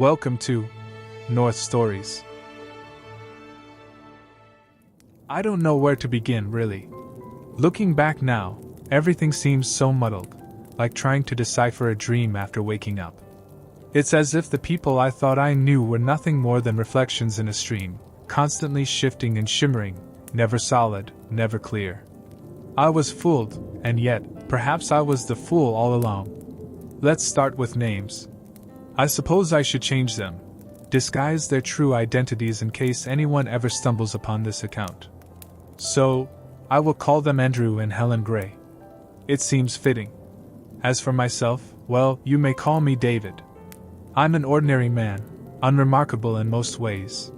Welcome to North Stories. I don't know where to begin, really. Looking back now, everything seems so muddled, like trying to decipher a dream after waking up. It's as if the people I thought I knew were nothing more than reflections in a stream, constantly shifting and shimmering, never solid, never clear. I was fooled, and yet, perhaps I was the fool all along. Let's start with names. I suppose I should change them, disguise their true identities in case anyone ever stumbles upon this account. So, I will call them Andrew and Helen Gray. It seems fitting. As for myself, well, you may call me David. I'm an ordinary man, unremarkable in most ways.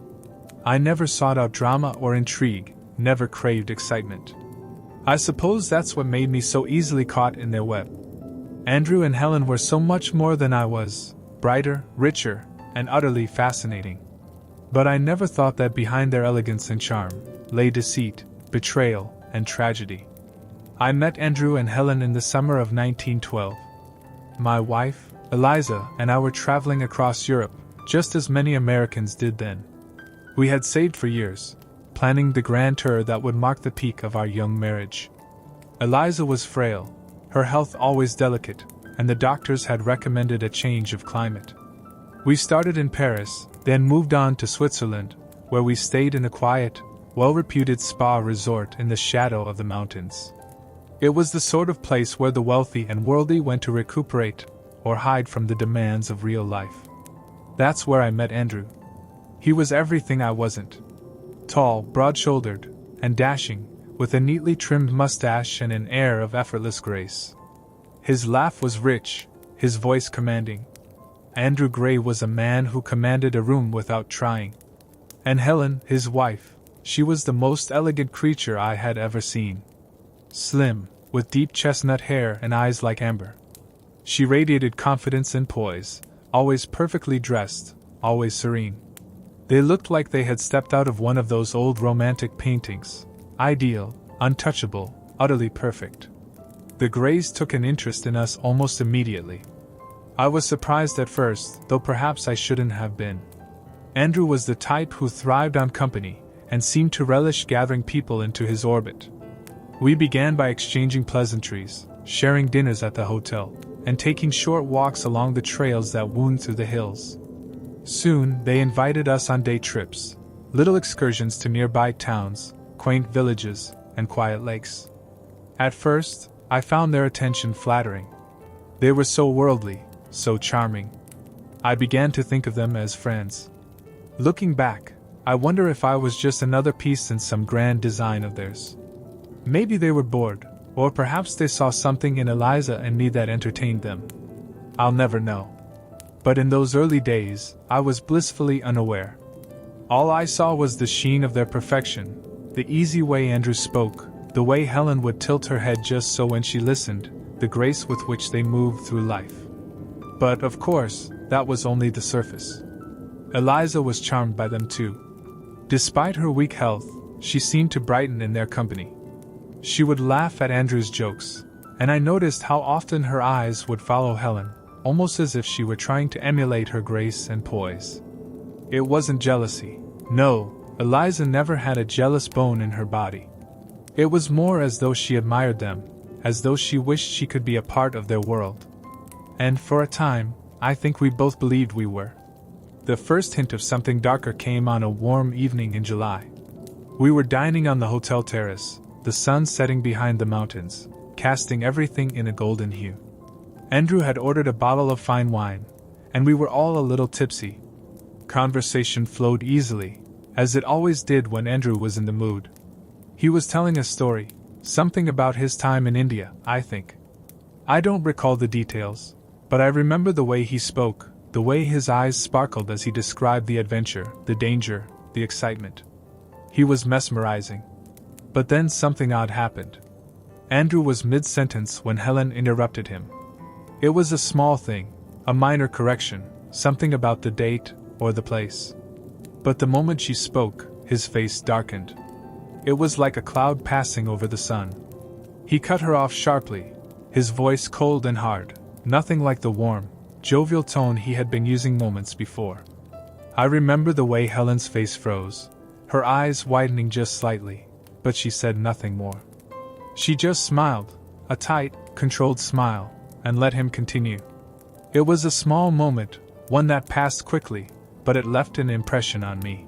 I never sought out drama or intrigue, never craved excitement. I suppose that's what made me so easily caught in their web. Andrew and Helen were so much more than I was, brighter, richer, and utterly fascinating. But I never thought that behind their elegance and charm lay deceit, betrayal, and tragedy. I met Andrew and Helen in the summer of 1912. My wife, Eliza, and I were traveling across Europe, just as many Americans did then. We had saved for years, planning the grand tour that would mark the peak of our young marriage. Eliza was frail, her health always delicate, and the doctors had recommended a change of climate. We started in Paris, then moved on to Switzerland, where we stayed in a quiet, well-reputed spa resort in the shadow of the mountains. It was the sort of place where the wealthy and worldly went to recuperate, or hide from the demands of real life. That's where I met Andrew. He was everything I wasn't. Tall, broad-shouldered, and dashing, with a neatly trimmed mustache and an air of effortless grace. His laugh was rich, his voice commanding. Andrew Gray was a man who commanded a room without trying. And Helen, his wife, she was the most elegant creature I had ever seen. Slim, with deep chestnut hair and eyes like amber. She radiated confidence and poise, always perfectly dressed, always serene. They looked like they had stepped out of one of those old romantic paintings, ideal, untouchable, utterly perfect. The Grays took an interest in us almost immediately. I was surprised at first, though perhaps I shouldn't have been. Andrew was the type who thrived on company, and seemed to relish gathering people into his orbit. We began by exchanging pleasantries, sharing dinners at the hotel, and taking short walks along the trails that wound through the hills. Soon, they invited us on day trips, little excursions to nearby towns, quaint villages, and quiet lakes. At first, I found their attention flattering. They were so worldly, so charming. I began to think of them as friends. Looking back, I wonder if I was just another piece in some grand design of theirs. Maybe they were bored, or perhaps they saw something in Eliza and me that entertained them. I'll never know. But in those early days, I was blissfully unaware. All I saw was the sheen of their perfection, the easy way Andrew spoke, the way Helen would tilt her head just so when she listened, the grace with which they moved through life. But, of course, that was only the surface. Eliza was charmed by them too. Despite her weak health, she seemed to brighten in their company. She would laugh at Andrew's jokes, and I noticed how often her eyes would follow Helen, almost as if she were trying to emulate her grace and poise. It wasn't jealousy. No, Eliza never had a jealous bone in her body. It was more as though she admired them, as though she wished she could be a part of their world. And for a time, I think we both believed we were. The first hint of something darker came on a warm evening in July. We were dining on the hotel terrace, the sun setting behind the mountains, casting everything in a golden hue. Andrew had ordered a bottle of fine wine, and we were all a little tipsy. Conversation flowed easily, as it always did when Andrew was in the mood. He was telling a story, something about his time in India, I think. I don't recall the details, but I remember the way he spoke, the way his eyes sparkled as he described the adventure, the danger, the excitement. He was mesmerizing. But then something odd happened. Andrew was mid-sentence when Helen interrupted him. It was a small thing, a minor correction, something about the date or the place. But the moment she spoke, his face darkened. It was like a cloud passing over the sun. He cut her off sharply, his voice cold and hard, nothing like the warm, jovial tone he had been using moments before. I remember the way Helen's face froze, her eyes widening just slightly, but she said nothing more. She just smiled, a tight, controlled smile, and let him continue. It was a small moment, one that passed quickly, but it left an impression on me.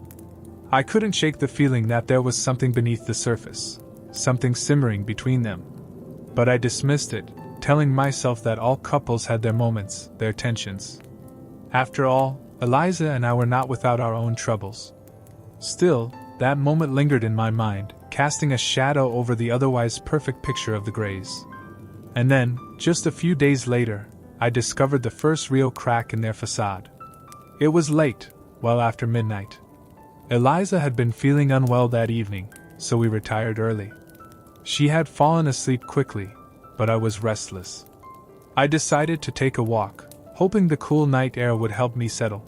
I couldn't shake the feeling that there was something beneath the surface, something simmering between them. But I dismissed it, telling myself that all couples had their moments, their tensions. After all, Eliza and I were not without our own troubles. Still, that moment lingered in my mind, casting a shadow over the otherwise perfect picture of the Greys. And then, just a few days later, I discovered the first real crack in their facade. It was late, well after midnight. Eliza had been feeling unwell that evening, so we retired early. She had fallen asleep quickly, but I was restless. I decided to take a walk, hoping the cool night air would help me settle.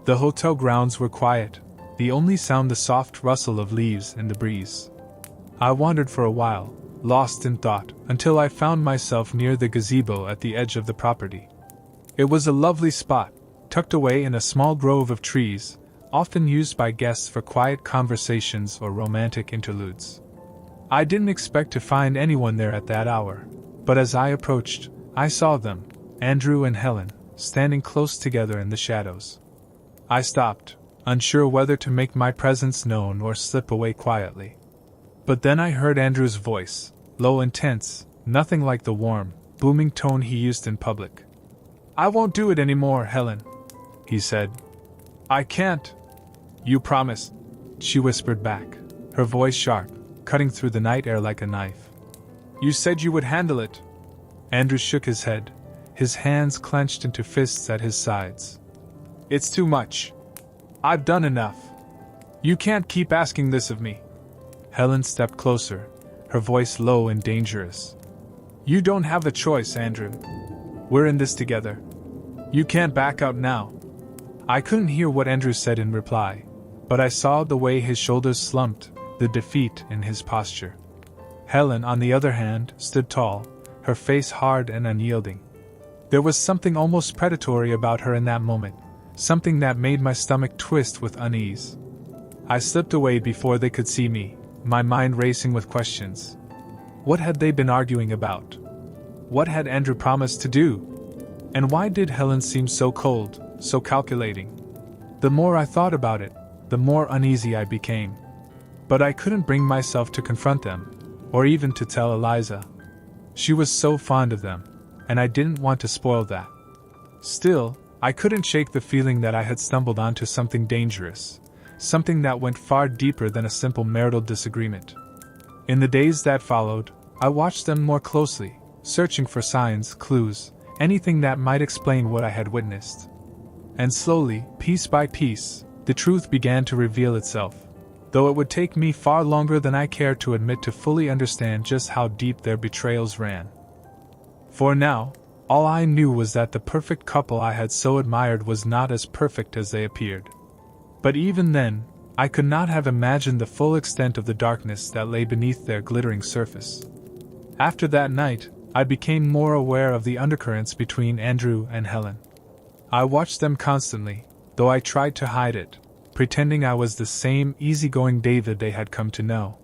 The hotel grounds were quiet, the only sound the soft rustle of leaves in the breeze. I wandered for a while, lost in thought, until I found myself near the gazebo at the edge of the property. It was a lovely spot, tucked away in a small grove of trees, often used by guests for quiet conversations or romantic interludes. I didn't expect to find anyone there at that hour, but as I approached, I saw them, Andrew and Helen, standing close together in the shadows. I stopped, unsure whether to make my presence known or slip away quietly. But then I heard Andrew's voice, low and tense, nothing like the warm, booming tone he used in public. "I won't do it anymore, Helen," he said. "I can't." "You promise," she whispered back, her voice sharp, cutting through the night air like a knife. "You said you would handle it." Andrew shook his head, his hands clenched into fists at his sides. "It's too much. I've done enough. You can't keep asking this of me." Helen stepped closer, her voice low and dangerous. "You don't have the choice, Andrew. We're in this together. You can't back out now." I couldn't hear what Andrew said in reply, but I saw the way his shoulders slumped, the defeat in his posture. Helen, on the other hand, stood tall, her face hard and unyielding. There was something almost predatory about her in that moment, something that made my stomach twist with unease. I slipped away before they could see me, my mind racing with questions. What had they been arguing about? What had Andrew promised to do? And why did Helen seem so cold, so calculating? The more I thought about it, the more uneasy I became. But I couldn't bring myself to confront them, or even to tell Eliza. She was so fond of them, and I didn't want to spoil that. Still, I couldn't shake the feeling that I had stumbled onto something dangerous, something that went far deeper than a simple marital disagreement. In the days that followed, I watched them more closely, searching for signs, clues, anything that might explain what I had witnessed. And slowly, piece by piece, the truth began to reveal itself, though it would take me far longer than I cared to admit to fully understand just how deep their betrayals ran. For now, all I knew was that the perfect couple I had so admired was not as perfect as they appeared. But even then, I could not have imagined the full extent of the darkness that lay beneath their glittering surface. After that night, I became more aware of the undercurrents between Andrew and Helen. I watched them constantly, though I tried to hide it, pretending I was the same easygoing David they had come to know.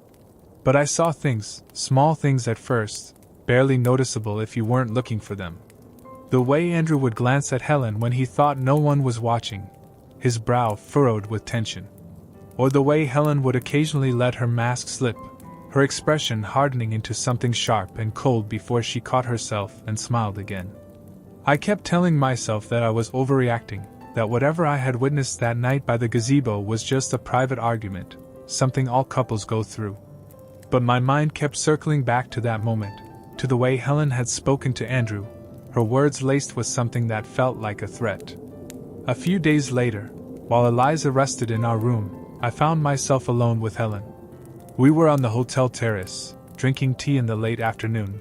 But I saw things, small things at first, barely noticeable if you weren't looking for them. The way Andrew would glance at Helen when he thought no one was watching, his brow furrowed with tension. Or the way Helen would occasionally let her mask slip, her expression hardening into something sharp and cold before she caught herself and smiled again. I kept telling myself that I was overreacting, that whatever I had witnessed that night by the gazebo was just a private argument, something all couples go through. But my mind kept circling back to that moment, to the way Helen had spoken to Andrew, her words laced with something that felt like a threat. A few days later, while Eliza rested in our room, I found myself alone with Helen. We were on the hotel terrace, drinking tea in the late afternoon.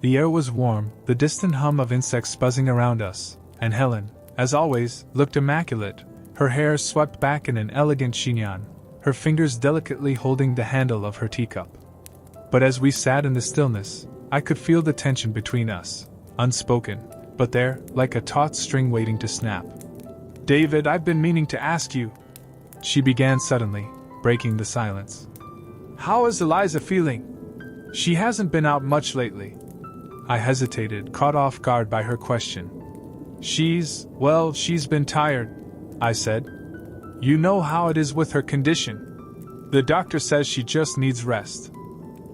The air was warm, the distant hum of insects buzzing around us, and Helen, as always, looked immaculate, her hair swept back in an elegant chignon, her fingers delicately holding the handle of her teacup. But as we sat in the stillness, I could feel the tension between us, unspoken, but there, like a taut string waiting to snap. "David, I've been meaning to ask you," she began suddenly, breaking the silence. "How is Eliza feeling? She hasn't been out much lately." I hesitated, caught off guard by her question. She's been tired," I said. "You know how it is with her condition. The doctor says she just needs rest."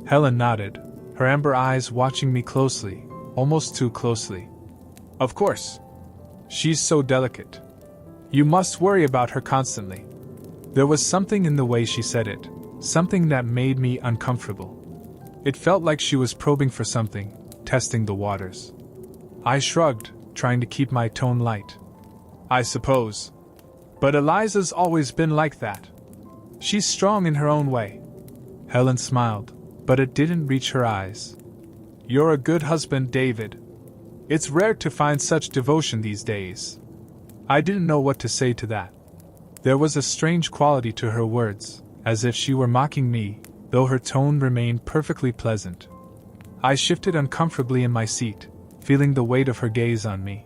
Helen nodded, her amber eyes watching me closely, almost too closely. "Of course. She's so delicate. You must worry about her constantly." There was something in the way she said it, something that made me uncomfortable. It felt like she was probing for something, testing the waters. I shrugged, trying to keep my tone light. "I suppose. But Eliza's always been like that. She's strong in her own way." Helen smiled, but it didn't reach her eyes. "You're a good husband, David. It's rare to find such devotion these days." I didn't know what to say to that. There was a strange quality to her words, as if she were mocking me, though her tone remained perfectly pleasant. I shifted uncomfortably in my seat, feeling the weight of her gaze on me.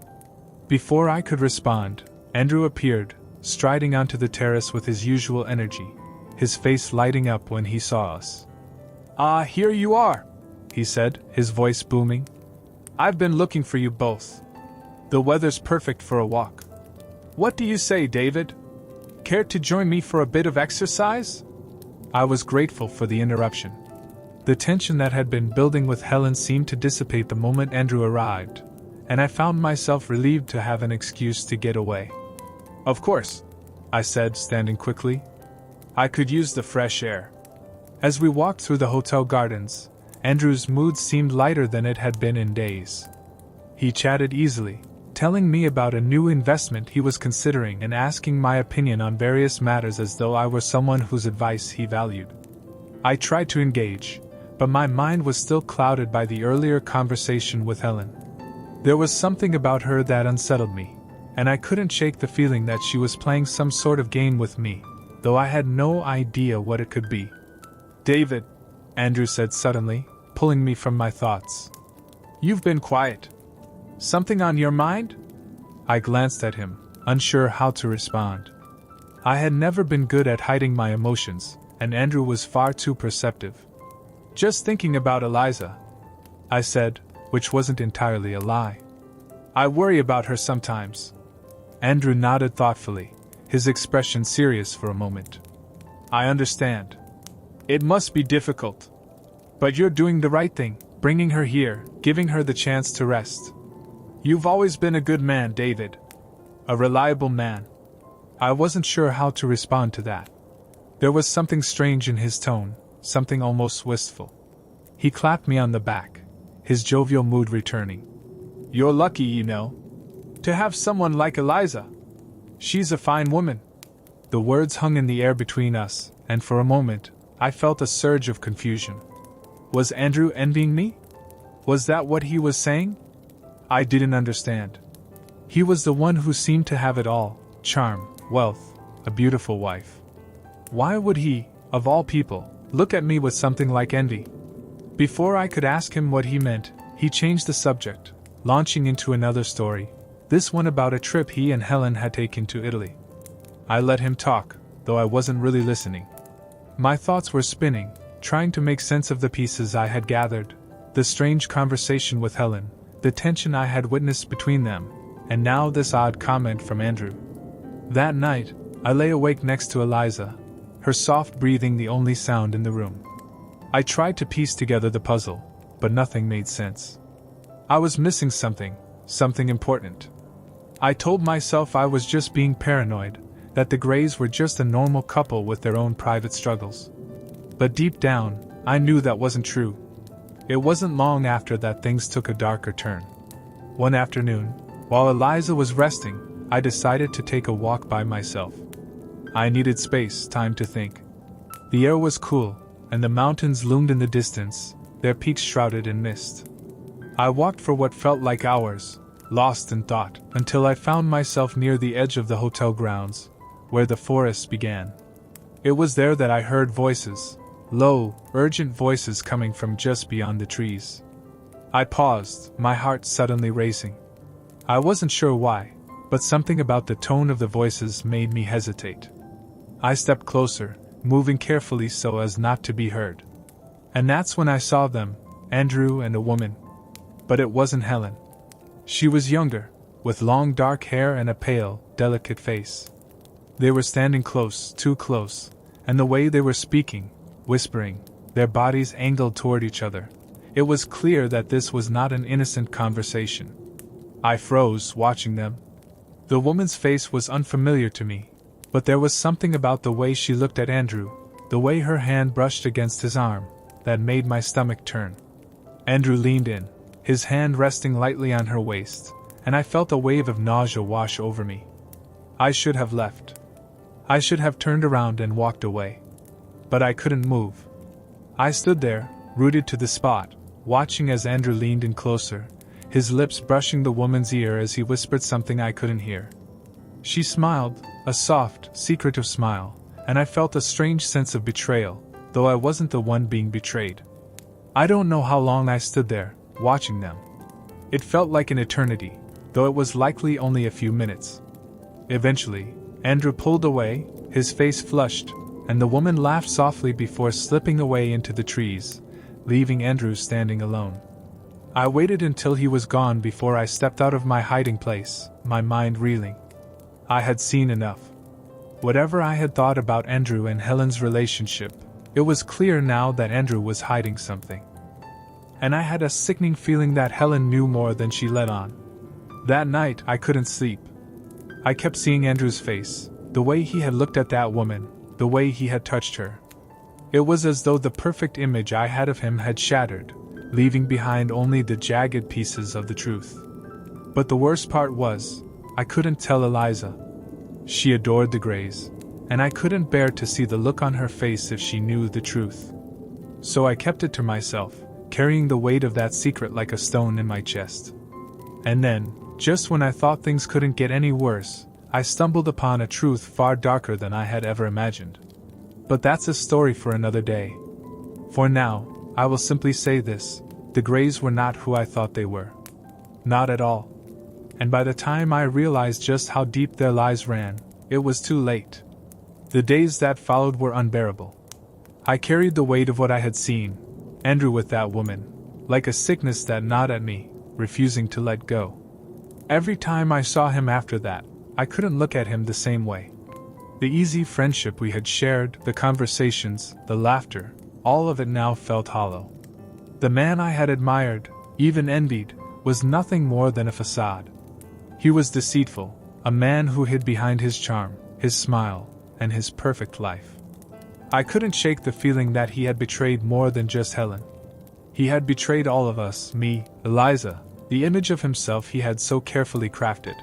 Before I could respond, Andrew appeared, striding onto the terrace with his usual energy, his face lighting up when he saw us. "Ah, here you are," he said, his voice booming. "I've been looking for you both. The weather's perfect for a walk. What do you say, David? Care to join me for a bit of exercise?" I was grateful for the interruption. The tension that had been building with Helen seemed to dissipate the moment Andrew arrived, and I found myself relieved to have an excuse to get away. "Of course," I said, standing quickly. "I could use the fresh air." As we walked through the hotel gardens, Andrew's mood seemed lighter than it had been in days. He chatted easily, telling me about a new investment he was considering and asking my opinion on various matters as though I were someone whose advice he valued. I tried to engage, but my mind was still clouded by the earlier conversation with Helen. There was something about her that unsettled me, and I couldn't shake the feeling that she was playing some sort of game with me, though I had no idea what it could be. "David," Andrew said suddenly, pulling me from my thoughts. "You've been quiet. Something on your mind?" I glanced at him, unsure how to respond. I had never been good at hiding my emotions, and Andrew was far too perceptive. "Just thinking about Eliza," I said, which wasn't entirely a lie. "I worry about her sometimes." Andrew nodded thoughtfully, his expression serious for a moment. "I understand. It must be difficult. But you're doing the right thing, bringing her here, giving her the chance to rest. You've always been a good man, David. A reliable man." I wasn't sure how to respond to that. There was something strange in his tone, something almost wistful. He clapped me on the back, his jovial mood returning. "You're lucky, you know, to have someone like Eliza. She's a fine woman." The words hung in the air between us, and for a moment, I felt a surge of confusion. Was Andrew envying me? Was that what he was saying? I didn't understand. He was the one who seemed to have it all: charm, wealth, a beautiful wife. Why would he, of all people, look at me with something like envy? Before I could ask him what he meant, he changed the subject, launching into another story, this one about a trip he and Helen had taken to Italy. I let him talk, though I wasn't really listening. My thoughts were spinning, trying to make sense of the pieces I had gathered, the strange conversation with Helen, the tension I had witnessed between them, and now this odd comment from Andrew. That night, I lay awake next to Eliza, her soft breathing the only sound in the room. I tried to piece together the puzzle, but nothing made sense. I was missing something important. I told myself I was just being paranoid, that the Greys were just a normal couple with their own private struggles. But deep down, I knew that wasn't true. It wasn't long after that things took a darker turn. One afternoon, while Eliza was resting, I decided to take a walk by myself. I needed space, time to think. The air was cool, and the mountains loomed in the distance, their peaks shrouded in mist. I walked for what felt like hours, lost in thought, until I found myself near the edge of the hotel grounds, where the forest began. It was there that I heard voices, low, urgent voices coming from just beyond the trees. I paused, my heart suddenly racing. I wasn't sure why, but something about the tone of the voices made me hesitate. I stepped closer, moving carefully so as not to be heard. And that's when I saw them, Andrew and a woman. But it wasn't Helen. She was younger, with long dark hair and a pale, delicate face. They were standing close, too close, and the way they were speaking, whispering, their bodies angled toward each other, it was clear that this was not an innocent conversation. I froze, watching them. The woman's face was unfamiliar to me, but there was something about the way she looked at Andrew, the way her hand brushed against his arm, that made my stomach turn. Andrew leaned in, his hand resting lightly on her waist, and I felt a wave of nausea wash over me. I should have left. I should have turned around and walked away. But I couldn't move. I stood there, rooted to the spot, watching as Andrew leaned in closer, his lips brushing the woman's ear as he whispered something I couldn't hear. She smiled, a soft, secretive smile, and I felt a strange sense of betrayal, though I wasn't the one being betrayed. I don't know how long I stood there, watching them. It felt like an eternity, though it was likely only a few minutes. Eventually, Andrew pulled away, his face flushed, and the woman laughed softly before slipping away into the trees, leaving Andrew standing alone. I waited until he was gone before I stepped out of my hiding place, my mind reeling. I had seen enough. Whatever I had thought about Andrew and Helen's relationship, it was clear now that Andrew was hiding something. And I had a sickening feeling that Helen knew more than she let on. That night, I couldn't sleep. I kept seeing Andrew's face, the way he had looked at that woman, the way he had touched her. It was as though the perfect image I had of him had shattered, leaving behind only the jagged pieces of the truth. But the worst part was, I couldn't tell Eliza. She adored the Greys, and I couldn't bear to see the look on her face if she knew the truth. So I kept it to myself, carrying the weight of that secret like a stone in my chest. And then, just when I thought things couldn't get any worse, I stumbled upon a truth far darker than I had ever imagined. But that's a story for another day. For now, I will simply say this: the Greys were not who I thought they were. Not at all. And by the time I realized just how deep their lies ran, it was too late. The days that followed were unbearable. I carried the weight of what I had seen, Andrew with that woman, like a sickness that gnawed at me, refusing to let go. Every time I saw him after that, I couldn't look at him the same way. The easy friendship we had shared, the conversations, the laughter, all of it now felt hollow. The man I had admired, even envied, was nothing more than a facade. He was deceitful, a man who hid behind his charm, his smile, and his perfect life. I couldn't shake the feeling that he had betrayed more than just Helen. He had betrayed all of us, me, Eliza, the image of himself he had so carefully crafted.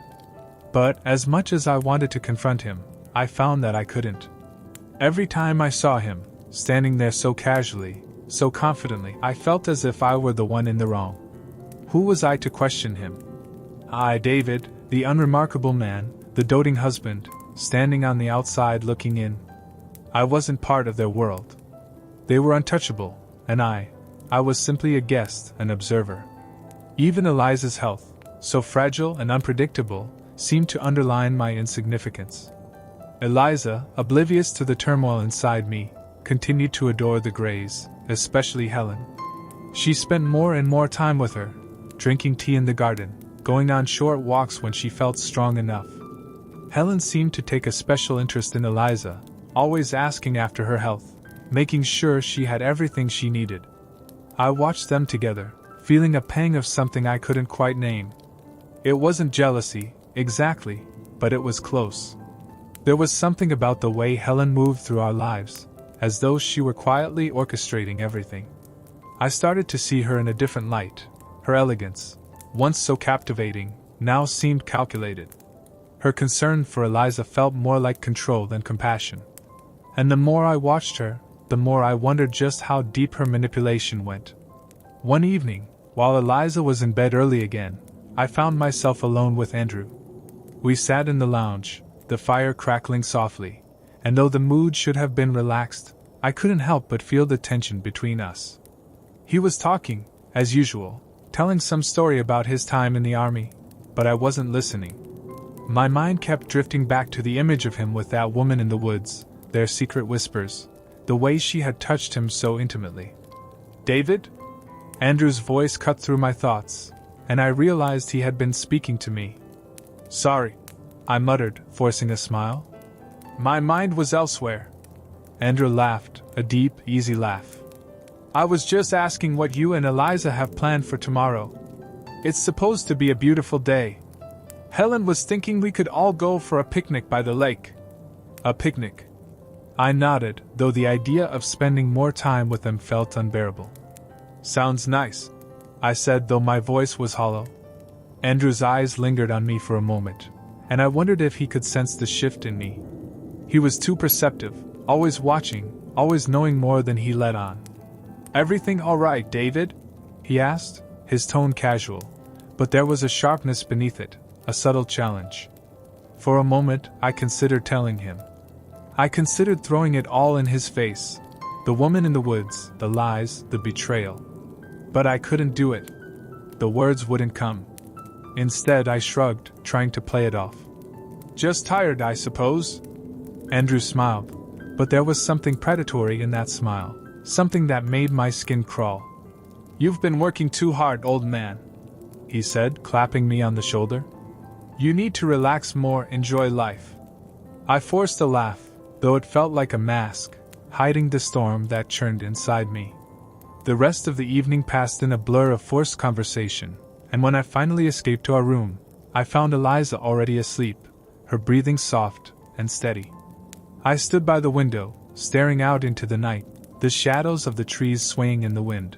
But, as much as I wanted to confront him, I found that I couldn't. Every time I saw him, standing there so casually, so confidently, I felt as if I were the one in the wrong. Who was I to question him? I, David, the unremarkable man, the doting husband, standing on the outside looking in. I wasn't part of their world. They were untouchable, and I was simply a guest, an observer. Even Eliza's health, so fragile and unpredictable, seemed to underline my insignificance. Eliza, oblivious to the turmoil inside me, continued to adore the Greys, especially Helen. She spent more and more time with her, drinking tea in the garden, going on short walks when she felt strong enough. Helen seemed to take a special interest in Eliza, always asking after her health, making sure she had everything she needed. I watched them together, feeling a pang of something I couldn't quite name. It wasn't jealousy, exactly, but it was close. There was something about the way Helen moved through our lives, as though she were quietly orchestrating everything. I started to see her in a different light. Her elegance, once so captivating, now seemed calculated. Her concern for Eliza felt more like control than compassion. And the more I watched her, the more I wondered just how deep her manipulation went. One evening, while Eliza was in bed early again, I found myself alone with Andrew. We sat in the lounge, the fire crackling softly, and though the mood should have been relaxed, I couldn't help but feel the tension between us. He was talking, as usual, telling some story about his time in the army, but I wasn't listening. My mind kept drifting back to the image of him with that woman in the woods, their secret whispers, the way she had touched him so intimately. David? Andrew's voice cut through my thoughts, and I realized he had been speaking to me. Sorry, I muttered, forcing a smile. My mind was elsewhere. Andrew laughed, a deep, easy laugh. I was just asking what you and Eliza have planned for tomorrow. It's supposed to be a beautiful day. Helen was thinking we could all go for a picnic by the lake. A picnic. I nodded, though the idea of spending more time with them felt unbearable. Sounds nice, I said, though my voice was hollow. Andrew's eyes lingered on me for a moment, and I wondered if he could sense the shift in me. He was too perceptive, always watching, always knowing more than he let on. Everything all right, David? He asked, his tone casual, but there was a sharpness beneath it, a subtle challenge. For a moment, I considered telling him. I considered throwing it all in his face. The woman in the woods, the lies, the betrayal. But I couldn't do it. The words wouldn't come. Instead, I shrugged, trying to play it off. Just tired, I suppose? Andrew smiled, but there was something predatory in that smile, something that made my skin crawl. You've been working too hard, old man, he said, clapping me on the shoulder. You need to relax more, enjoy life. I forced a laugh, though it felt like a mask, hiding the storm that churned inside me. The rest of the evening passed in a blur of forced conversation, and when I finally escaped to our room, I found Eliza already asleep, her breathing soft and steady. I stood by the window, staring out into the night, the shadows of the trees swaying in the wind.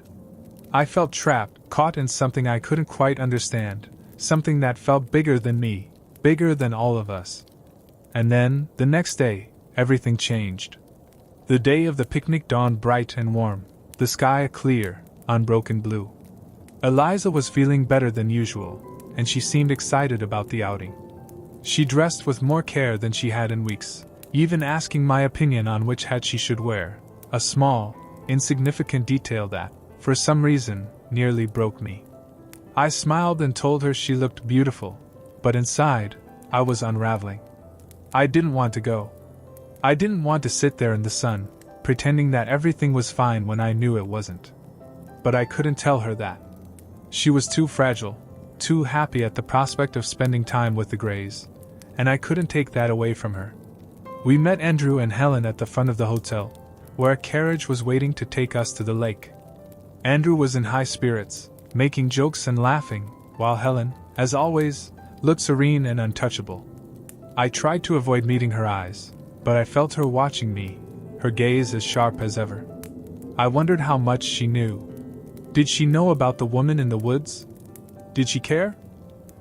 I felt trapped, caught in something I couldn't quite understand, something that felt bigger than me, bigger than all of us. And then, the next day, everything changed. The day of the picnic dawned bright and warm, the sky a clear, unbroken blue. Eliza was feeling better than usual, and she seemed excited about the outing. She dressed with more care than she had in weeks, even asking my opinion on which hat she should wear, a small, insignificant detail that, for some reason, nearly broke me. I smiled and told her she looked beautiful, but inside, I was unraveling. I didn't want to go. I didn't want to sit there in the sun, pretending that everything was fine when I knew it wasn't. But I couldn't tell her that. She was too fragile, too happy at the prospect of spending time with the Greys, and I couldn't take that away from her. We met Andrew and Helen at the front of the hotel, where a carriage was waiting to take us to the lake. Andrew was in high spirits, making jokes and laughing, while Helen, as always, looked serene and untouchable. I tried to avoid meeting her eyes, but I felt her watching me, her gaze as sharp as ever. I wondered how much she knew. Did she know about the woman in the woods? Did she care?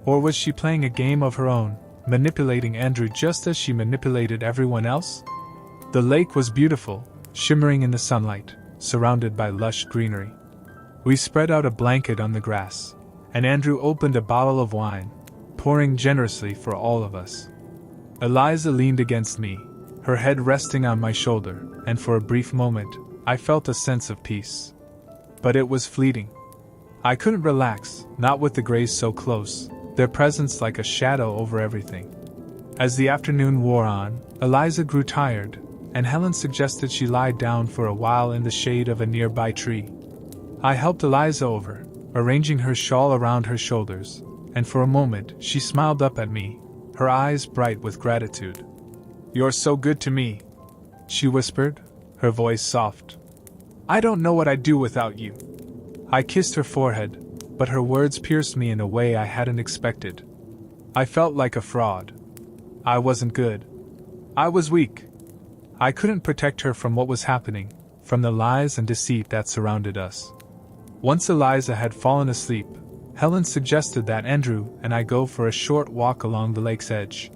Or was she playing a game of her own, manipulating Andrew just as she manipulated everyone else? The lake was beautiful, shimmering in the sunlight, surrounded by lush greenery. We spread out a blanket on the grass, and Andrew opened a bottle of wine, pouring generously for all of us. Eliza leaned against me, her head resting on my shoulder, and for a brief moment, I felt a sense of peace. But it was fleeting. I couldn't relax, not with the Greys so close, their presence like a shadow over everything. As the afternoon wore on, Eliza grew tired, and Helen suggested she lie down for a while in the shade of a nearby tree. I helped Eliza over, arranging her shawl around her shoulders, and for a moment she smiled up at me, her eyes bright with gratitude. "You're so good to me," she whispered, her voice soft. "I don't know what I'd do without you." I kissed her forehead, but her words pierced me in a way I hadn't expected. I felt like a fraud. I wasn't good. I was weak. I couldn't protect her from what was happening, from the lies and deceit that surrounded us. Once Eliza had fallen asleep, Helen suggested that Andrew and I go for a short walk along the lake's edge.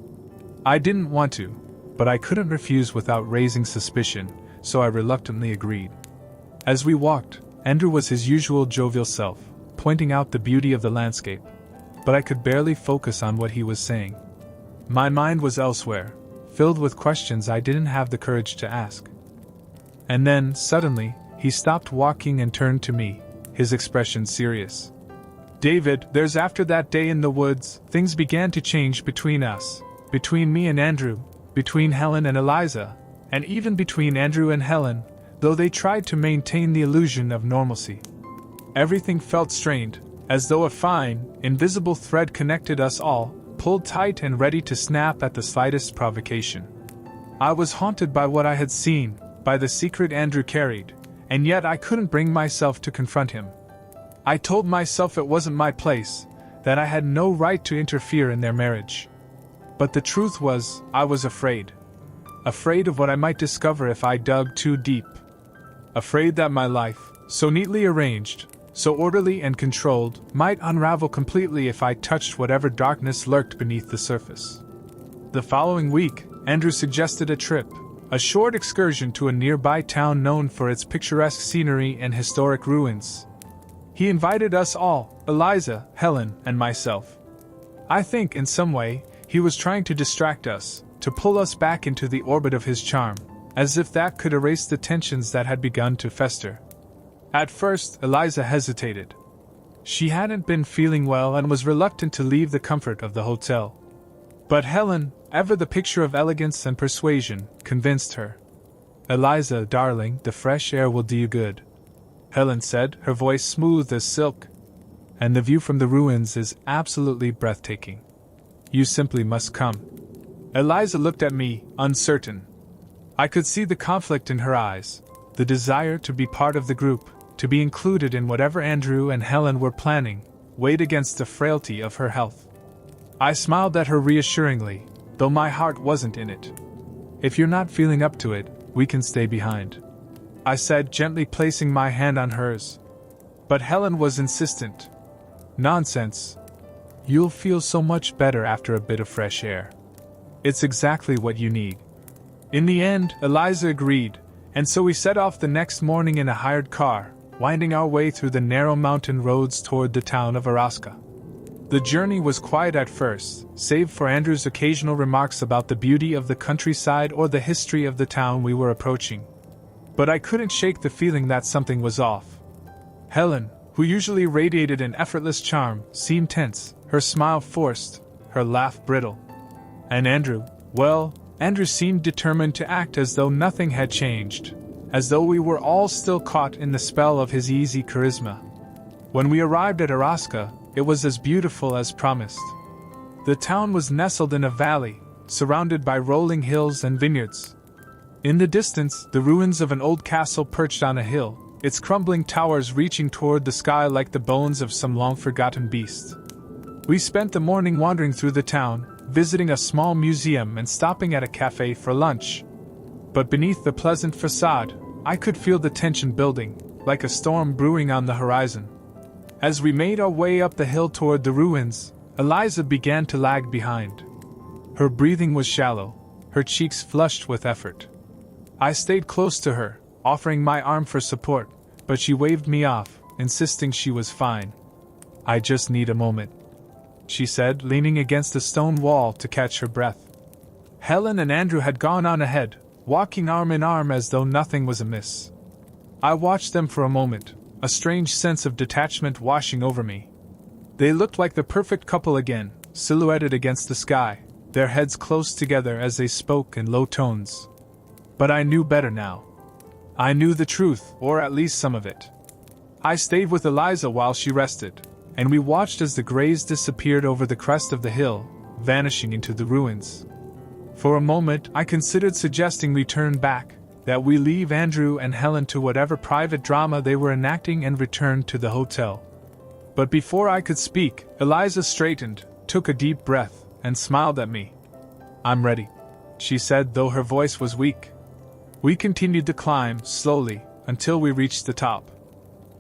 I didn't want to, but I couldn't refuse without raising suspicion, so I reluctantly agreed. As we walked, Andrew was his usual jovial self, pointing out the beauty of the landscape, but I could barely focus on what he was saying. My mind was elsewhere, filled with questions I didn't have the courage to ask. And then, suddenly, he stopped walking and turned to me, his expression serious. David, there's after that day in the woods, things began to change between us, between me and Andrew, between Helen and Eliza, and even between Andrew and Helen, though they tried to maintain the illusion of normalcy. Everything felt strained, as though a fine, invisible thread connected us all, pulled tight and ready to snap at the slightest provocation. I was haunted by what I had seen, by the secret Andrew carried, and yet I couldn't bring myself to confront him. I told myself it wasn't my place, that I had no right to interfere in their marriage. But the truth was, I was afraid. Afraid of what I might discover if I dug too deep. Afraid that my life, so neatly arranged, so orderly and controlled, might unravel completely if I touched whatever darkness lurked beneath the surface. The following week, Andrew suggested a trip, a short excursion to a nearby town known for its picturesque scenery and historic ruins. He invited us all, Eliza, Helen, and myself. I think, in some way, he was trying to distract us, to pull us back into the orbit of his charm, as if that could erase the tensions that had begun to fester. At first, Eliza hesitated. She hadn't been feeling well and was reluctant to leave the comfort of the hotel. But Helen, ever the picture of elegance and persuasion, convinced her. "Eliza, darling, the fresh air will do you good," Helen said, her voice smooth as silk. "And the view from the ruins is absolutely breathtaking. You simply must come." Eliza looked at me, uncertain. I could see the conflict in her eyes, the desire to be part of the group, to be included in whatever Andrew and Helen were planning, weighed against the frailty of her health. I smiled at her reassuringly, though my heart wasn't in it. "If you're not feeling up to it, we can stay behind," I said, gently placing my hand on hers. But Helen was insistent. "Nonsense. You'll feel so much better after a bit of fresh air. It's exactly what you need." In the end, Eliza agreed, and so we set off the next morning in a hired car, winding our way through the narrow mountain roads toward the town of Araska. The journey was quiet at first, save for Andrew's occasional remarks about the beauty of the countryside or the history of the town we were approaching. But I couldn't shake the feeling that something was off. Helen, who usually radiated an effortless charm, seemed tense, her smile forced, her laugh brittle. And Andrew, well, Andrew seemed determined to act as though nothing had changed, as though we were all still caught in the spell of his easy charisma. When we arrived at Araska, it was as beautiful as promised. The town was nestled in a valley, surrounded by rolling hills and vineyards. In the distance, the ruins of an old castle perched on a hill, its crumbling towers reaching toward the sky like the bones of some long-forgotten beast. We spent the morning wandering through the town, visiting a small museum and stopping at a cafe for lunch. But beneath the pleasant facade, I could feel the tension building, like a storm brewing on the horizon. As we made our way up the hill toward the ruins, Eliza began to lag behind. Her breathing was shallow, her cheeks flushed with effort. I stayed close to her, offering my arm for support, but she waved me off, insisting she was fine. "I just need a moment," she said, leaning against a stone wall to catch her breath. Helen and Andrew had gone on ahead, walking arm in arm as though nothing was amiss. I watched them for a moment, a strange sense of detachment washing over me. They looked like the perfect couple again, silhouetted against the sky, their heads close together as they spoke in low tones. But I knew better now. I knew the truth, or at least some of it. I stayed with Eliza while she rested, and we watched as the grays disappeared over the crest of the hill, vanishing into the ruins. For a moment, I considered suggesting we turn back, that we leave Andrew and Helen to whatever private drama they were enacting and return to the hotel. But before I could speak, Eliza straightened, took a deep breath, and smiled at me. "I'm ready," she said, though her voice was weak. We continued the climb, slowly, until we reached the top.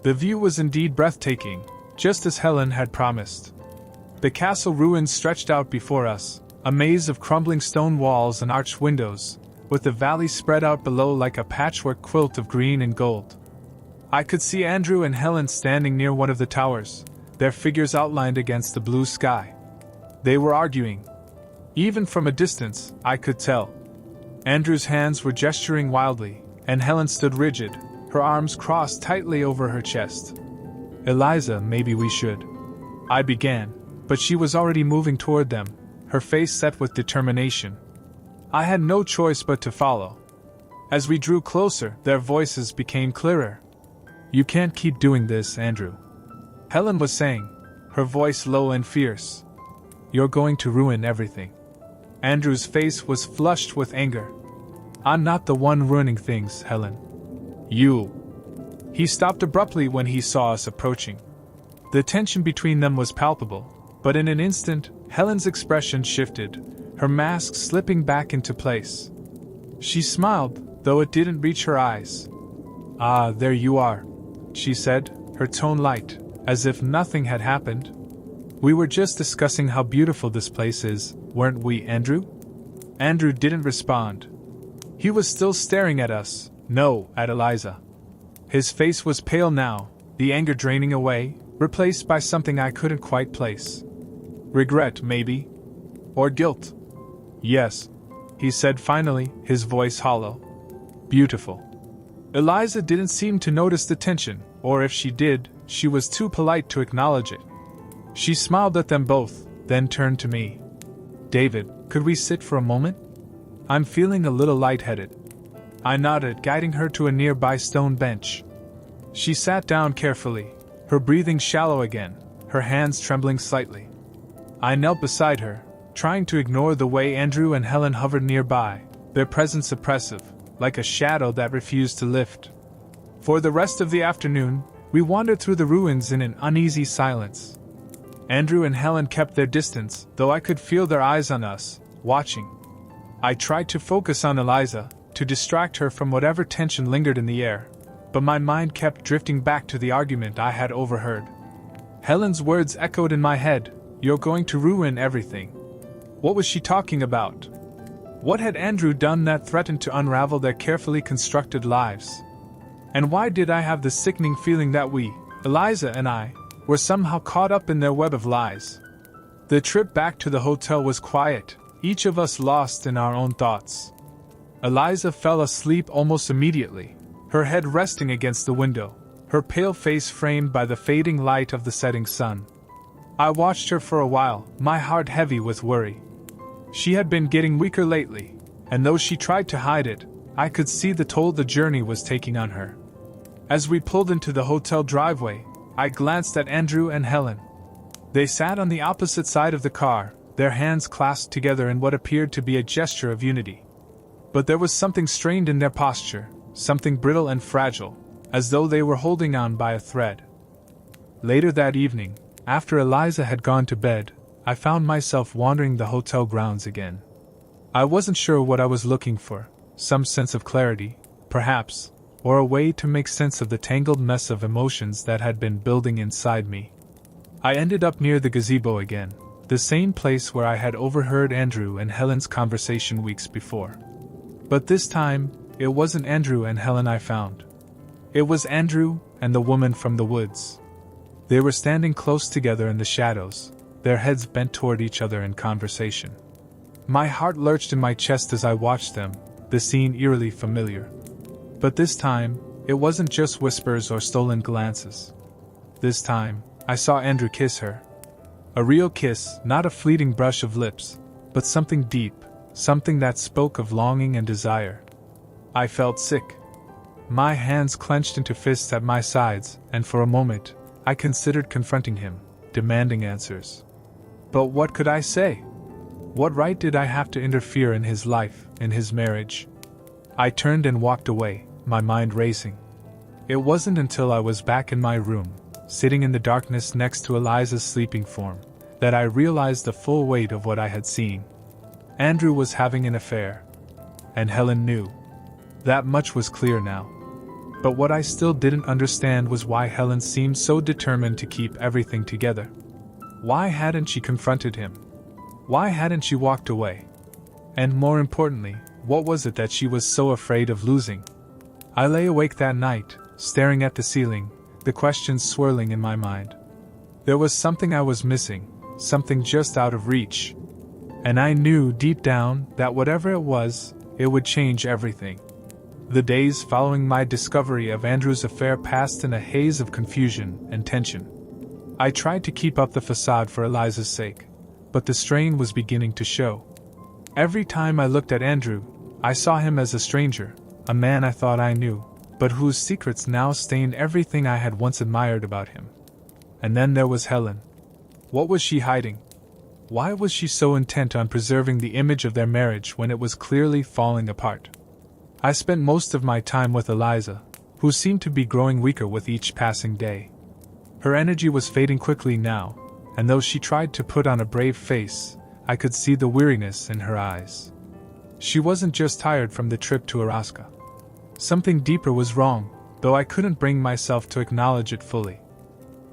The view was indeed breathtaking, just as Helen had promised. The castle ruins stretched out before us, a maze of crumbling stone walls and arched windows, with the valley spread out below like a patchwork quilt of green and gold. I could see Andrew and Helen standing near one of the towers, their figures outlined against the blue sky. They were arguing. Even from a distance, I could tell. Andrew's hands were gesturing wildly, and Helen stood rigid, her arms crossed tightly over her chest. "Eliza, maybe we should," I began, but she was already moving toward them, her face set with determination. I had no choice but to follow. As we drew closer, their voices became clearer. "You can't keep doing this, Andrew," Helen was saying, her voice low and fierce. "You're going to ruin everything." Andrew's face was flushed with anger. "I'm not the one ruining things, Helen. You." He stopped abruptly when he saw us approaching. The tension between them was palpable, but in an instant, Helen's expression shifted, her mask slipping back into place. She smiled, though it didn't reach her eyes. "Ah, there you are," she said, her tone light, as if nothing had happened. "We were just discussing how beautiful this place is, weren't we, Andrew?" Andrew didn't respond. He was still staring at us, no, at Eliza. His face was pale now, the anger draining away, replaced by something I couldn't quite place. Regret, maybe? Or guilt? "Yes," he said finally, his voice hollow. "Beautiful." Eliza didn't seem to notice the tension, or if she did, she was too polite to acknowledge it. She smiled at them both, then turned to me. "David, could we sit for a moment? I'm feeling a little lightheaded." I nodded, guiding her to a nearby stone bench. She sat down carefully, her breathing shallow again, her hands trembling slightly. I knelt beside her, trying to ignore the way Andrew and Helen hovered nearby, their presence oppressive, like a shadow that refused to lift. For the rest of the afternoon, we wandered through the ruins in an uneasy silence. Andrew and Helen kept their distance, though I could feel their eyes on us, watching. I tried to focus on Eliza, to distract her from whatever tension lingered in the air, but my mind kept drifting back to the argument I had overheard. Helen's words echoed in my head, "You're going to ruin everything." What was she talking about? What had Andrew done that threatened to unravel their carefully constructed lives? And why did I have the sickening feeling that we, Eliza and I, were somehow caught up in their web of lies? The trip back to the hotel was quiet, each of us lost in our own thoughts. Eliza fell asleep almost immediately, her head resting against the window, her pale face framed by the fading light of the setting sun. I watched her for a while, my heart heavy with worry. She had been getting weaker lately, and though she tried to hide it, I could see the toll the journey was taking on her. As we pulled into the hotel driveway, I glanced at Andrew and Helen. They sat on the opposite side of the car, their hands clasped together in what appeared to be a gesture of unity. But there was something strained in their posture, something brittle and fragile, as though they were holding on by a thread. Later that evening, after Eliza had gone to bed, I found myself wandering the hotel grounds again. I wasn't sure what I was looking for, some sense of clarity, perhaps, or a way to make sense of the tangled mess of emotions that had been building inside me. I ended up near the gazebo again, the same place where I had overheard Andrew and Helen's conversation weeks before. But this time, it wasn't Andrew and Helen I found. It was Andrew and the woman from the woods. They were standing close together in the shadows, their heads bent toward each other in conversation. My heart lurched in my chest as I watched them, the scene eerily familiar. But this time, it wasn't just whispers or stolen glances. This time, I saw Andrew kiss her. A real kiss, not a fleeting brush of lips, but something deep, something that spoke of longing and desire. I felt sick. My hands clenched into fists at my sides, and for a moment, I considered confronting him, demanding answers. But what could I say? What right did I have to interfere in his life, in his marriage? I turned and walked away, my mind racing. It wasn't until I was back in my room, sitting in the darkness next to Eliza's sleeping form, that I realized the full weight of what I had seen. Andrew was having an affair. And Helen knew. That much was clear now. But what I still didn't understand was why Helen seemed so determined to keep everything together. Why hadn't she confronted him? Why hadn't she walked away? And more importantly, what was it that she was so afraid of losing? I lay awake that night, staring at the ceiling, the questions swirling in my mind. There was something I was missing, something just out of reach. And I knew deep down that whatever it was, it would change everything. The days following my discovery of Andrew's affair passed in a haze of confusion and tension. I tried to keep up the facade for Eliza's sake, but the strain was beginning to show. Every time I looked at Andrew, I saw him as a stranger, a man I thought I knew, but whose secrets now stained everything I had once admired about him. And then there was Helen. What was she hiding? Why was she so intent on preserving the image of their marriage when it was clearly falling apart? I spent most of my time with Eliza, who seemed to be growing weaker with each passing day. Her energy was fading quickly now, and though she tried to put on a brave face, I could see the weariness in her eyes. She wasn't just tired from the trip to Alaska. Something deeper was wrong, though I couldn't bring myself to acknowledge it fully.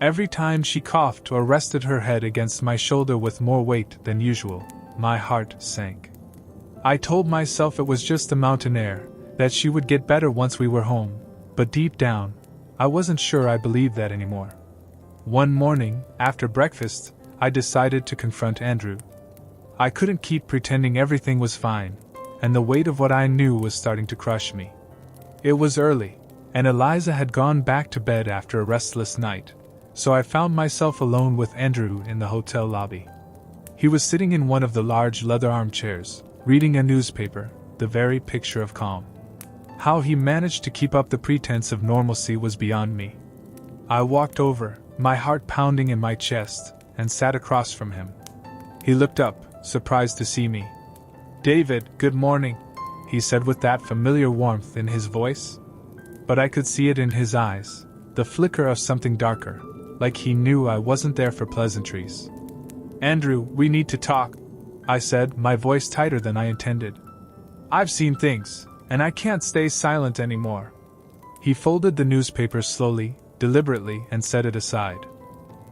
Every time she coughed or rested her head against my shoulder with more weight than usual, my heart sank. I told myself it was just the mountain air, that she would get better once we were home, but deep down, I wasn't sure I believed that anymore. One morning, after breakfast, I decided to confront Andrew. I couldn't keep pretending everything was fine, and the weight of what I knew was starting to crush me. It was early, and Eliza had gone back to bed after a restless night, so I found myself alone with Andrew in the hotel lobby. He was sitting in one of the large leather armchairs, reading a newspaper, the very picture of calm. How he managed to keep up the pretense of normalcy was beyond me. I walked over, my heart pounding in my chest, and sat across from him. He looked up, surprised to see me. "David, good morning," he said with that familiar warmth in his voice. But I could see it in his eyes, the flicker of something darker, like he knew I wasn't there for pleasantries. "Andrew, we need to talk," I said, my voice tighter than I intended. "I've seen things, and I can't stay silent anymore." He folded the newspaper slowly, deliberately, and set it aside.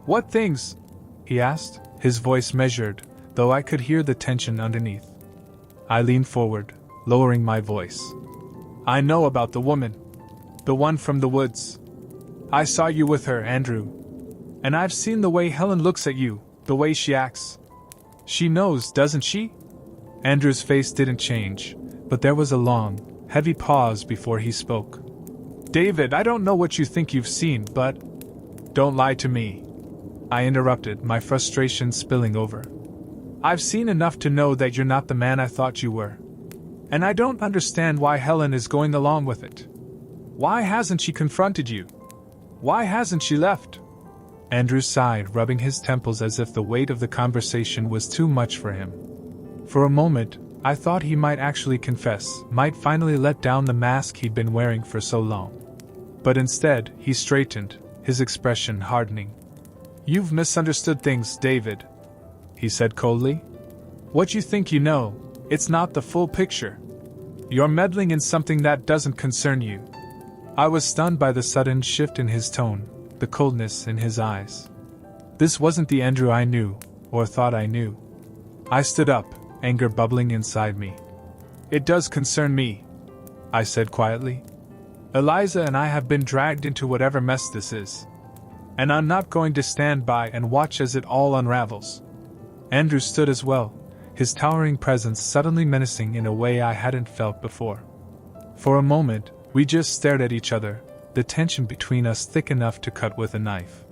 "What things?" he asked, his voice measured, though I could hear the tension underneath. I leaned forward, lowering my voice. "I know about the woman. The one from the woods. I saw you with her, Andrew. And I've seen the way Helen looks at you, the way she acts. She knows, doesn't she?" Andrew's face didn't change, but there was a long, heavy pause before he spoke. "David, I don't know what you think you've seen, but—" "Don't lie to me," I interrupted, my frustration spilling over. "I've seen enough to know that you're not the man I thought you were. And I don't understand why Helen is going along with it. Why hasn't she confronted you? Why hasn't she left?" Andrew sighed, rubbing his temples as if the weight of the conversation was too much for him. For a moment, I thought he might actually confess, might finally let down the mask he'd been wearing for so long. But instead, he straightened, his expression hardening. "You've misunderstood things, David," he said coldly. "What you think you know, it's not the full picture. You're meddling in something that doesn't concern you." I was stunned by the sudden shift in his tone, the coldness in his eyes. This wasn't the Andrew I knew, or thought I knew. I stood up, anger bubbling inside me. "It does concern me," I said quietly. "Eliza and I have been dragged into whatever mess this is. And I'm not going to stand by and watch as it all unravels." Andrew stood as well, his towering presence suddenly menacing in a way I hadn't felt before. For a moment, we just stared at each other, the tension between us thick enough to cut with a knife.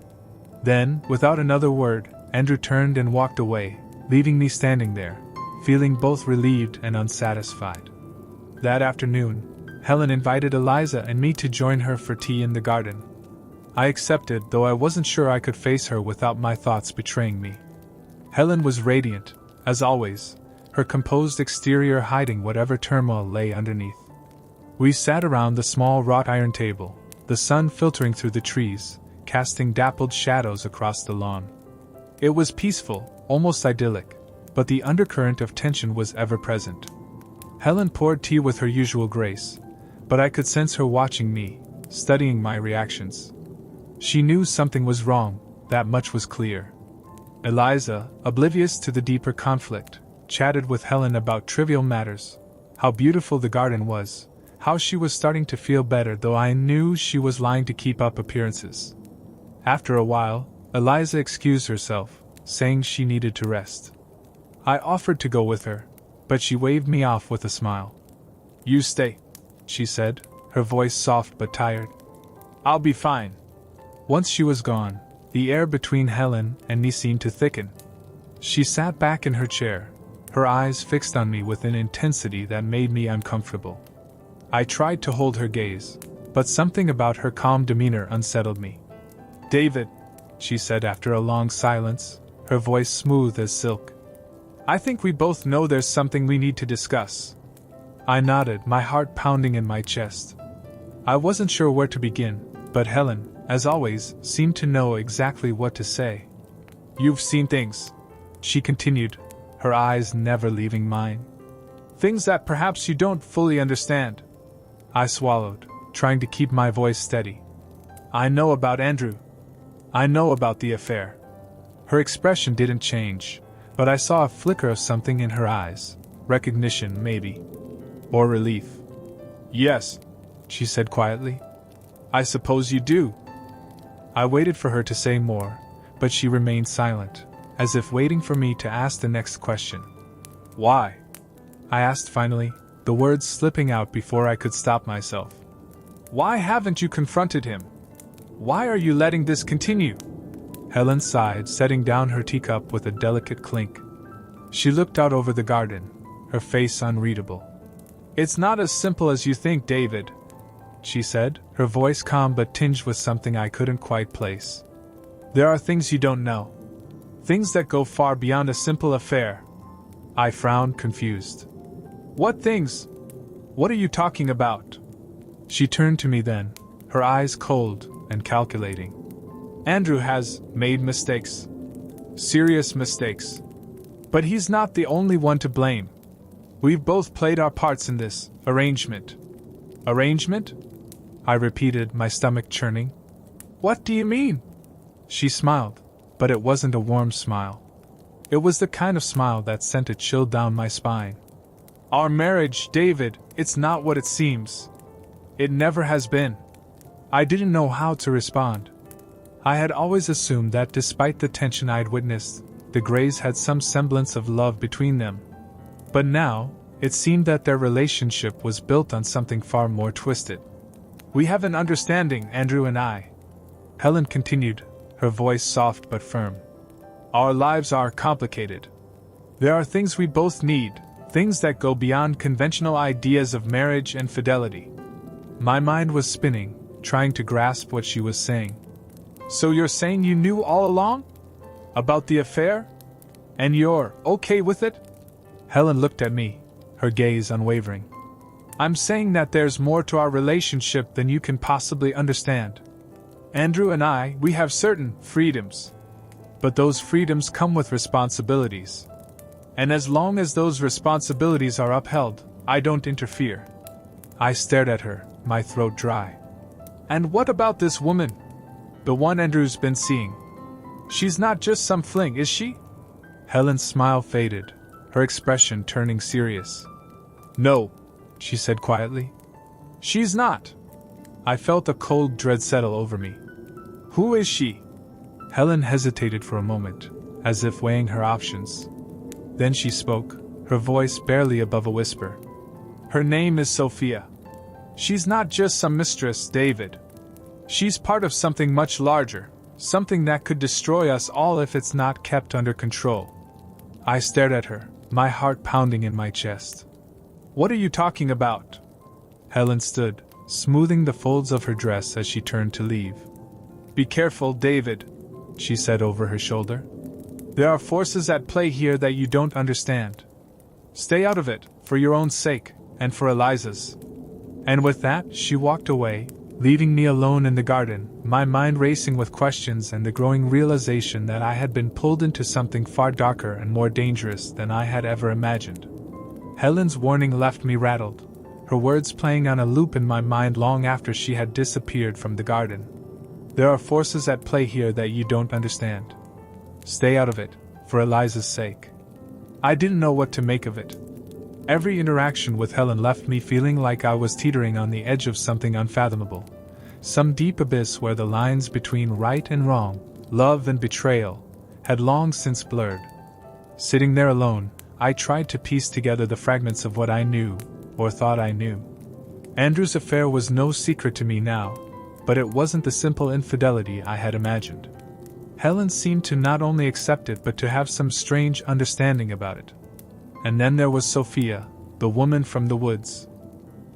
Then, without another word, Andrew turned and walked away, leaving me standing there, feeling both relieved and unsatisfied. That afternoon, Helen invited Eliza and me to join her for tea in the garden. I accepted, though I wasn't sure I could face her without my thoughts betraying me. Helen was radiant, as always, her composed exterior hiding whatever turmoil lay underneath. We sat around the small wrought iron table, the sun filtering through the trees, casting dappled shadows across the lawn. It was peaceful, almost idyllic, but the undercurrent of tension was ever present. Helen poured tea with her usual grace, but I could sense her watching me, studying my reactions. She knew something was wrong, that much was clear. Eliza, oblivious to the deeper conflict, chatted with Helen about trivial matters, how beautiful the garden was, how she was starting to feel better, though I knew she was lying to keep up appearances. After a while, Eliza excused herself, saying she needed to rest. I offered to go with her, but she waved me off with a smile. "You stay," she said, her voice soft but tired. "I'll be fine." Once she was gone, The air between Helen and me seemed to thicken. She sat back in her chair, her eyes fixed on me with an intensity that made me uncomfortable. I tried to hold her gaze, but something about her calm demeanor unsettled me. "David," she said after a long silence, her voice smooth as silk. "I think we both know there's something we need to discuss." I nodded, my heart pounding in my chest. I wasn't sure where to begin, but Helen, as always, seemed to know exactly what to say. "You've seen things," she continued, her eyes never leaving mine. "Things that perhaps you don't fully understand." I swallowed, trying to keep my voice steady. "I know about Andrew. I know about the affair." Her expression didn't change, but I saw a flicker of something in her eyes. Recognition, maybe. Or relief. "Yes," she said quietly. "I suppose you do." I waited for her to say more, but she remained silent, as if waiting for me to ask the next question. "Why?" I asked finally, the words slipping out before I could stop myself. "Why haven't you confronted him? Why are you letting this continue?" Helen sighed, setting down her teacup with a delicate clink. She looked out over the garden, her face unreadable. "It's not as simple as you think, David," she said, her voice calm but tinged with something I couldn't quite place. "There are things you don't know. Things that go far beyond a simple affair." I frowned, confused. "What things? What are you talking about?" She turned to me then, her eyes cold and calculating. "Andrew has made mistakes. Serious mistakes. But he's not the only one to blame. We've both played our parts in this arrangement." "Arrangement?" I repeated, my stomach churning. "What do you mean?" She smiled, but it wasn't a warm smile. It was the kind of smile that sent a chill down my spine. "Our marriage, David, it's not what it seems. It never has been." I didn't know how to respond. I had always assumed that despite the tension I'd witnessed, the Greys had some semblance of love between them. But now, it seemed that their relationship was built on something far more twisted. "We have an understanding, Andrew and I," Helen continued, her voice soft but firm. "Our lives are complicated. There are things we both need, things that go beyond conventional ideas of marriage and fidelity." My mind was spinning, trying to grasp what she was saying. "So you're saying you knew all along? About the affair? And you're okay with it?" Helen looked at me, her gaze unwavering. "I'm saying that there's more to our relationship than you can possibly understand. Andrew and I, we have certain freedoms. But those freedoms come with responsibilities. And as long as those responsibilities are upheld, I don't interfere." I stared at her, my throat dry. "And what about this woman? The one Andrew's been seeing? She's not just some fling, is she?" Helen's smile faded, her expression turning serious. "No," she said quietly. "She's not." I felt a cold dread settle over me. "Who is she?" Helen hesitated for a moment, as if weighing her options. Then she spoke, her voice barely above a whisper. "Her name is Sophia. She's not just some mistress, David. She's part of something much larger, something that could destroy us all if it's not kept under control." I stared at her, my heart pounding in my chest. "What are you talking about?" Helen stood, smoothing the folds of her dress as she turned to leave. "Be careful, David," she said over her shoulder. "There are forces at play here that you don't understand. Stay out of it, for your own sake, and for Eliza's." And with that, she walked away, leaving me alone in the garden, my mind racing with questions and the growing realization that I had been pulled into something far darker and more dangerous than I had ever imagined. Helen's warning left me rattled, her words playing on a loop in my mind long after she had disappeared from the garden. There are forces at play here that you don't understand. Stay out of it, for Eliza's sake. I didn't know what to make of it. Every interaction with Helen left me feeling like I was teetering on the edge of something unfathomable, some deep abyss where the lines between right and wrong, love and betrayal, had long since blurred. Sitting there alone, I tried to piece together the fragments of what I knew, or thought I knew. Andrew's affair was no secret to me now, but it wasn't the simple infidelity I had imagined. Helen seemed to not only accept it but to have some strange understanding about it. And then there was Sophia, the woman from the woods.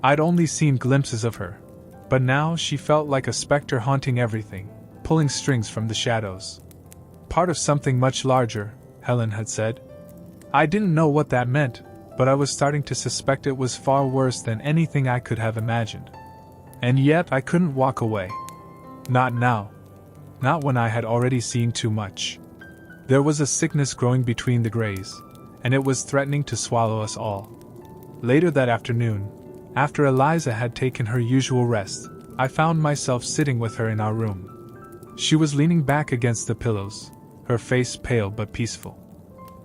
I'd only seen glimpses of her, but now she felt like a specter haunting everything, pulling strings from the shadows. Part of something much larger, Helen had said. I didn't know what that meant, but I was starting to suspect it was far worse than anything I could have imagined. And yet I couldn't walk away. Not now. Not when I had already seen too much. There was a sickness growing between the grays, and it was threatening to swallow us all. Later that afternoon, after Eliza had taken her usual rest, I found myself sitting with her in our room. She was leaning back against the pillows, her face pale but peaceful.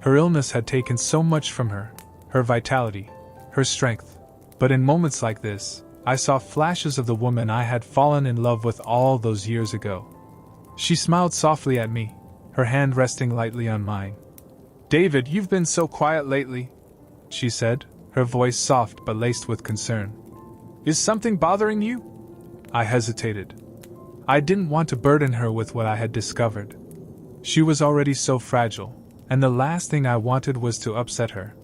Her illness had taken so much from her, her vitality, her strength, but in moments like this, I saw flashes of the woman I had fallen in love with all those years ago. She smiled softly at me, her hand resting lightly on mine. "David, you've been so quiet lately," she said, her voice soft but laced with concern. "Is something bothering you?" I hesitated. I didn't want to burden her with what I had discovered. She was already so fragile, and the last thing I wanted was to upset her.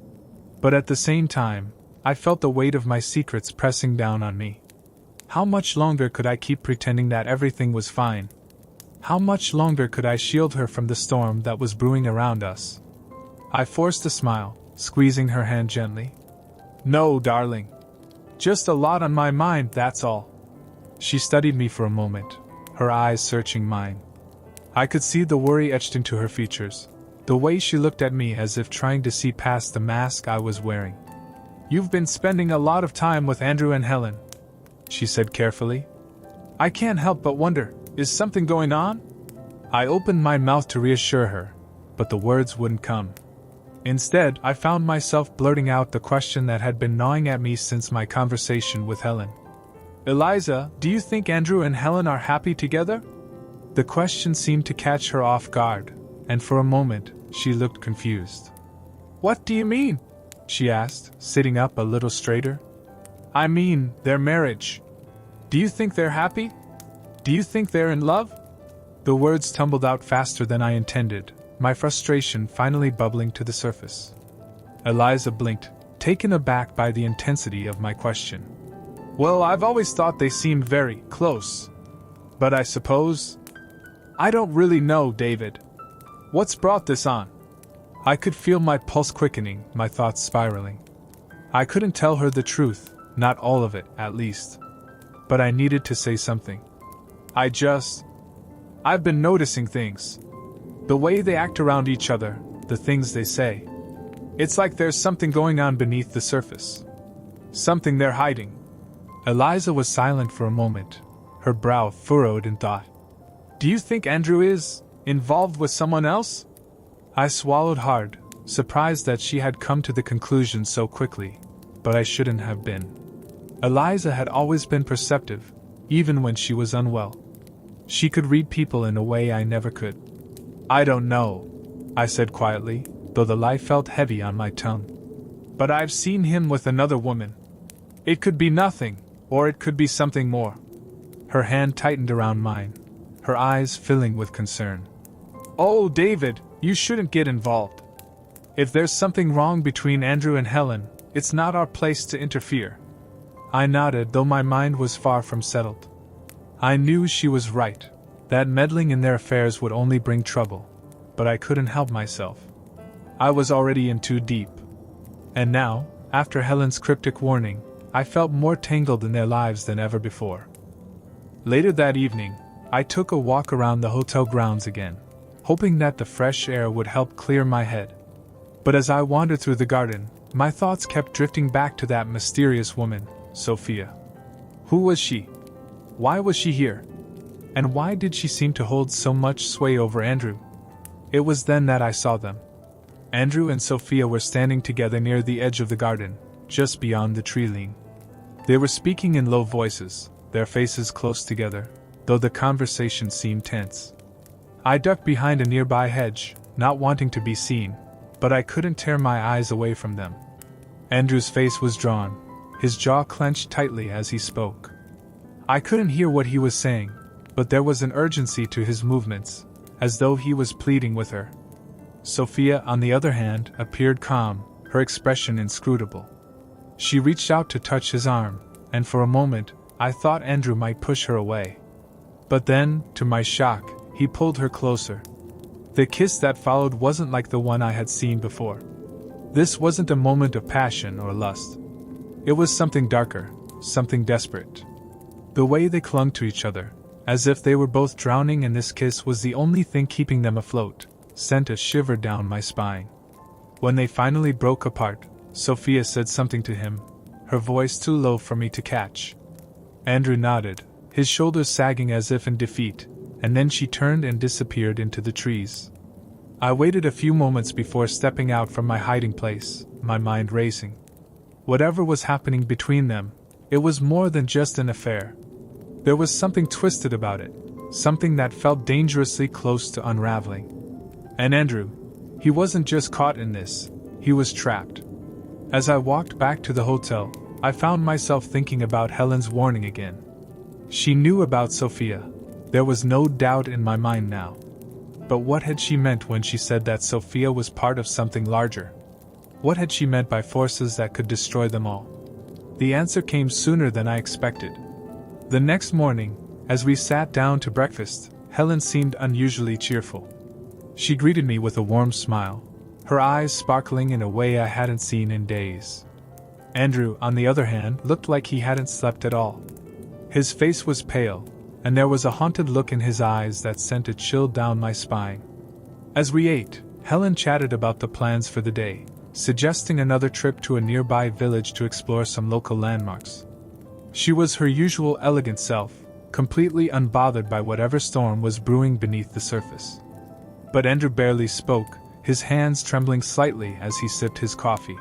But at the same time, I felt the weight of my secrets pressing down on me. How much longer could I keep pretending that everything was fine? How much longer could I shield her from the storm that was brewing around us? I forced a smile, squeezing her hand gently. "No, darling. Just a lot on my mind, that's all." She studied me for a moment, her eyes searching mine. I could see the worry etched into her features, the way she looked at me as if trying to see past the mask I was wearing. "You've been spending a lot of time with Andrew and Helen," she said carefully. "I can't help but wonder, is something going on?" I opened my mouth to reassure her, but the words wouldn't come. Instead, I found myself blurting out the question that had been gnawing at me since my conversation with Helen. "Eliza, do you think Andrew and Helen are happy together?" The question seemed to catch her off guard, and for a moment, she looked confused. "What do you mean?" she asked, sitting up a little straighter. "I mean, their marriage. Do you think they're happy? Do you think they're in love?" The words tumbled out faster than I intended, my frustration finally bubbling to the surface. Eliza blinked, taken aback by the intensity of my question. "Well, I've always thought they seemed very close. But I suppose... I don't really know, David. What's brought this on?" I could feel my pulse quickening, my thoughts spiraling. I couldn't tell her the truth, not all of it, at least. But I needed to say something. I've been noticing things. The way they act around each other, the things they say. It's like there's something going on beneath the surface. Something they're hiding." Eliza was silent for a moment, her brow furrowed in thought. "Do you think Andrew is involved with someone else?" I swallowed hard, surprised that she had come to the conclusion so quickly, but I shouldn't have been. Eliza had always been perceptive, even when she was unwell. She could read people in a way I never could. "I don't know," I said quietly, though the lie felt heavy on my tongue. "But I've seen him with another woman. It could be nothing, or it could be something more." Her hand tightened around mine, her eyes filling with concern. "Oh, David, you shouldn't get involved. If there's something wrong between Andrew and Helen, it's not our place to interfere." I nodded, though my mind was far from settled. I knew she was right, that meddling in their affairs would only bring trouble, but I couldn't help myself. I was already in too deep. And now, after Helen's cryptic warning, I felt more tangled in their lives than ever before. Later that evening, I took a walk around the hotel grounds again, hoping that the fresh air would help clear my head. But as I wandered through the garden, my thoughts kept drifting back to that mysterious woman, Sophia. Who was she? Why was she here? And why did she seem to hold so much sway over Andrew? It was then that I saw them. Andrew and Sophia were standing together near the edge of the garden, just beyond the tree line. They were speaking in low voices, their faces close together, though the conversation seemed tense. I ducked behind a nearby hedge, not wanting to be seen, but I couldn't tear my eyes away from them. Andrew's face was drawn, his jaw clenched tightly as he spoke. I couldn't hear what he was saying, but there was an urgency to his movements, as though he was pleading with her. Sophia, on the other hand, appeared calm, her expression inscrutable. She reached out to touch his arm, and for a moment, I thought Andrew might push her away. But then, to my shock, he pulled her closer. The kiss that followed wasn't like the one I had seen before. This wasn't a moment of passion or lust. It was something darker, something desperate. The way they clung to each other, as if they were both drowning and this kiss was the only thing keeping them afloat, sent a shiver down my spine. When they finally broke apart, Sophia said something to him, her voice too low for me to catch. Andrew nodded, his shoulders sagging as if in defeat, and then she turned and disappeared into the trees. I waited a few moments before stepping out from my hiding place, my mind racing. Whatever was happening between them, it was more than just an affair. There was something twisted about it, something that felt dangerously close to unraveling. And Andrew, he wasn't just caught in this, he was trapped. As I walked back to the hotel, I found myself thinking about Helen's warning again. She knew about Sophia. There was no doubt in my mind now. But what had she meant when she said that Sophia was part of something larger? What had she meant by forces that could destroy them all? The answer came sooner than I expected. The next morning, as we sat down to breakfast, Helen seemed unusually cheerful. She greeted me with a warm smile, her eyes sparkling in a way I hadn't seen in days. Andrew, on the other hand, looked like he hadn't slept at all. His face was pale, and there was a haunted look in his eyes that sent a chill down my spine. As we ate, Helen chatted about the plans for the day, suggesting another trip to a nearby village to explore some local landmarks. She was her usual elegant self, completely unbothered by whatever storm was brewing beneath the surface. But Andrew barely spoke, his hands trembling slightly as he sipped his coffee.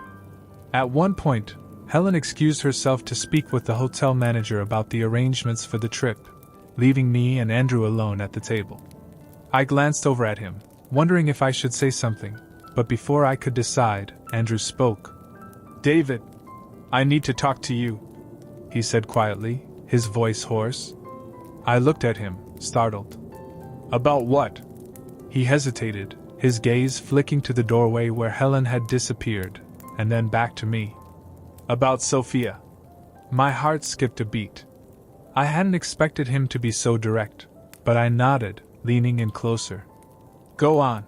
At one point, Helen excused herself to speak with the hotel manager about the arrangements for the trip, leaving me and Andrew alone at the table. I glanced over at him, wondering if I should say something, but before I could decide, Andrew spoke. "David, I need to talk to you," he said quietly, his voice hoarse. I looked at him, startled. "About what?" He hesitated, his gaze flicking to the doorway where Helen had disappeared, and then back to me. "About Sophia." My heart skipped a beat. I hadn't expected him to be so direct, but I nodded, leaning in closer. "Go on."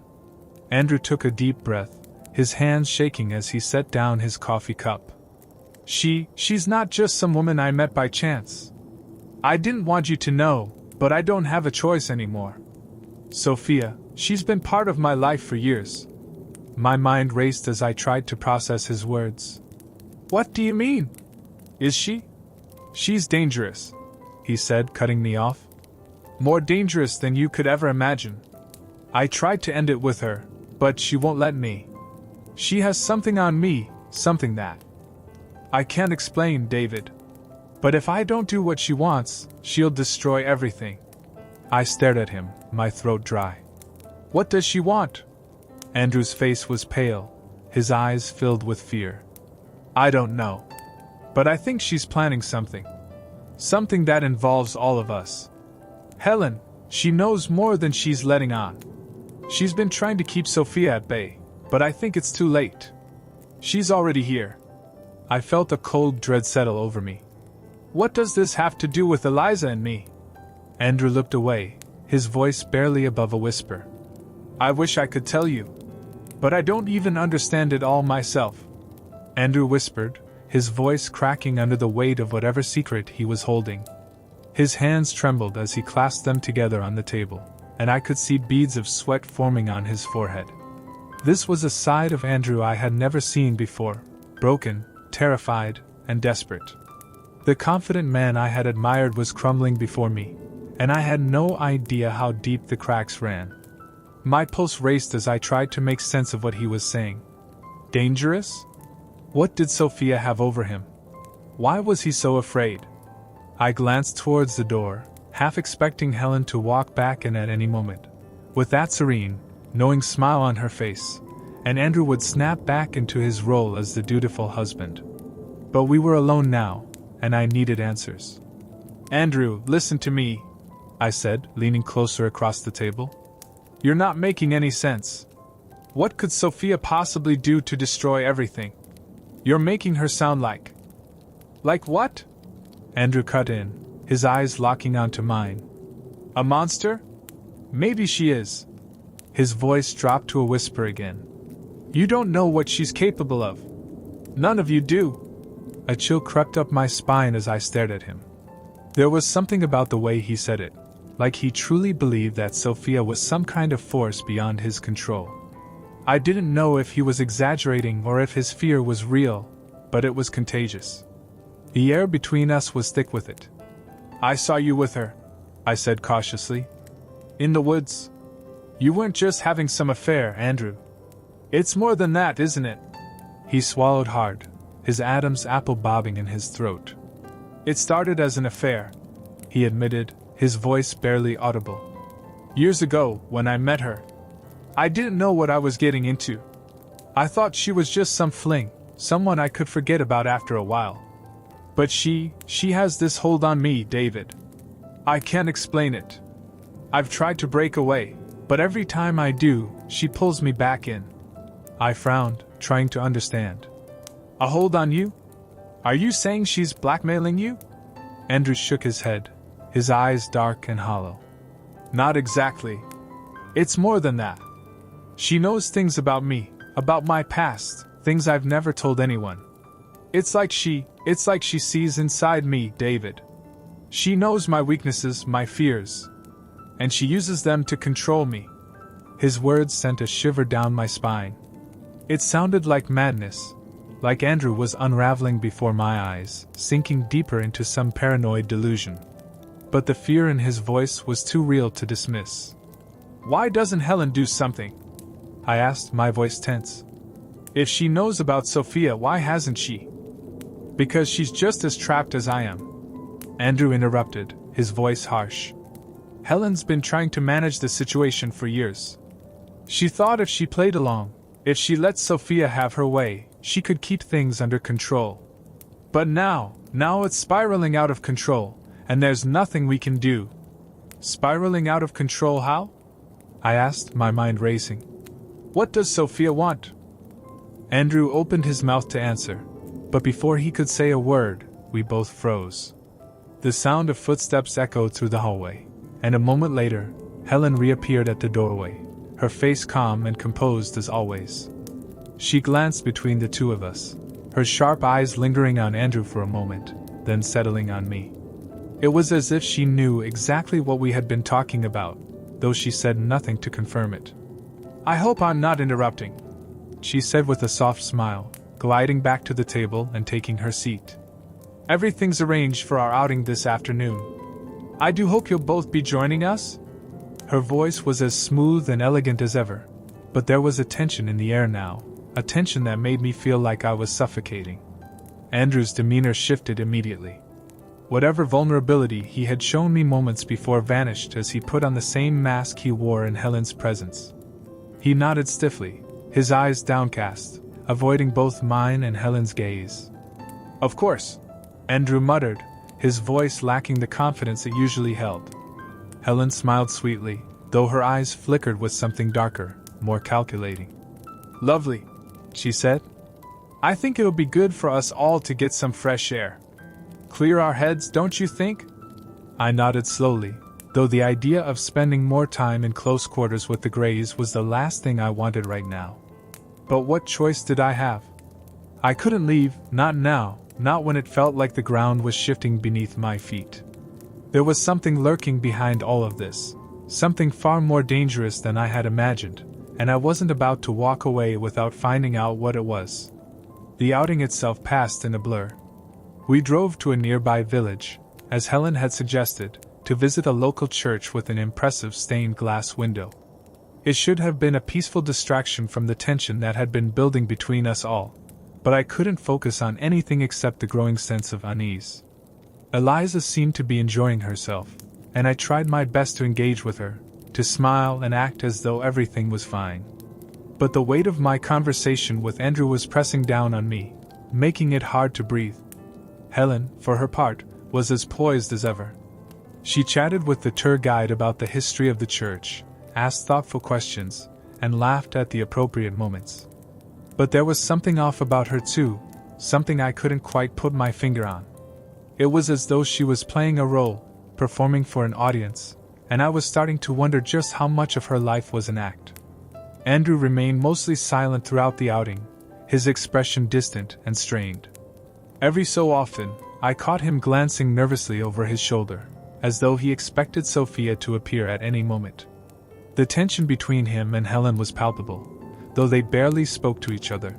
Andrew took a deep breath, his hands shaking as he set down his coffee cup. She's not just some woman I met by chance. I didn't want you to know, but I don't have a choice anymore. Sophia, she's been part of my life for years." My mind raced as I tried to process his words. "What do you mean? Is she?" "She's dangerous," he said, cutting me off. "More dangerous than you could ever imagine. I tried to end it with her, but she won't let me. She has something on me, something that I can't explain, David. But if I don't do what she wants, she'll destroy everything." I stared at him, my throat dry. "What does she want?" Andrew's face was pale, his eyes filled with fear. "I don't know. But I think she's planning something. Something that involves all of us. Helen, she knows more than she's letting on. She's been trying to keep Sophia at bay, but I think it's too late. She's already here." I felt a cold dread settle over me. "What does this have to do with Eliza and me?" Andrew looked away, his voice barely above a whisper. "I wish I could tell you. But I don't even understand it all myself." Andrew whispered, his voice cracking under the weight of whatever secret he was holding. His hands trembled as he clasped them together on the table, and I could see beads of sweat forming on his forehead. This was a side of Andrew I had never seen before, broken, terrified, and desperate. The confident man I had admired was crumbling before me, and I had no idea how deep the cracks ran. My pulse raced as I tried to make sense of what he was saying. Dangerous? What did Sophia have over him? Why was he so afraid? I glanced towards the door, half expecting Helen to walk back in at any moment, with that serene, knowing smile on her face, and Andrew would snap back into his role as the dutiful husband. But we were alone now, and I needed answers. "Andrew, listen to me," I said, leaning closer across the table. You're not making any sense. What could Sophia possibly do to destroy everything? You're making her sound like... Like what? Andrew cut in, his eyes locking onto mine. A monster? Maybe she is. His voice dropped to a whisper again. You don't know what she's capable of. None of you do. A chill crept up my spine as I stared at him. There was something about the way he said it, like he truly believed that Sophia was some kind of force beyond his control. I didn't know if he was exaggerating or if his fear was real, but it was contagious. The air between us was thick with it. I saw you with her, I said cautiously. In the woods. You weren't just having some affair, Andrew. It's more than that, isn't it? He swallowed hard, his Adam's apple bobbing in his throat. It started as an affair, he admitted, his voice barely audible. Years ago, when I met her, I didn't know what I was getting into. I thought she was just some fling, someone I could forget about after a while. But she has this hold on me, David. I can't explain it. I've tried to break away, but every time I do, she pulls me back in. I frowned, trying to understand. A hold on you? Are you saying she's blackmailing you? Andrew shook his head, his eyes dark and hollow. Not exactly. It's more than that. She knows things about me, about my past, things I've never told anyone. It's like she sees inside me, David. She knows my weaknesses, my fears, and she uses them to control me. His words sent a shiver down my spine. It sounded like madness, like Andrew was unraveling before my eyes, sinking deeper into some paranoid delusion. But the fear in his voice was too real to dismiss. Why doesn't Helen do something? I asked, my voice tense. If she knows about Sophia, why hasn't she? Because she's just as trapped as I am. Andrew interrupted, his voice harsh. Helen's been trying to manage the situation for years. She thought if she played along, if she let Sophia have her way, she could keep things under control. But now it's spiraling out of control, and there's nothing we can do. Spiraling out of control how? I asked, my mind racing. What does Sophia want? Andrew opened his mouth to answer, but before he could say a word, we both froze. The sound of footsteps echoed through the hallway, and a moment later, Helen reappeared at the doorway, her face calm and composed as always. She glanced between the two of us, her sharp eyes lingering on Andrew for a moment, then settling on me. It was as if she knew exactly what we had been talking about, though she said nothing to confirm it. I hope I'm not interrupting, she said with a soft smile, gliding back to the table and taking her seat. Everything's arranged for our outing this afternoon. I do hope you'll both be joining us? Her voice was as smooth and elegant as ever, but there was a tension in the air now, a tension that made me feel like I was suffocating. Andrew's demeanor shifted immediately. Whatever vulnerability he had shown me moments before vanished as he put on the same mask he wore in Helen's presence. He nodded stiffly, his eyes downcast, avoiding both mine and Helen's gaze. Of course, Andrew muttered, his voice lacking the confidence it usually held. Helen smiled sweetly, though her eyes flickered with something darker, more calculating. Lovely, she said. I think it'll be good for us all to get some fresh air. Clear our heads, don't you think? I nodded slowly, though the idea of spending more time in close quarters with the Greys was the last thing I wanted right now. But what choice did I have? I couldn't leave, not now, not when it felt like the ground was shifting beneath my feet. There was something lurking behind all of this, something far more dangerous than I had imagined, and I wasn't about to walk away without finding out what it was. The outing itself passed in a blur. We drove to a nearby village, as Helen had suggested, to visit a local church with an impressive stained glass window. It should have been a peaceful distraction from the tension that had been building between us all, but I couldn't focus on anything except the growing sense of unease. Eliza seemed to be enjoying herself, and I tried my best to engage with her, to smile and act as though everything was fine. But the weight of my conversation with Andrew was pressing down on me, making it hard to breathe. Helen, for her part, was as poised as ever. She chatted with the tour guide about the history of the church, asked thoughtful questions, and laughed at the appropriate moments. But there was something off about her too, something I couldn't quite put my finger on. It was as though she was playing a role, performing for an audience, and I was starting to wonder just how much of her life was an act. Andrew remained mostly silent throughout the outing, his expression distant and strained. Every so often, I caught him glancing nervously over his shoulder, as though he expected Sophia to appear at any moment. The tension between him and Helen was palpable, though they barely spoke to each other.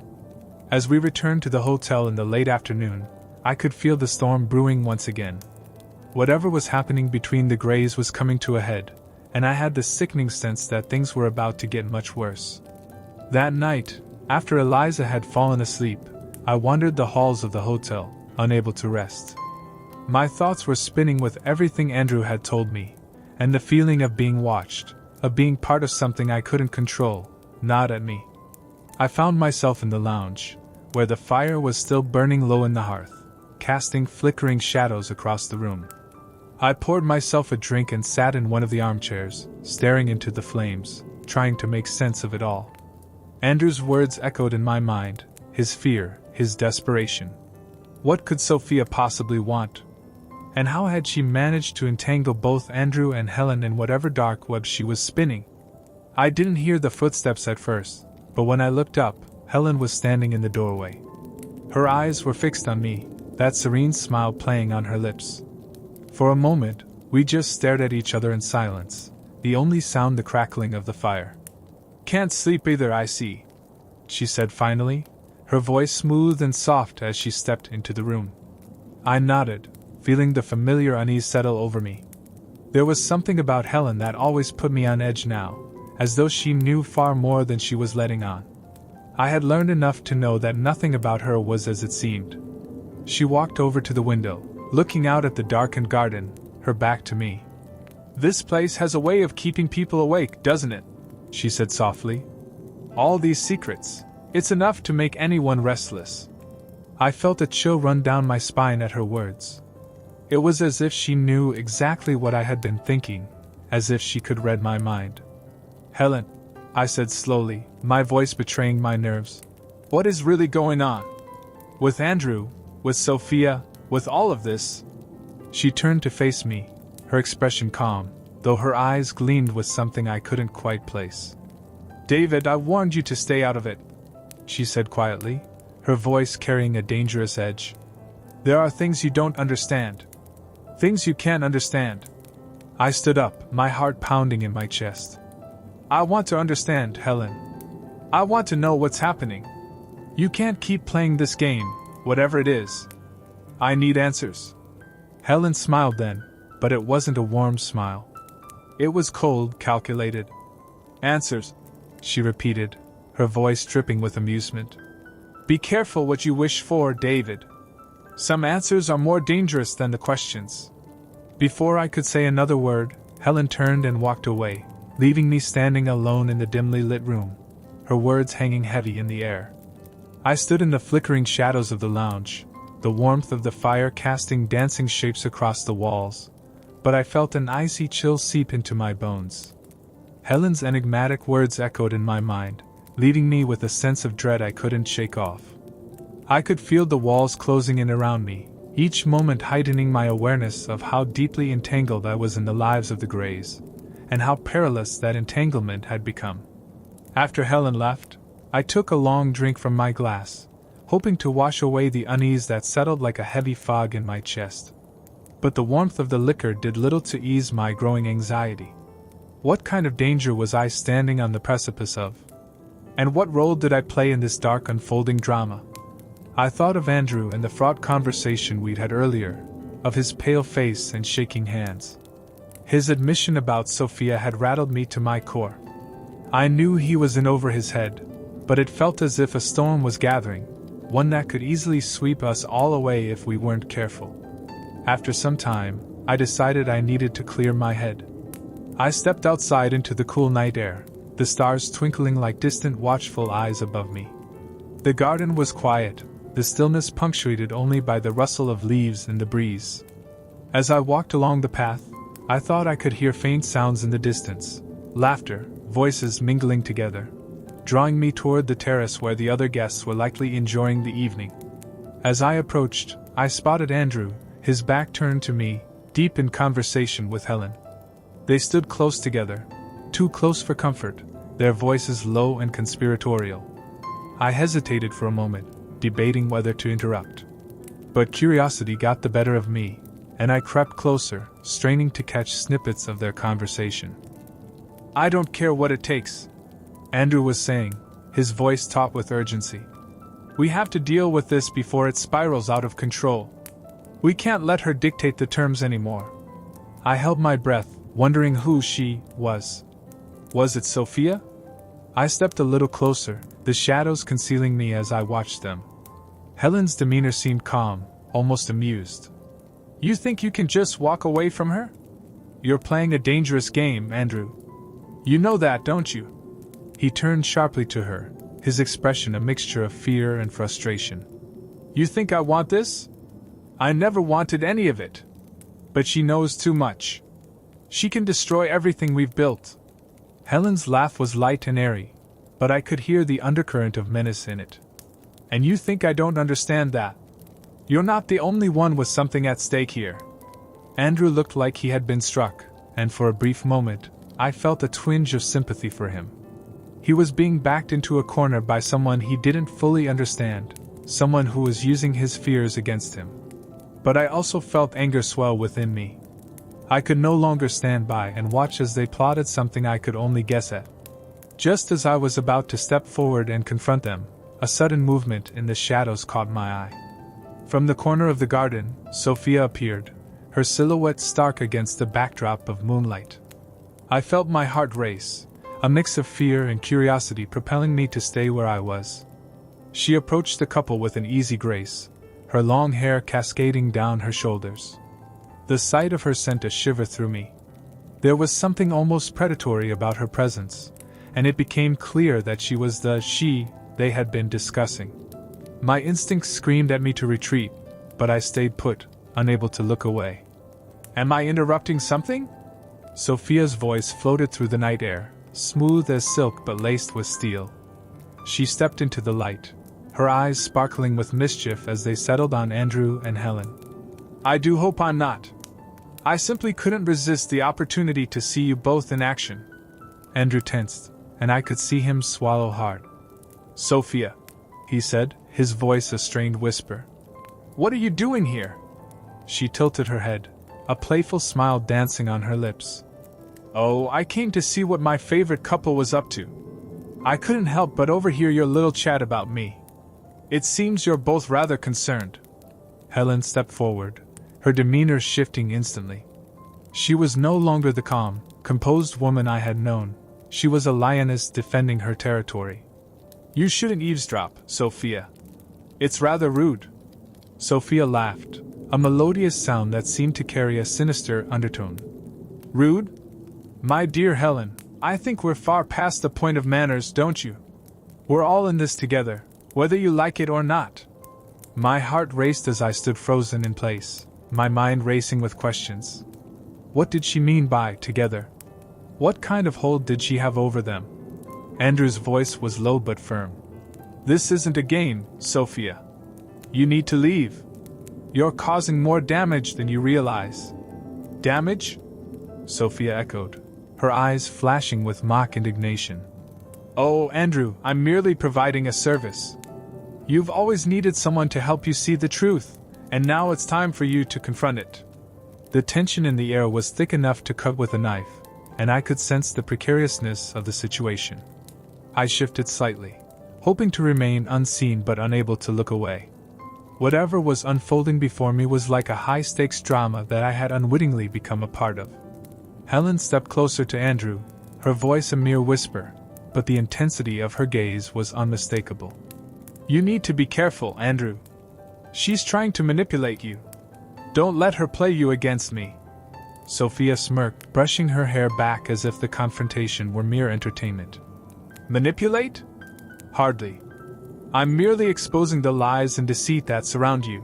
As we returned to the hotel in the late afternoon, I could feel the storm brewing once again. Whatever was happening between the Greys was coming to a head, and I had the sickening sense that things were about to get much worse. That night, after Eliza had fallen asleep, I wandered the halls of the hotel, unable to rest. My thoughts were spinning with everything Andrew had told me, and the feeling of being watched, of being part of something I couldn't control, gnawed at me. I found myself in the lounge, where the fire was still burning low in the hearth, casting flickering shadows across the room. I poured myself a drink and sat in one of the armchairs, staring into the flames, trying to make sense of it all. Andrew's words echoed in my mind, his fear, his desperation. What could Sophia possibly want? And how had she managed to entangle both Andrew and Helen in whatever dark web she was spinning? I didn't hear the footsteps at first, but when I looked up, Helen was standing in the doorway. Her eyes were fixed on me, that serene smile playing on her lips. For a moment, we just stared at each other in silence, the only sound the crackling of the fire. "Can't sleep either, I see," she said finally, her voice smooth and soft as she stepped into the room. I nodded, feeling the familiar unease settle over me. There was something about Helen that always put me on edge now, as though she knew far more than she was letting on. I had learned enough to know that nothing about her was as it seemed. She walked over to the window, looking out at the darkened garden, her back to me. "This place has a way of keeping people awake, doesn't it?" she said softly. "All these secrets. It's enough to make anyone restless." I felt a chill run down my spine at her words. It was as if she knew exactly what I had been thinking, as if she could read my mind. "Helen," I said slowly, my voice betraying my nerves. "What is really going on? With Andrew, with Sophia, with all of this?" She turned to face me, her expression calm, though her eyes gleamed with something I couldn't quite place. "David, I warned you to stay out of it," she said quietly, her voice carrying a dangerous edge. "There are things you don't understand. Things you can't understand." I stood up, my heart pounding in my chest. "I want to understand, Helen. I want to know what's happening. You can't keep playing this game, whatever it is. I need answers." Helen smiled then, but it wasn't a warm smile. It was cold, calculated. "Answers," she repeated, her voice dripping with amusement. "Be careful what you wish for, David. Some answers are more dangerous than the questions." Before I could say another word, Helen turned and walked away, leaving me standing alone in the dimly lit room, her words hanging heavy in the air. I stood in the flickering shadows of the lounge, the warmth of the fire casting dancing shapes across the walls, but I felt an icy chill seep into my bones. Helen's enigmatic words echoed in my mind, leaving me with a sense of dread I couldn't shake off. I could feel the walls closing in around me, each moment heightening my awareness of how deeply entangled I was in the lives of the Greys, and how perilous that entanglement had become. After Helen left, I took a long drink from my glass, hoping to wash away the unease that settled like a heavy fog in my chest. But the warmth of the liquor did little to ease my growing anxiety. What kind of danger was I standing on the precipice of? And what role did I play in this dark unfolding drama? I thought of Andrew and the fraught conversation we'd had earlier, of his pale face and shaking hands. His admission about Sophia had rattled me to my core. I knew he was in over his head, but it felt as if a storm was gathering, one that could easily sweep us all away if we weren't careful. After some time, I decided I needed to clear my head. I stepped outside into the cool night air, the stars twinkling like distant watchful eyes above me. The garden was quiet, the stillness punctuated only by the rustle of leaves in the breeze. As I walked along the path, I thought I could hear faint sounds in the distance, Laughter, voices mingling together, drawing me toward the terrace where the other guests were likely enjoying the evening. As I approached, I spotted Andrew, his back turned to me, deep in conversation with Helen. They stood close together, too close for comfort, their voices low and conspiratorial. I hesitated for a moment, debating whether to interrupt. But curiosity got the better of me, and I crept closer, straining to catch snippets of their conversation. "I don't care what it takes," Andrew was saying, his voice taut with urgency. "We have to deal with this before it spirals out of control. We can't let her dictate the terms anymore." I held my breath, wondering who she was. Was it Sophia? I stepped a little closer, the shadows concealing me as I watched them. Helen's demeanor seemed calm, almost amused. "You think you can just walk away from her? You're playing a dangerous game, Andrew. You know that, don't you?" He turned sharply to her, his expression a mixture of fear and frustration. "You think I want this? I never wanted any of it. But she knows too much. She can destroy everything we've built." Helen's laugh was light and airy, but I could hear the undercurrent of menace in it. "And you think I don't understand that? You're not the only one with something at stake here." Andrew looked like he had been struck, and for a brief moment, I felt a twinge of sympathy for him. He was being backed into a corner by someone he didn't fully understand, someone who was using his fears against him. But I also felt anger swell within me. I could no longer stand by and watch as they plotted something I could only guess at. Just as I was about to step forward and confront them, a sudden movement in the shadows caught my eye. From the corner of the garden, Sophia appeared, her silhouette stark against the backdrop of moonlight. I felt my heart race, a mix of fear and curiosity propelling me to stay where I was. She approached the couple with an easy grace, her long hair cascading down her shoulders. The sight of her sent a shiver through me. There was something almost predatory about her presence, and it became clear that she was the she they had been discussing. My instincts screamed at me to retreat, but I stayed put, unable to look away. "Am I interrupting something?" Sophia's voice floated through the night air, smooth as silk but laced with steel. She stepped into the light, her eyes sparkling with mischief as they settled on Andrew and Helen. "I do hope I'm not. I simply couldn't resist the opportunity to see you both in action." Andrew tensed, and I could see him swallow hard. "Sophia," he said, his voice a strained whisper. "What are you doing here?" She tilted her head, a playful smile dancing on her lips. "Oh, I came to see what my favorite couple was up to. I couldn't help but overhear your little chat about me. It seems you're both rather concerned." Helen stepped forward, her demeanor shifting instantly. She was no longer the calm, composed woman I had known. She was a lioness defending her territory. "You shouldn't eavesdrop, Sophia. It's rather rude." Sophia laughed, a melodious sound that seemed to carry a sinister undertone. "Rude? My dear Helen, I think we're far past the point of manners, don't you? We're all in this together, whether you like it or not." My heart raced as I stood frozen in place, my mind racing with questions. What did she mean by together? What kind of hold did she have over them? Andrew's voice was low but firm. "This isn't a game, Sophia. You need to leave. You're causing more damage than you realize." "Damage?" Sophia echoed, her eyes flashing with mock indignation. "Oh, Andrew, I'm merely providing a service. You've always needed someone to help you see the truth, and now it's time for you to confront it." The tension in the air was thick enough to cut with a knife, and I could sense the precariousness of the situation. I shifted slightly, hoping to remain unseen but unable to look away. Whatever was unfolding before me was like a high-stakes drama that I had unwittingly become a part of. Helen stepped closer to Andrew, her voice a mere whisper, but the intensity of her gaze was unmistakable. "You need to be careful, Andrew. She's trying to manipulate you. Don't let her play you against me." Sophia smirked, brushing her hair back as if the confrontation were mere entertainment. "Manipulate? Hardly. I'm merely exposing the lies and deceit that surround you.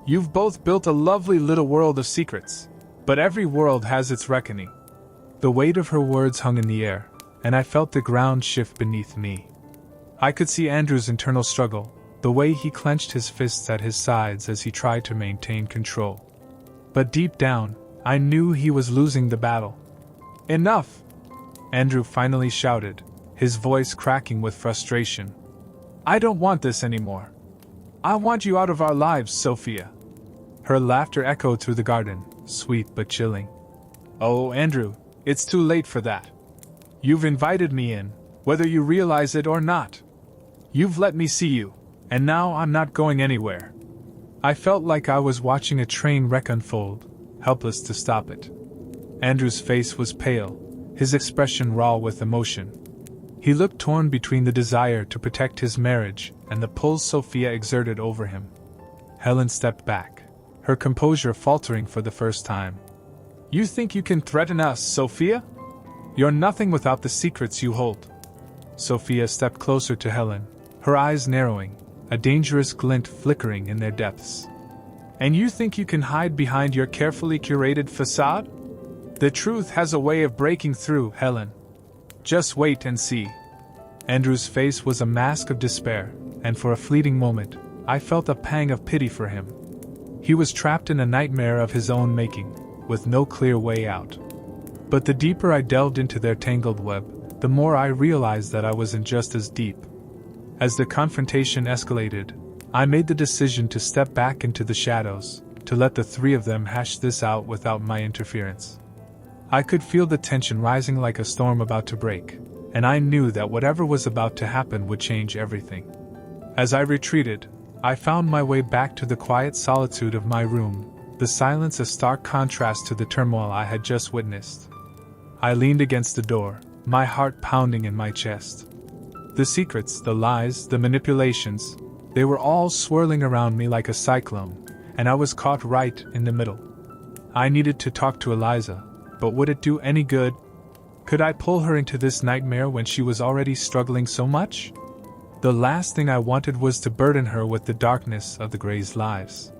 You've both built a lovely little world of secrets, but every world has its reckoning. The weight of her words hung in the air, and I felt the ground shift beneath me. I could see Andrew's internal struggle, the way he clenched his fists at his sides as he tried to maintain control. But deep down, I knew he was losing the battle. "Enough!" Andrew finally shouted, his voice cracking with frustration. "I don't want this anymore. I want you out of our lives, Sophia." Her laughter echoed through the garden, sweet but chilling. "Oh, Andrew, it's too late for that. You've invited me in, whether you realize it or not. You've let me see you, and now I'm not going anywhere." I felt like I was watching a train wreck unfold, helpless to stop it. Andrew's face was pale, his expression raw with emotion. He looked torn between the desire to protect his marriage and the pull Sophia exerted over him. Helen stepped back, her composure faltering for the first time. "You think you can threaten us, Sophia? You're nothing without the secrets you hold." Sophia stepped closer to Helen, her eyes narrowing, a dangerous glint flickering in their depths. "And you think you can hide behind your carefully curated facade? The truth has a way of breaking through, Helen. Just wait and see." Andrew's face was a mask of despair, and for a fleeting moment, I felt a pang of pity for him. He was trapped in a nightmare of his own making, with no clear way out. But the deeper I delved into their tangled web, the more I realized that I was in just as deep. As the confrontation escalated, I made the decision to step back into the shadows, to let the three of them hash this out without my interference. I could feel the tension rising like a storm about to break, and I knew that whatever was about to happen would change everything. As I retreated, I found my way back to the quiet solitude of my room, the silence a stark contrast to the turmoil I had just witnessed. I leaned against the door, my heart pounding in my chest. The secrets, the lies, the manipulations, they were all swirling around me like a cyclone, and I was caught right in the middle. I needed to talk to Eliza, but would it do any good? Could I pull her into this nightmare when she was already struggling so much? The last thing I wanted was to burden her with the darkness of the Greys' lives.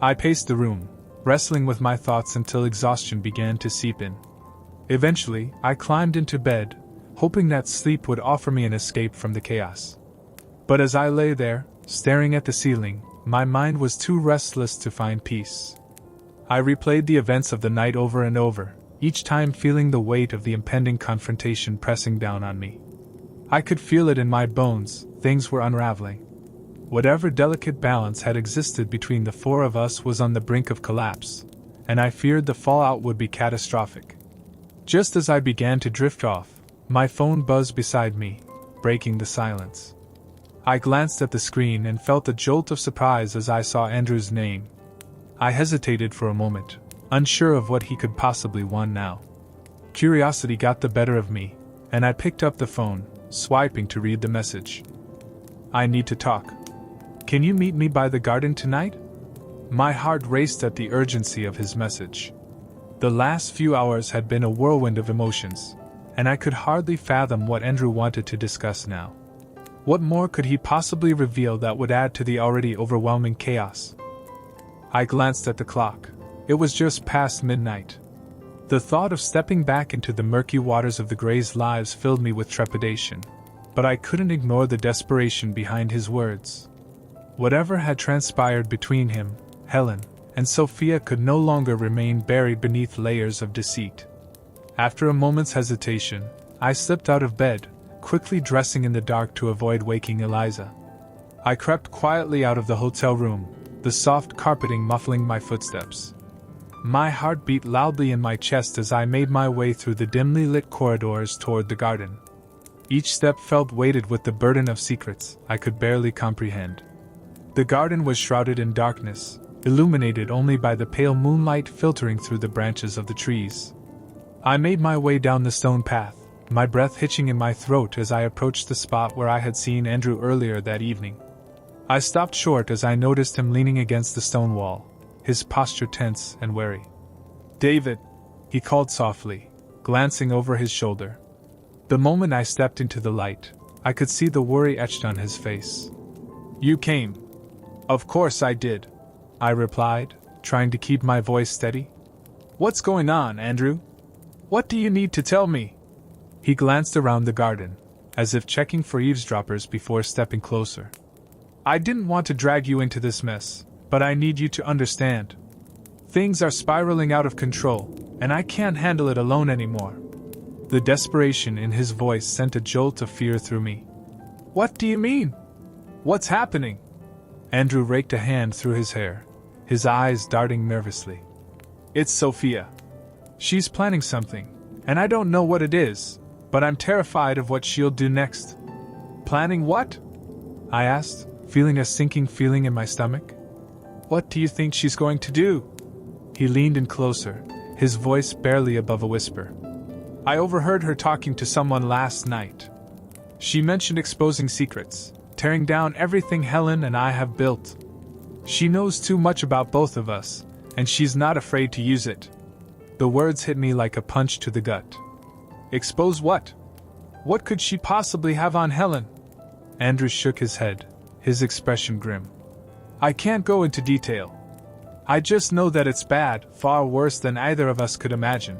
I paced the room, wrestling with my thoughts until exhaustion began to seep in. Eventually, I climbed into bed, hoping that sleep would offer me an escape from the chaos. But as I lay there, staring at the ceiling, my mind was too restless to find peace. I replayed the events of the night over and over, each time feeling the weight of the impending confrontation pressing down on me. I could feel it in my bones, things were unraveling. Whatever delicate balance had existed between the four of us was on the brink of collapse, and I feared the fallout would be catastrophic. Just as I began to drift off, my phone buzzed beside me, breaking the silence. I glanced at the screen and felt a jolt of surprise as I saw Andrew's name. I hesitated for a moment, unsure of what he could possibly want now. Curiosity got the better of me, and I picked up the phone, swiping to read the message. "I need to talk. Can you meet me by the garden tonight?" My heart raced at the urgency of his message. The last few hours had been a whirlwind of emotions, and I could hardly fathom what Andrew wanted to discuss now. What more could he possibly reveal that would add to the already overwhelming chaos? I glanced at the clock. It was just past midnight. The thought of stepping back into the murky waters of the Greys' lives filled me with trepidation, but I couldn't ignore the desperation behind his words. Whatever had transpired between him, Helen, and Sophia could no longer remain buried beneath layers of deceit. After a moment's hesitation, I slipped out of bed, quickly dressing in the dark to avoid waking Eliza. I crept quietly out of the hotel room, the soft carpeting muffling my footsteps. My heart beat loudly in my chest as I made my way through the dimly lit corridors toward the garden. Each step felt weighted with the burden of secrets I could barely comprehend. The garden was shrouded in darkness, illuminated only by the pale moonlight filtering through the branches of the trees. I made my way down the stone path, my breath hitching in my throat as I approached the spot where I had seen Andrew earlier that evening. I stopped short as I noticed him leaning against the stone wall, his posture tense and wary. "David," he called softly, glancing over his shoulder. The moment I stepped into the light, I could see the worry etched on his face. "You came." "Of course I did," I replied, trying to keep my voice steady. "What's going on, Andrew? What do you need to tell me? He glanced around the garden, as if checking for eavesdroppers before stepping closer. I didn't want to drag you into this mess, but I need you to understand. Things are spiraling out of control, and I can't handle it alone anymore. The desperation in his voice sent a jolt of fear through me. What do you mean? What's happening? Andrew raked a hand through his hair, his eyes darting nervously. It's Sophia. She's planning something, and I don't know what it is, but I'm terrified of what she'll do next. Planning what? I asked, feeling a sinking feeling in my stomach. What do you think she's going to do? He leaned in closer, his voice barely above a whisper. I overheard her talking to someone last night. She mentioned exposing secrets, tearing down everything Helen and I have built. She knows too much about both of us, and she's not afraid to use it. The words hit me like a punch to the gut. Expose what? What could she possibly have on Helen? Andrew shook his head, his expression grim. I can't go into detail. I just know that it's bad, far worse than either of us could imagine.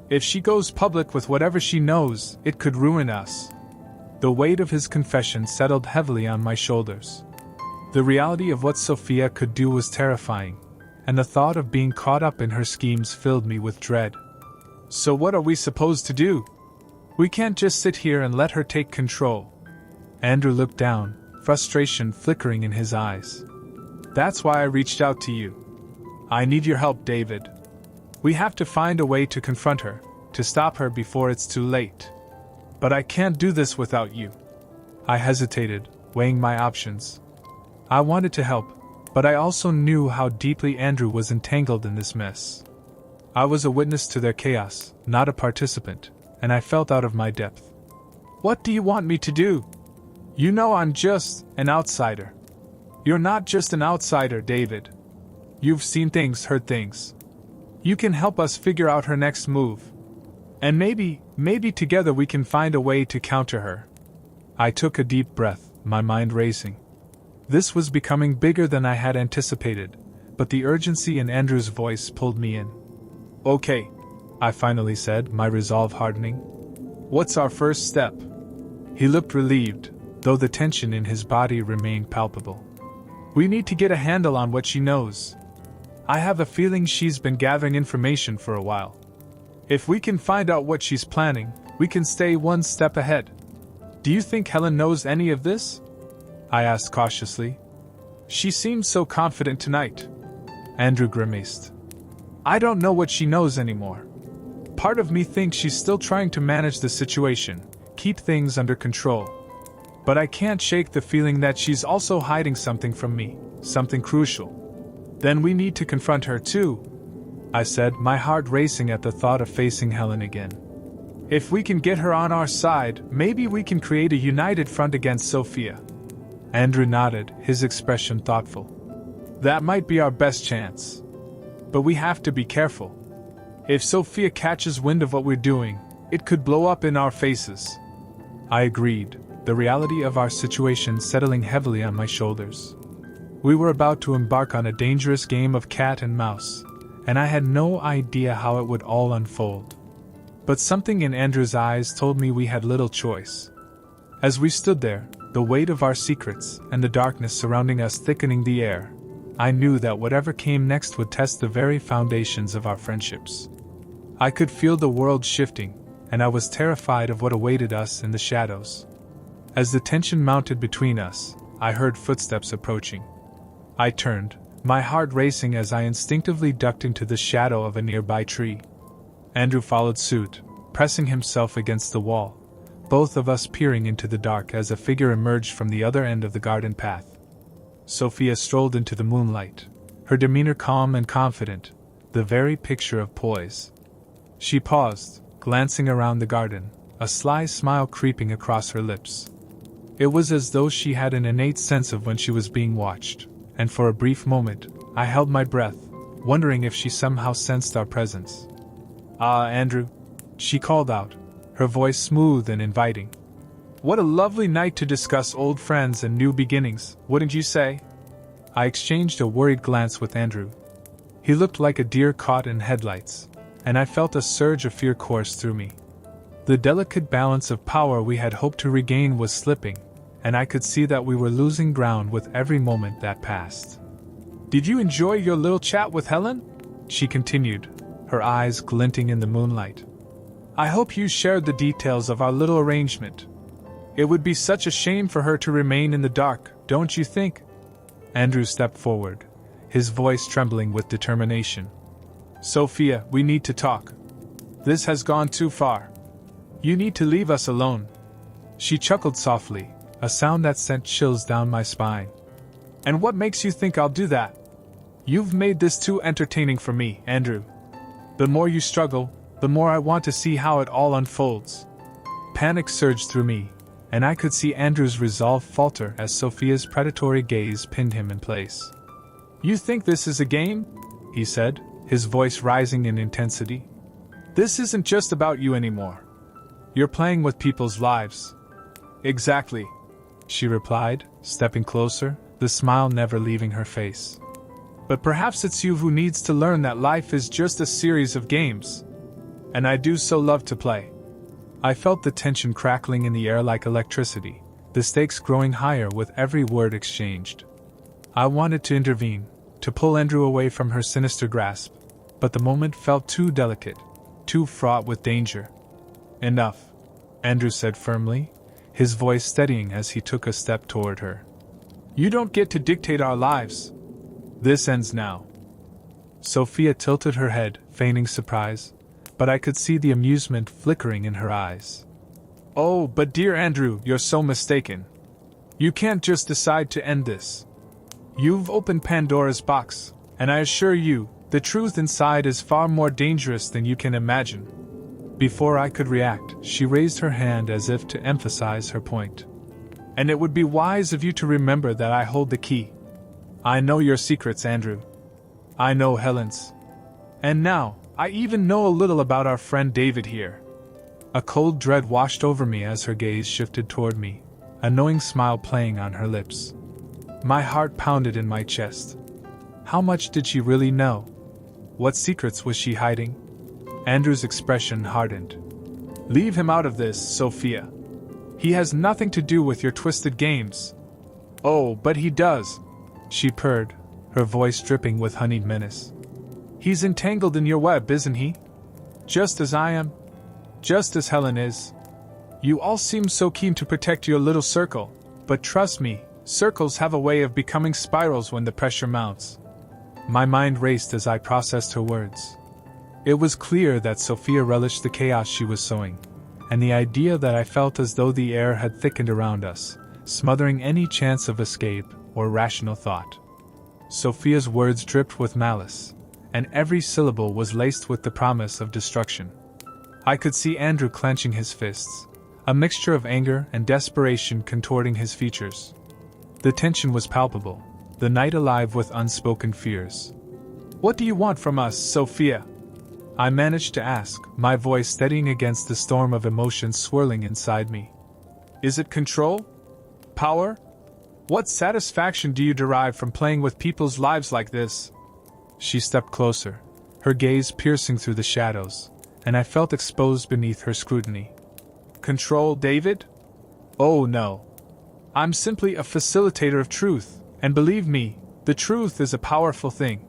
If she goes public with whatever she knows, it could ruin us. The weight of his confession settled heavily on my shoulders. The reality of what Sophia could do was terrifying, and the thought of being caught up in her schemes filled me with dread. So what are we supposed to do? We can't just sit here and let her take control. Andrew looked down, frustration flickering in his eyes. That's why I reached out to you. I need your help, David. We have to find a way to confront her, to stop her before it's too late. But I can't do this without you. I hesitated, weighing my options. I wanted to help, but I also knew how deeply Andrew was entangled in this mess. I was a witness to their chaos, not a participant, and I felt out of my depth. What do you want me to do? You know I'm just an outsider. You're not just an outsider, David. You've seen things, heard things. You can help us figure out her next move. And maybe together we can find a way to counter her. I took a deep breath, my mind racing. This was becoming bigger than I had anticipated, but the urgency in Andrew's voice pulled me in. Okay, I finally said, my resolve hardening. What's our first step? He looked relieved, though the tension in his body remained palpable. We need to get a handle on what she knows. I have a feeling she's been gathering information for a while. If we can find out what she's planning, we can stay one step ahead. Do you think Helen knows any of this? I asked cautiously. She seemed so confident tonight. Andrew grimaced. I don't know what she knows anymore. Part of me thinks she's still trying to manage the situation, keep things under control. But I can't shake the feeling that she's also hiding something from me, something crucial. Then we need to confront her too, I said, my heart racing at the thought of facing Helen again. If we can get her on our side, maybe we can create a united front against Sophia. Andrew nodded, his expression thoughtful. That might be our best chance. But we have to be careful. If Sophia catches wind of what we're doing, it could blow up in our faces. I agreed, the reality of our situation settling heavily on my shoulders. We were about to embark on a dangerous game of cat and mouse, and I had no idea how it would all unfold. But something in Andrew's eyes told me we had little choice. As we stood there, the weight of our secrets and the darkness surrounding us thickening the air, I knew that whatever came next would test the very foundations of our friendships. I could feel the world shifting, and I was terrified of what awaited us in the shadows. As the tension mounted between us, I heard footsteps approaching. I turned, my heart racing as I instinctively ducked into the shadow of a nearby tree. Andrew followed suit, pressing himself against the wall, both of us peering into the dark as a figure emerged from the other end of the garden path. Sophia strolled into the moonlight, her demeanor calm and confident, the very picture of poise. She paused, glancing around the garden, a sly smile creeping across her lips. It was as though she had an innate sense of when she was being watched, and for a brief moment, I held my breath, wondering if she somehow sensed our presence. "Ah, Andrew," she called out, her voice smooth and inviting. "What a lovely night to discuss old friends and new beginnings, wouldn't you say?" I exchanged a worried glance with Andrew. He looked like a deer caught in headlights, and I felt a surge of fear course through me. The delicate balance of power we had hoped to regain was slipping, and I could see that we were losing ground with every moment that passed. "Did you enjoy your little chat with Helen?" she continued, her eyes glinting in the moonlight. "I hope you shared the details of our little arrangement. It would be such a shame for her to remain in the dark, don't you think?" Andrew stepped forward, his voice trembling with determination. "Sophia, we need to talk. This has gone too far. You need to leave us alone." She chuckled softly, a sound that sent chills down my spine. "And what makes you think I'll do that? You've made this too entertaining for me, Andrew. The more you struggle, the more I want to see how it all unfolds." Panic surged through me, and I could see Andrew's resolve falter as Sophia's predatory gaze pinned him in place. "You think this is a game?" he said, his voice rising in intensity. "This isn't just about you anymore. You're playing with people's lives." "Exactly," she replied, stepping closer, the smile never leaving her face. "But perhaps it's you who needs to learn that life is just a series of games. And I do so love to play." I felt the tension crackling in the air like electricity, the stakes growing higher with every word exchanged. I wanted to intervene, to pull Andrew away from her sinister grasp, but the moment felt too delicate, too fraught with danger. "Enough," Andrew said firmly, his voice steadying as he took a step toward her. "You don't get to dictate our lives. This ends now." Sophia tilted her head, feigning surprise, but I could see the amusement flickering in her eyes. "Oh, but dear Andrew, you're so mistaken. You can't just decide to end this. You've opened Pandora's box, and I assure you, the truth inside is far more dangerous than you can imagine." Before I could react, she raised her hand as if to emphasize her point. "And it would be wise of you to remember that I hold the key. I know your secrets, Andrew. I know Helen's. And now, I even know a little about our friend David here." A cold dread washed over me as her gaze shifted toward me, a knowing smile playing on her lips. My heart pounded in my chest. How much did she really know? What secrets was she hiding? Andrew's expression hardened. "Leave him out of this, Sophia. He has nothing to do with your twisted games." "Oh, but he does," she purred, her voice dripping with honeyed menace. "He's entangled in your web, isn't he? Just as I am. Just as Helen is. You all seem so keen to protect your little circle, but trust me, circles have a way of becoming spirals when the pressure mounts." My mind raced as I processed her words. It was clear that Sophia relished the chaos she was sowing, and the idea that I felt as though the air had thickened around us, smothering any chance of escape or rational thought. Sophia's words dripped with malice, and every syllable was laced with the promise of destruction. I could see Andrew clenching his fists, a mixture of anger and desperation contorting his features. The tension was palpable, the night alive with unspoken fears. "What do you want from us, Sophia?" I managed to ask, my voice steadying against the storm of emotions swirling inside me. "Is it control? Power? What satisfaction do you derive from playing with people's lives like this?" She stepped closer, her gaze piercing through the shadows, and I felt exposed beneath her scrutiny. "Control, David? Oh no. I'm simply a facilitator of truth, and believe me, the truth is a powerful thing.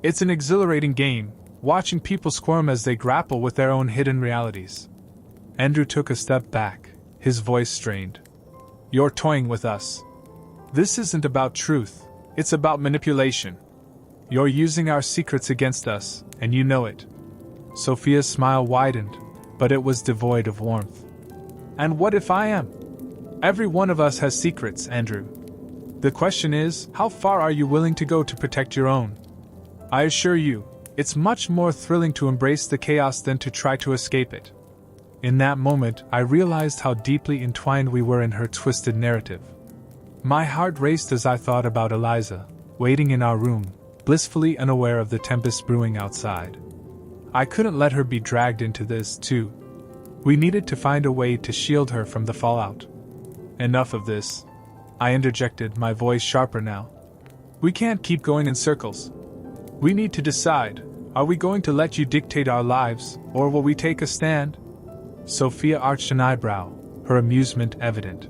It's an exhilarating game, watching people squirm as they grapple with their own hidden realities." Andrew took a step back, his voice strained. "You're toying with us. This isn't about truth, it's about manipulation. You're using our secrets against us, and you know it." Sophia's smile widened, but it was devoid of warmth. "And what if I am? Every one of us has secrets, Andrew. The question is, how far are you willing to go to protect your own? I assure you, it's much more thrilling to embrace the chaos than to try to escape it." In that moment, I realized how deeply entwined we were in her twisted narrative. My heart raced as I thought about Eliza, waiting in our room, blissfully unaware of the tempest brewing outside. I couldn't let her be dragged into this, too. We needed to find a way to shield her from the fallout. "Enough of this," I interjected, my voice sharper now. "We can't keep going in circles. We need to decide, Are we going to let you dictate our lives, or will we take a stand? Sophia arched an eyebrow, her amusement evident.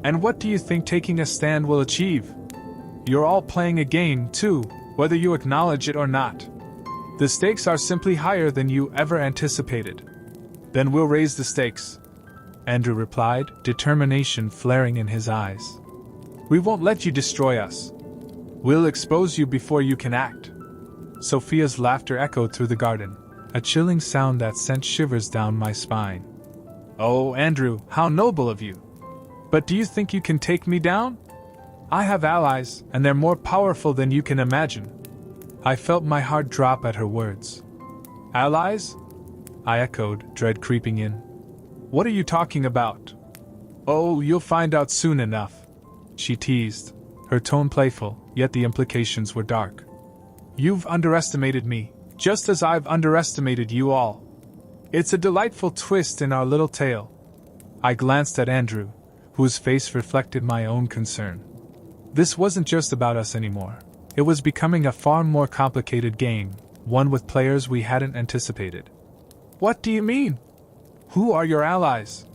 And what do you think taking a stand will achieve? You're all playing a game, too, whether you acknowledge it or not. The stakes are simply higher than you ever anticipated. Then we'll raise the stakes, Andrew replied, determination flaring in his eyes. We won't let you destroy us. We'll expose you before you can act. Sophia's laughter echoed through the garden, a chilling sound that sent shivers down my spine. Oh, Andrew, how noble of you! But do you think you can take me down? I have allies, and they're more powerful than you can imagine. I felt my heart drop at her words. Allies? I echoed, dread creeping in. What are you talking about? Oh, you'll find out soon enough, she teased, her tone playful, yet the implications were dark. You've underestimated me, just as I've underestimated you all. It's a delightful twist in our little tale. I glanced at Andrew, whose face reflected my own concern. This wasn't just about us anymore. It was becoming a far more complicated game, one with players we hadn't anticipated. What do you mean? Who are your allies?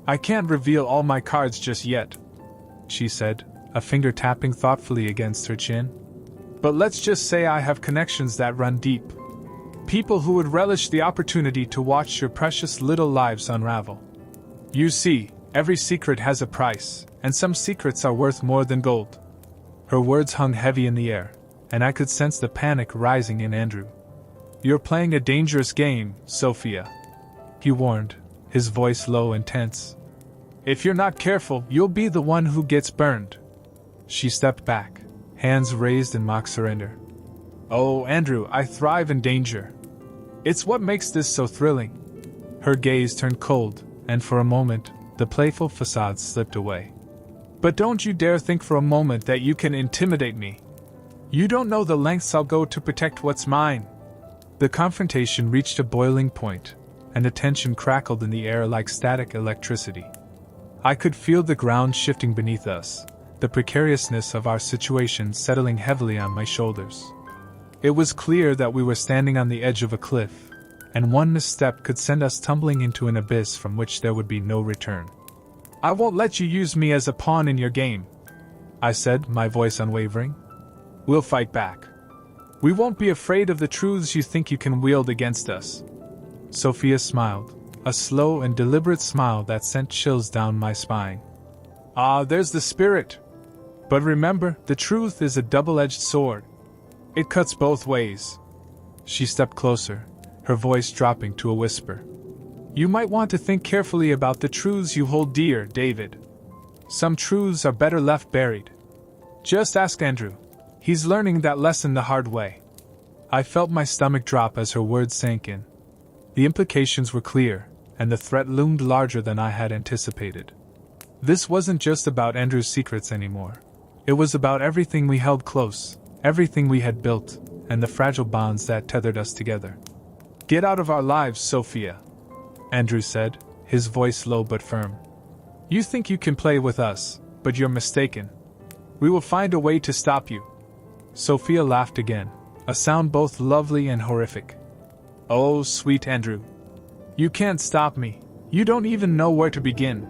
I can't reveal all my cards just yet, she said, a finger tapping thoughtfully against her chin. But let's just say I have connections that run deep. People who would relish the opportunity to watch your precious little lives unravel. You see, every secret has a price, and some secrets are worth more than gold. Her words hung heavy in the air, and I could sense the panic rising in Andrew. You're playing a dangerous game, Sophia, he warned, his voice low and tense. If you're not careful, you'll be the one who gets burned. She stepped back, hands raised in mock surrender. Oh, Andrew, I thrive in danger. It's what makes this so thrilling. Her gaze turned cold, and for a moment, the playful facade slipped away. But don't you dare think for a moment that you can intimidate me. You don't know the lengths I'll go to protect what's mine. The confrontation reached a boiling point, and the tension crackled in the air like static electricity. I could feel the ground shifting beneath us, the precariousness of our situation settling heavily on my shoulders. It was clear that we were standing on the edge of a cliff, and one misstep could send us tumbling into an abyss from which there would be no return. I won't let you use me as a pawn in your game, I said, my voice unwavering. We'll fight back. We won't be afraid of the truths you think you can wield against us. Sophia smiled, a slow and deliberate smile that sent chills down my spine. Ah, there's the spirit. But remember, the truth is a double-edged sword. It cuts both ways. She stepped closer, her voice dropping to a whisper. You might want to think carefully about the truths you hold dear, David. Some truths are better left buried. Just ask Andrew. He's learning that lesson the hard way. I felt my stomach drop as her words sank in. The implications were clear, and the threat loomed larger than I had anticipated. This wasn't just about Andrew's secrets anymore. It was about everything we held close, everything we had built, and the fragile bonds that tethered us together. Get out of our lives, Sophia, Andrew said, his voice low but firm. You think you can play with us, but you're mistaken. We will find a way to stop you. Sophia laughed again, a sound both lovely and horrific. Oh, sweet Andrew. You can't stop me. You don't even know where to begin.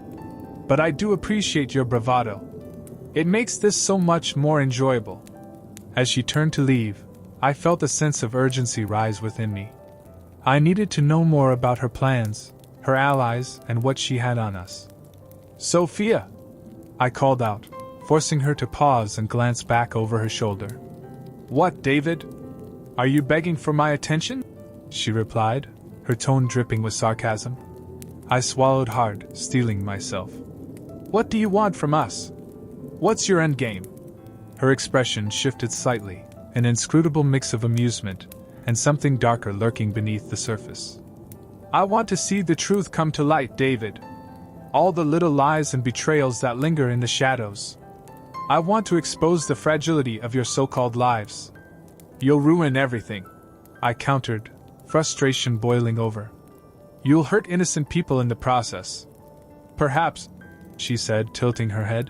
But I do appreciate your bravado. It makes this so much more enjoyable. As she turned to leave, I felt a sense of urgency rise within me. I needed to know more about her plans, her allies, and what she had on us. Sophia! I called out, forcing her to pause and glance back over her shoulder. What, David? Are you begging for my attention? She replied, her tone dripping with sarcasm. I swallowed hard, steeling myself. What do you want from us? What's your endgame? Her expression shifted slightly, an inscrutable mix of amusement and something darker lurking beneath the surface. I want to see the truth come to light, David. All the little lies and betrayals that linger in the shadows. I want to expose the fragility of your so-called lives. You'll ruin everything, I countered, frustration boiling over. You'll hurt innocent people in the process. Perhaps, she said, tilting her head.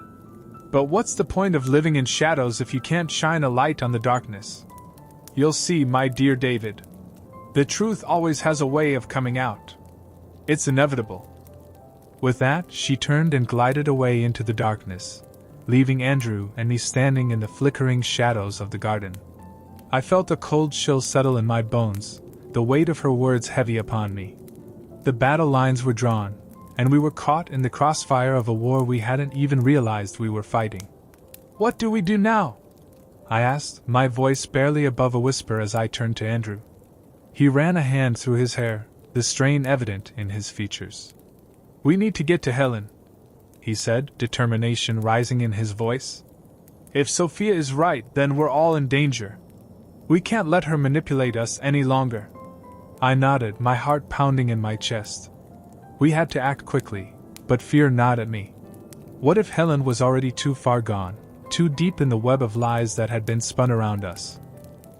But what's the point of living in shadows if you can't shine a light on the darkness? You'll see, my dear David, The truth always has a way of coming out. It's inevitable. With that, she turned and glided away into the darkness, leaving Andrew and me standing in the flickering shadows of the garden. I felt a cold chill settle in my bones, the weight of her words heavy upon me. The battle lines were drawn, and we were caught in the crossfire of a war we hadn't even realized we were fighting. "What do we do now?" I asked, my voice barely above a whisper as I turned to Andrew. He ran a hand through his hair, the strain evident in his features. "We need to get to Helen," he said, determination rising in his voice. "If Sophia is right, then we're all in danger. We can't let her manipulate us any longer." I nodded, my heart pounding in my chest. We had to act quickly, but fear gnawed at me. What if Helen was already too far gone, too deep in the web of lies that had been spun around us?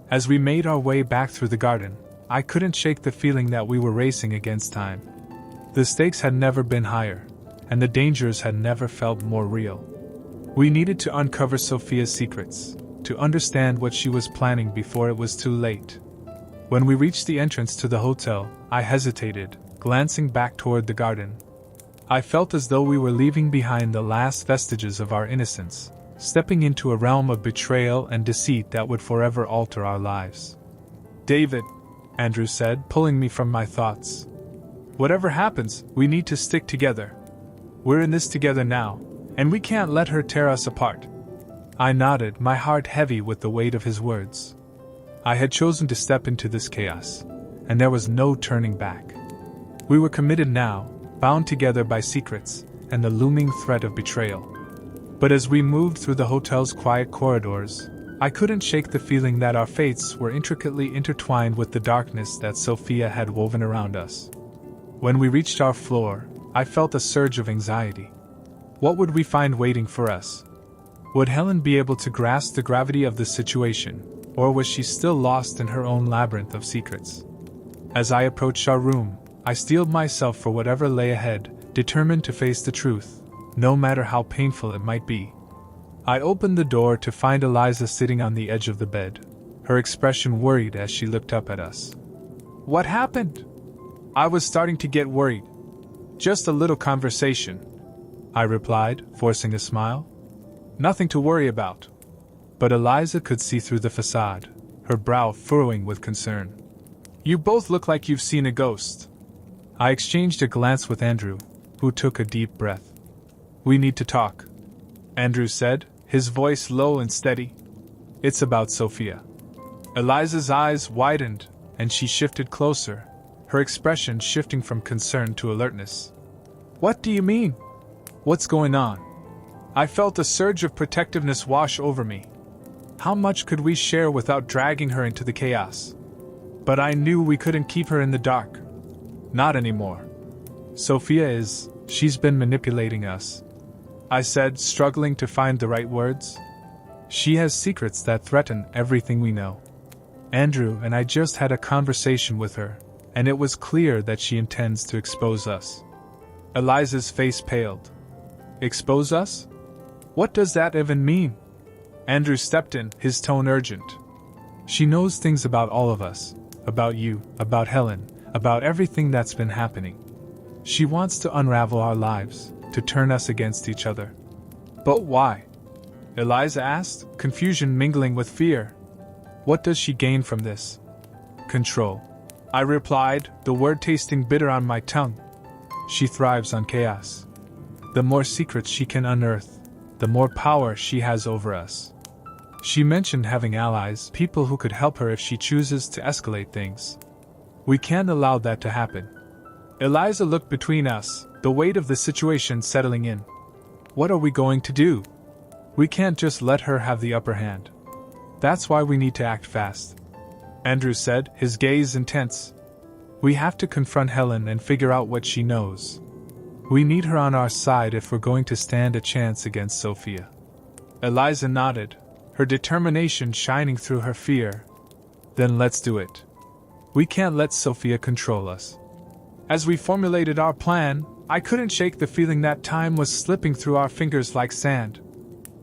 As we made our way back through the garden, I couldn't shake the feeling that we were racing against time. The stakes had never been higher, and the dangers had never felt more real. We needed to uncover Sophia's secrets, to understand what she was planning before it was too late. When we reached the entrance to the hotel, I hesitated, glancing back toward the garden. I felt as though we were leaving behind the last vestiges of our innocence, stepping into a realm of betrayal and deceit that would forever alter our lives. "David," Andrew said, pulling me from my thoughts. "Whatever happens, we need to stick together. We're in this together now, and we can't let her tear us apart." I nodded, my heart heavy with the weight of his words. I had chosen to step into this chaos, and there was no turning back. We were committed now, bound together by secrets and the looming threat of betrayal. But as we moved through the hotel's quiet corridors, I couldn't shake the feeling that our fates were intricately intertwined with the darkness that Sophia had woven around us. When we reached our floor, I felt a surge of anxiety. What would we find waiting for us? Would Helen be able to grasp the gravity of the situation, or was she still lost in her own labyrinth of secrets? As I approached our room, I steeled myself for whatever lay ahead, determined to face the truth, no matter how painful it might be. I opened the door to find Eliza sitting on the edge of the bed, her expression worried as she looked up at us. "What happened?" I was starting to get worried. "Just a little conversation," I replied, forcing a smile. "Nothing to worry about." But Eliza could see through the facade, her brow furrowing with concern. "You both look like you've seen a ghost." I exchanged a glance with Andrew, who took a deep breath. "We need to talk," Andrew said, his voice low and steady. "It's about Sophia." Eliza's eyes widened, and she shifted closer, her expression shifting from concern to alertness. "What do you mean? What's going on?" I felt a surge of protectiveness wash over me. How much could we share without dragging her into the chaos? But I knew we couldn't keep her in the dark. Not anymore. She's been manipulating us," I said, struggling to find the right words. "She has secrets that threaten everything we know. Andrew and I just had a conversation with her, and it was clear that she intends to expose us." Eliza's face paled. "Expose us? What does that even mean?" Andrew stepped in, his tone urgent. "She knows things about all of us, about you, about Helen, about everything that's been happening. She wants to unravel our lives, to turn us against each other." "But why?" Eliza asked, confusion mingling with fear. "What does she gain from this?" "Control," I replied, the word tasting bitter on my tongue. "She thrives on chaos. The more secrets she can unearth, the more power she has over us. She mentioned having allies, people who could help her if she chooses to escalate things. We can't allow that to happen." Eliza looked between us, the weight of the situation settling in. "What are we going to do? We can't just let her have the upper hand. That's why we need to act fast," Andrew said, his gaze intense. "We have to confront Helen and figure out what she knows. We need her on our side if we're going to stand a chance against Sophia." Eliza nodded, her determination shining through her fear. "Then let's do it. We can't let Sophia control us." As we formulated our plan, I couldn't shake the feeling that time was slipping through our fingers like sand.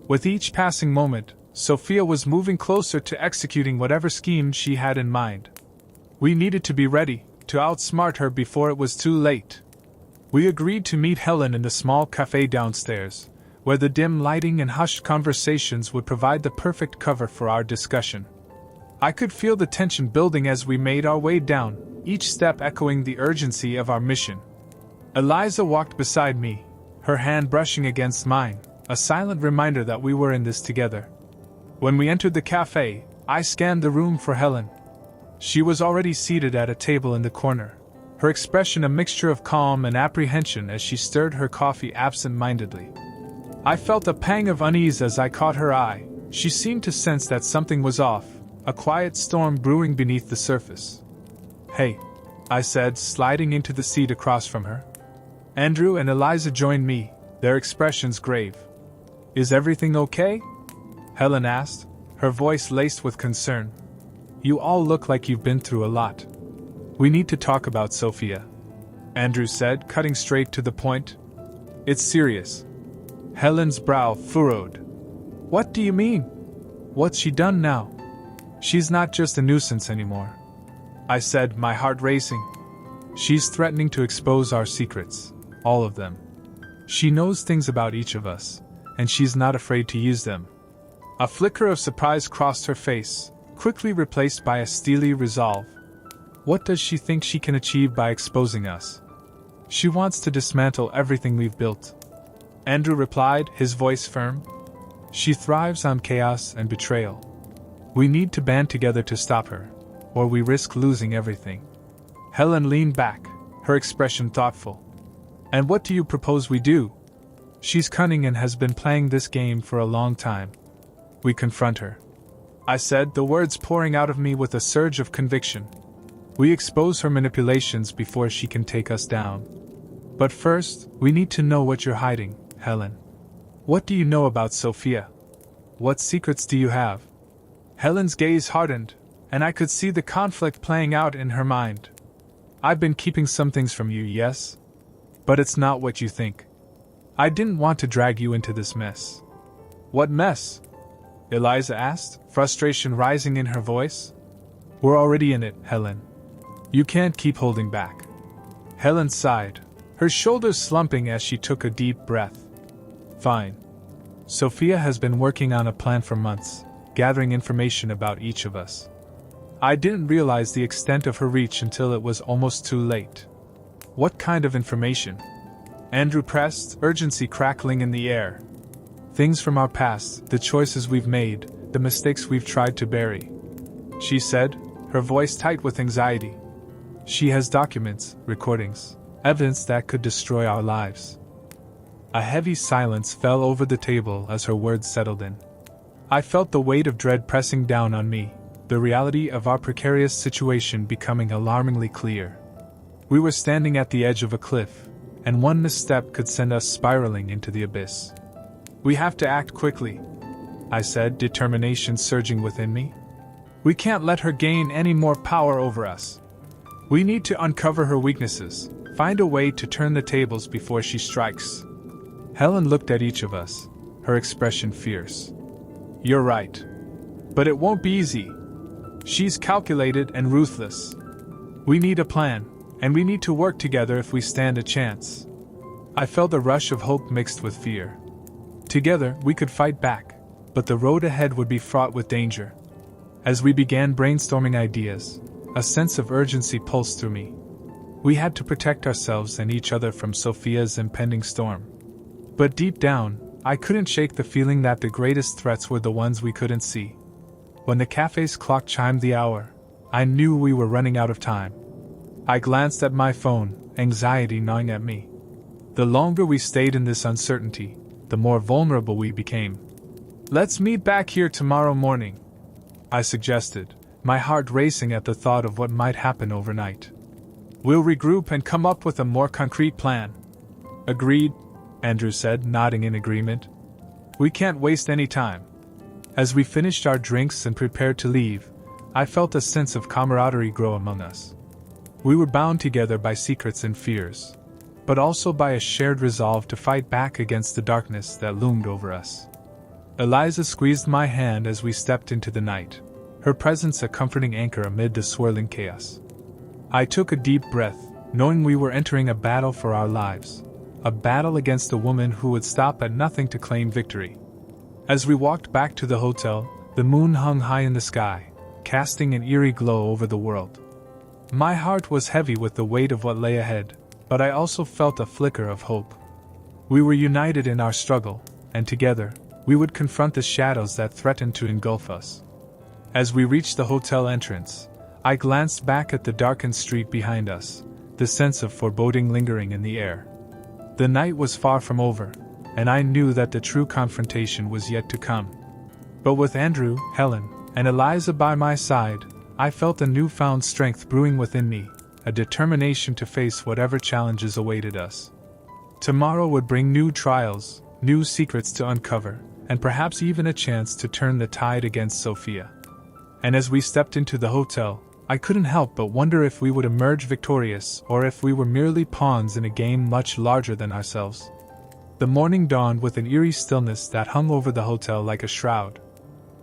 With each passing moment, Sophia was moving closer to executing whatever scheme she had in mind. We needed to be ready to outsmart her before it was too late. We agreed to meet Helen in the small cafe downstairs, where the dim lighting and hushed conversations would provide the perfect cover for our discussion. I could feel the tension building as we made our way down, each step echoing the urgency of our mission. Eliza walked beside me, her hand brushing against mine, a silent reminder that we were in this together. When we entered the cafe, I scanned the room for Helen. She was already seated at a table in the corner, her expression a mixture of calm and apprehension as she stirred her coffee absent-mindedly. I felt a pang of unease as I caught her eye. She seemed to sense that something was off, a quiet storm brewing beneath the surface. "Hey," I said, sliding into the seat across from her. Andrew and Eliza joined me, their expressions grave. "Is everything okay?" Helen asked, her voice laced with concern. "You all look like you've been through a lot." "We need to talk about Sophia," Andrew said, cutting straight to the point. "It's serious." Helen's brow furrowed. "What do you mean? What's she done now?" "She's not just a nuisance anymore," I said, my heart racing. "She's threatening to expose our secrets, all of them. She knows things about each of us, and she's not afraid to use them." A flicker of surprise crossed her face, quickly replaced by a steely resolve. "What does she think she can achieve by exposing us?" "She wants to dismantle everything we've built," Andrew replied, his voice firm. "She thrives on chaos and betrayal. We need to band together to stop her, or we risk losing everything." Helen leaned back, her expression thoughtful. "And what do you propose we do?" "She's cunning and has been playing this game for a long time. We confront her," I said, the words pouring out of me with a surge of conviction. "We expose her manipulations before she can take us down. But first, we need to know what you're hiding, Helen. What do you know about Sophia? What secrets do you have?" Helen's gaze hardened, and I could see the conflict playing out in her mind. "I've been keeping some things from you, yes? But it's not what you think. I didn't want to drag you into this mess." "What mess?" Eliza asked, frustration rising in her voice. "We're already in it, Helen. You can't keep holding back." Helen sighed, her shoulders slumping as she took a deep breath. "Fine. Sophia has been working on a plan for months, gathering information about each of us. I didn't realize the extent of her reach until it was almost too late." "What kind of information?" Andrew pressed, urgency crackling in the air. "Things from our past, the choices we've made, the mistakes we've tried to bury," she said, her voice tight with anxiety. "She has documents, recordings, evidence that could destroy our lives." A heavy silence fell over the table as her words settled in. I felt the weight of dread pressing down on me, the reality of our precarious situation becoming alarmingly clear. We were standing at the edge of a cliff, and one misstep could send us spiraling into the abyss. "We have to act quickly," I said, determination surging within me. "We can't let her gain any more power over us. We need to uncover her weaknesses, find a way to turn the tables before she strikes." Helen looked at each of us, her expression fierce. "You're right. But it won't be easy. She's calculated and ruthless. We need a plan, and we need to work together if we stand a chance." I felt a rush of hope mixed with fear. Together, we could fight back, but the road ahead would be fraught with danger. As we began brainstorming ideas, a sense of urgency pulsed through me. We had to protect ourselves and each other from Sophia's impending storm. But deep down, I couldn't shake the feeling that the greatest threats were the ones we couldn't see. When the cafe's clock chimed the hour, I knew we were running out of time. I glanced at my phone, anxiety gnawing at me. The longer we stayed in this uncertainty, the more vulnerable we became. "Let's meet back here tomorrow morning," I suggested, my heart racing at the thought of what might happen overnight. "We'll regroup and come up with a more concrete plan." "Agreed," Andrew said, nodding in agreement. "We can't waste any time." As we finished our drinks and prepared to leave, I felt a sense of camaraderie grow among us. We were bound together by secrets and fears, but also by a shared resolve to fight back against the darkness that loomed over us. Eliza squeezed my hand as we stepped into the night, her presence a comforting anchor amid the swirling chaos. I took a deep breath, knowing we were entering a battle for our lives. A battle against a woman who would stop at nothing to claim victory. As we walked back to the hotel, the moon hung high in the sky, casting an eerie glow over the world. My heart was heavy with the weight of what lay ahead, but I also felt a flicker of hope. We were united in our struggle, and together, we would confront the shadows that threatened to engulf us. As we reached the hotel entrance, I glanced back at the darkened street behind us, the sense of foreboding lingering in the air. The night was far from over, and I knew that the true confrontation was yet to come. But with Andrew, Helen, and Eliza by my side, I felt a newfound strength brewing within me, a determination to face whatever challenges awaited us. Tomorrow would bring new trials, new secrets to uncover, and perhaps even a chance to turn the tide against Sophia. And as we stepped into the hotel, I couldn't help but wonder if we would emerge victorious or if we were merely pawns in a game much larger than ourselves. The morning dawned with an eerie stillness that hung over the hotel like a shroud.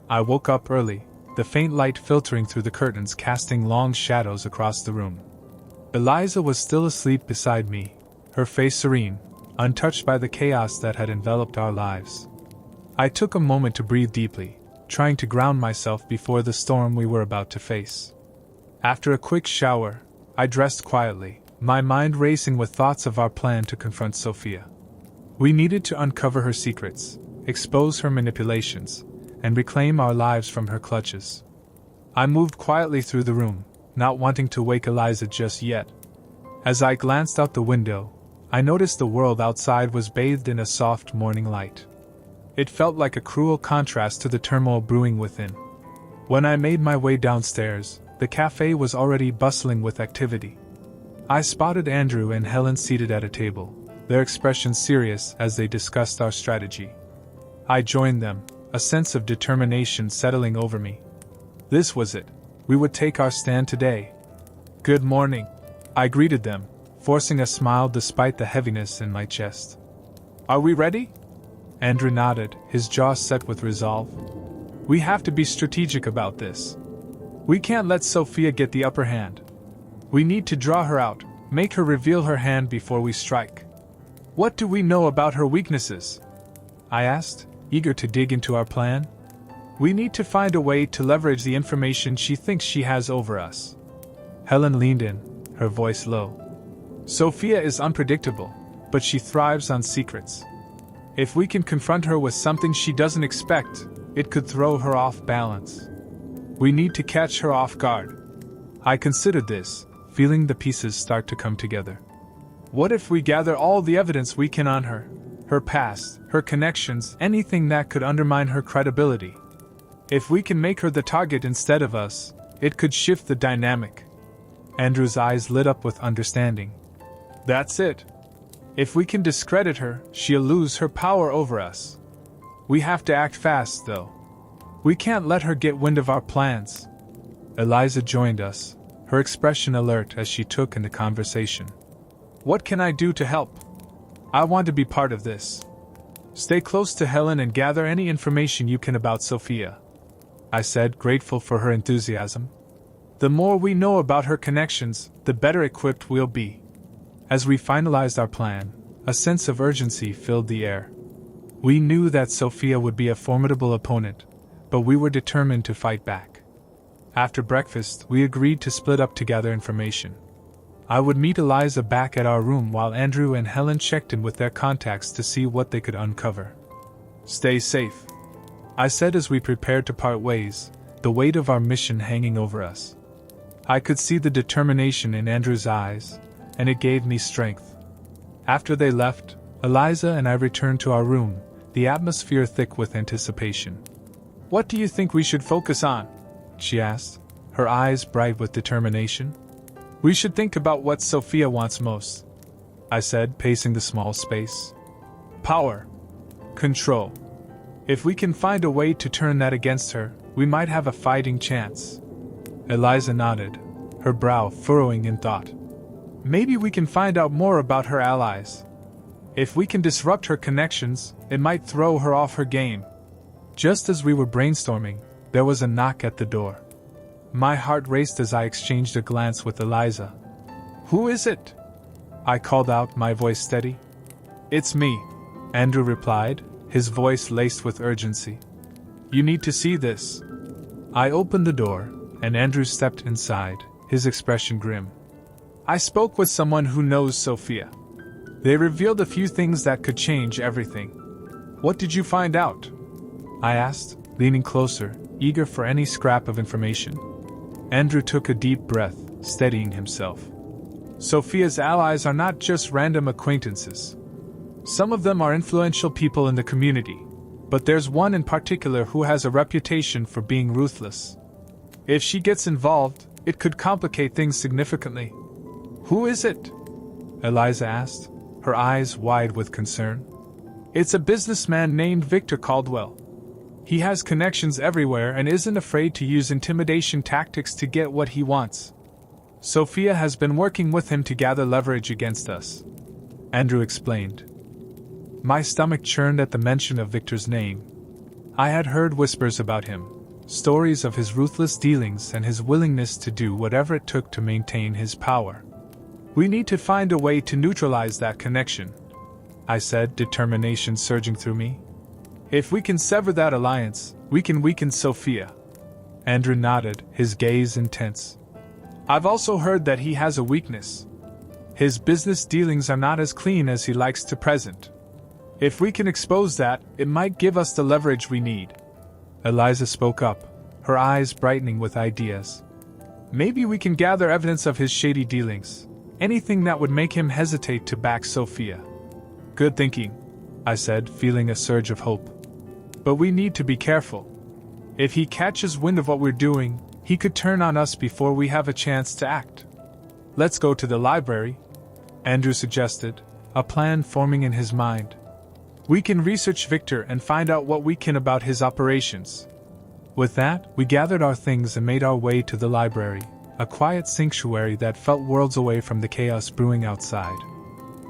I woke up early, the faint light filtering through the curtains casting long shadows across the room. Eliza was still asleep beside me, her face serene, untouched by the chaos that had enveloped our lives. I took a moment to breathe deeply, trying to ground myself before the storm we were about to face. After a quick shower, I dressed quietly, my mind racing with thoughts of our plan to confront Sophia. We needed to uncover her secrets, expose her manipulations, and reclaim our lives from her clutches. I moved quietly through the room, not wanting to wake Eliza just yet. As I glanced out the window, I noticed the world outside was bathed in a soft morning light. It felt like a cruel contrast to the turmoil brewing within. When I made my way downstairs, the cafe was already bustling with activity. I spotted Andrew and Helen seated at a table, their expressions serious as they discussed our strategy. I joined them, a sense of determination settling over me. This was it. We would take our stand today. "Good morning," I greeted them, forcing a smile despite the heaviness in my chest. "Are we ready?" Andrew nodded, his jaw set with resolve. "We have to be strategic about this. We can't let Sophia get the upper hand. We need to draw her out, make her reveal her hand before we strike." "What do we know about her weaknesses?" I asked, eager to dig into our plan. "We need to find a way to leverage the information she thinks she has over us." Helen leaned in, her voice low. "Sophia is unpredictable, but she thrives on secrets. If we can confront her with something she doesn't expect, it could throw her off balance. We need to catch her off guard." I considered this, feeling the pieces start to come together. What if we gather all the evidence we can on her? Her past, her connections, anything that could undermine her credibility. If we can make her the target instead of us, it could shift the dynamic. Andrew's eyes lit up with understanding. "That's it. If we can discredit her, she'll lose her power over us. We have to act fast, though. We can't let her get wind of our plans." Eliza joined us, her expression alert as she took in the conversation. "What can I do to help? I want to be part of this." "Stay close to Helen and gather any information you can about Sophia," I said, grateful for her enthusiasm. "The more we know about her connections, the better equipped we'll be." As we finalized our plan, a sense of urgency filled the air. We knew that Sophia would be a formidable opponent, but we were determined to fight back. After breakfast, we agreed to split up to gather information. I would meet Eliza back at our room while Andrew and Helen checked in with their contacts to see what they could uncover. "Stay safe," I said as we prepared to part ways, the weight of our mission hanging over us. I could see the determination in Andrew's eyes, and it gave me strength. After they left, Eliza and I returned to our room, the atmosphere thick with anticipation. "What do you think we should focus on?" she asked, her eyes bright with determination. "We should think about what Sophia wants most," I said, pacing the small space. "Power. Control. If we can find a way to turn that against her, we might have a fighting chance." Eliza nodded, her brow furrowing in thought. "Maybe we can find out more about her allies. If we can disrupt her connections, it might throw her off her game." Just as we were brainstorming, there was a knock at the door. My heart raced as I exchanged a glance with Eliza. "Who is it?" I called out, my voice steady. "It's me," Andrew replied, his voice laced with urgency. "You need to see this." I opened the door, and Andrew stepped inside, his expression grim. "I spoke with someone who knows Sophia. They revealed a few things that could change everything." "What did you find out?" I asked, leaning closer, eager for any scrap of information. Andrew took a deep breath, steadying himself. "Sophia's allies are not just random acquaintances. Some of them are influential people in the community, but there's one in particular who has a reputation for being ruthless. If she gets involved, it could complicate things significantly." "Who is it?" Eliza asked, her eyes wide with concern. "It's a businessman named Victor Caldwell. He has connections everywhere and isn't afraid to use intimidation tactics to get what he wants. Sophia has been working with him to gather leverage against us," Andrew explained. My stomach churned at the mention of Victor's name. I had heard whispers about him, stories of his ruthless dealings and his willingness to do whatever it took to maintain his power. "We need to find a way to neutralize that connection," I said, determination surging through me. "If we can sever that alliance, we can weaken Sophia." Andrew nodded, his gaze intense. "I've also heard that he has a weakness. His business dealings are not as clean as he likes to present. If we can expose that, it might give us the leverage we need." Eliza spoke up, her eyes brightening with ideas. "Maybe we can gather evidence of his shady dealings, anything that would make him hesitate to back Sophia." "Good thinking," I said, feeling a surge of hope. "But we need to be careful. If he catches wind of what we're doing, he could turn on us before we have a chance to act." "Let's go to the library," Andrew suggested, a plan forming in his mind. "We can research Victor and find out what we can about his operations." With that, we gathered our things and made our way to the library, a quiet sanctuary that felt worlds away from the chaos brewing outside.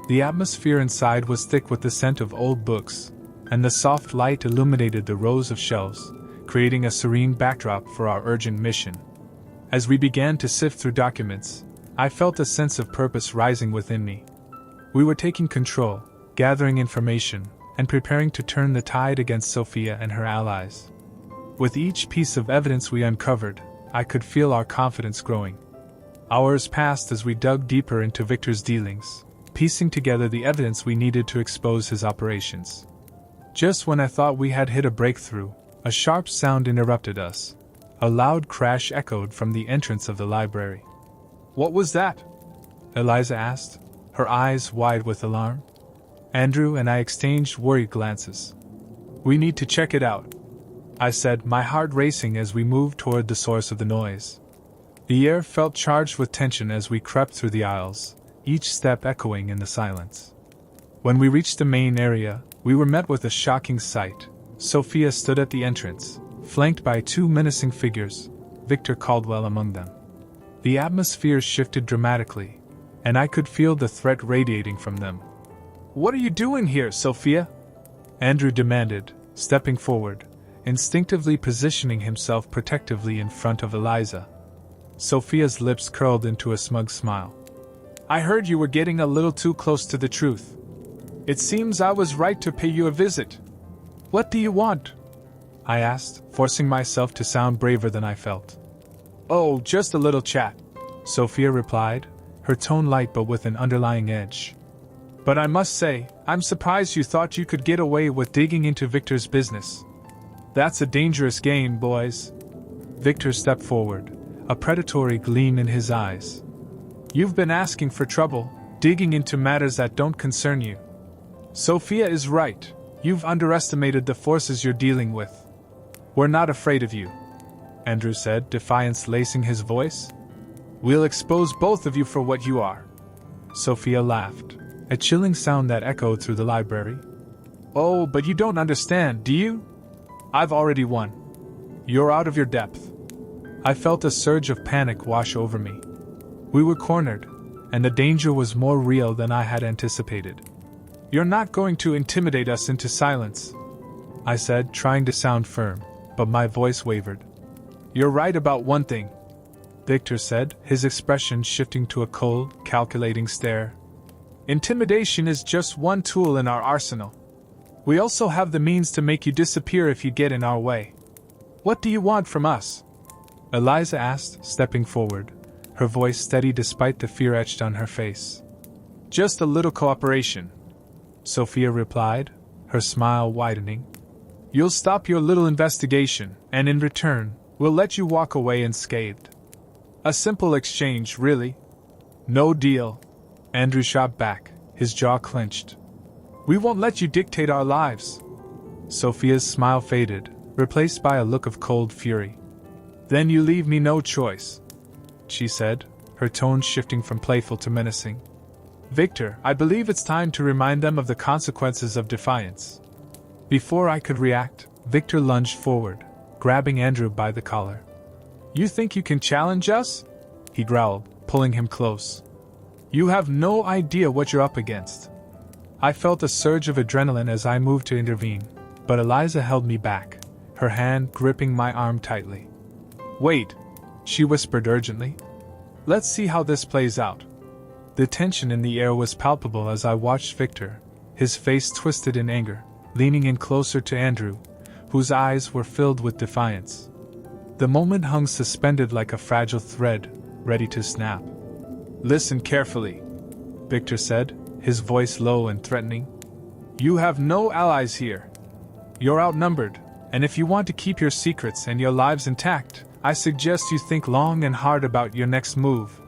The atmosphere inside was thick with the scent of old books, and the soft light illuminated the rows of shelves, creating a serene backdrop for our urgent mission. As we began to sift through documents, I felt a sense of purpose rising within me. We were taking control, gathering information, and preparing to turn the tide against Sophia and her allies. With each piece of evidence we uncovered, I could feel our confidence growing. Hours passed as we dug deeper into Victor's dealings, piecing together the evidence we needed to expose his operations. Just when I thought we had hit a breakthrough, a sharp sound interrupted us. A loud crash echoed from the entrance of the library. "What was that?" Eliza asked, her eyes wide with alarm. Andrew and I exchanged worried glances. "We need to check it out," I said, my heart racing as we moved toward the source of the noise. The air felt charged with tension as we crept through the aisles, each step echoing in the silence. When we reached the main area, we were met with a shocking sight. Sophia stood at the entrance, flanked by two menacing figures, Victor Caldwell among them. The atmosphere shifted dramatically, and I could feel the threat radiating from them. "What are you doing here, Sophia?" Andrew demanded, stepping forward, instinctively positioning himself protectively in front of Eliza. Sophia's lips curled into a smug smile. "I heard you were getting a little too close to the truth. It seems I was right to pay you a visit. What do you want?" I asked, forcing myself to sound braver than I felt. "Oh, just a little chat," Sophia replied, her tone light but with an underlying edge. "But I must say, I'm surprised you thought you could get away with digging into Victor's business. That's a dangerous game, boys." Victor stepped forward, a predatory gleam in his eyes. "You've been asking for trouble, digging into matters that don't concern you. Sophia is right, you've underestimated the forces you're dealing with. We're not afraid of you," Andrew said, defiance lacing his voice. "We'll expose both of you for what you are." Sophia laughed, a chilling sound that echoed through the library. "Oh, but you don't understand, do you? I've already won. You're out of your depth." I felt a surge of panic wash over me. We were cornered, and the danger was more real than I had anticipated. "You're not going to intimidate us into silence," I said, trying to sound firm, but my voice wavered. "You're right about one thing. Victor said, his expression shifting to a cold, calculating stare. Intimidation is just one tool in our arsenal. We also have the means to make you disappear if you get in our way. What do you want from us? Eliza asked, stepping forward, her voice steady despite the fear etched on her face. Just a little cooperation, Sophia replied, her smile widening. You'll stop your little investigation, and in return, we'll let you walk away unscathed. A simple exchange, really. No deal. Andrew shot back, his jaw clenched. We won't let you dictate our lives. Sophia's smile faded, replaced by a look of cold fury. Then you leave me no choice, she said, her tone shifting from playful to menacing. Victor, I believe it's time to remind them of the consequences of defiance. Before I could react, Victor lunged forward, grabbing Andrew by the collar. You think you can challenge us? He growled, pulling him close. You have no idea what you're up against. I felt a surge of adrenaline as I moved to intervene, but Eliza held me back, her hand gripping my arm tightly. Wait, she whispered urgently. Let's see how this plays out. The tension in the air was palpable as I watched Victor, his face twisted in anger, leaning in closer to Andrew, whose eyes were filled with defiance. The moment hung suspended like a fragile thread, ready to snap. Listen carefully, Victor said, his voice low and threatening. You have no allies here. You're outnumbered, and if you want to keep your secrets and your lives intact, I suggest you think long and hard about your next move.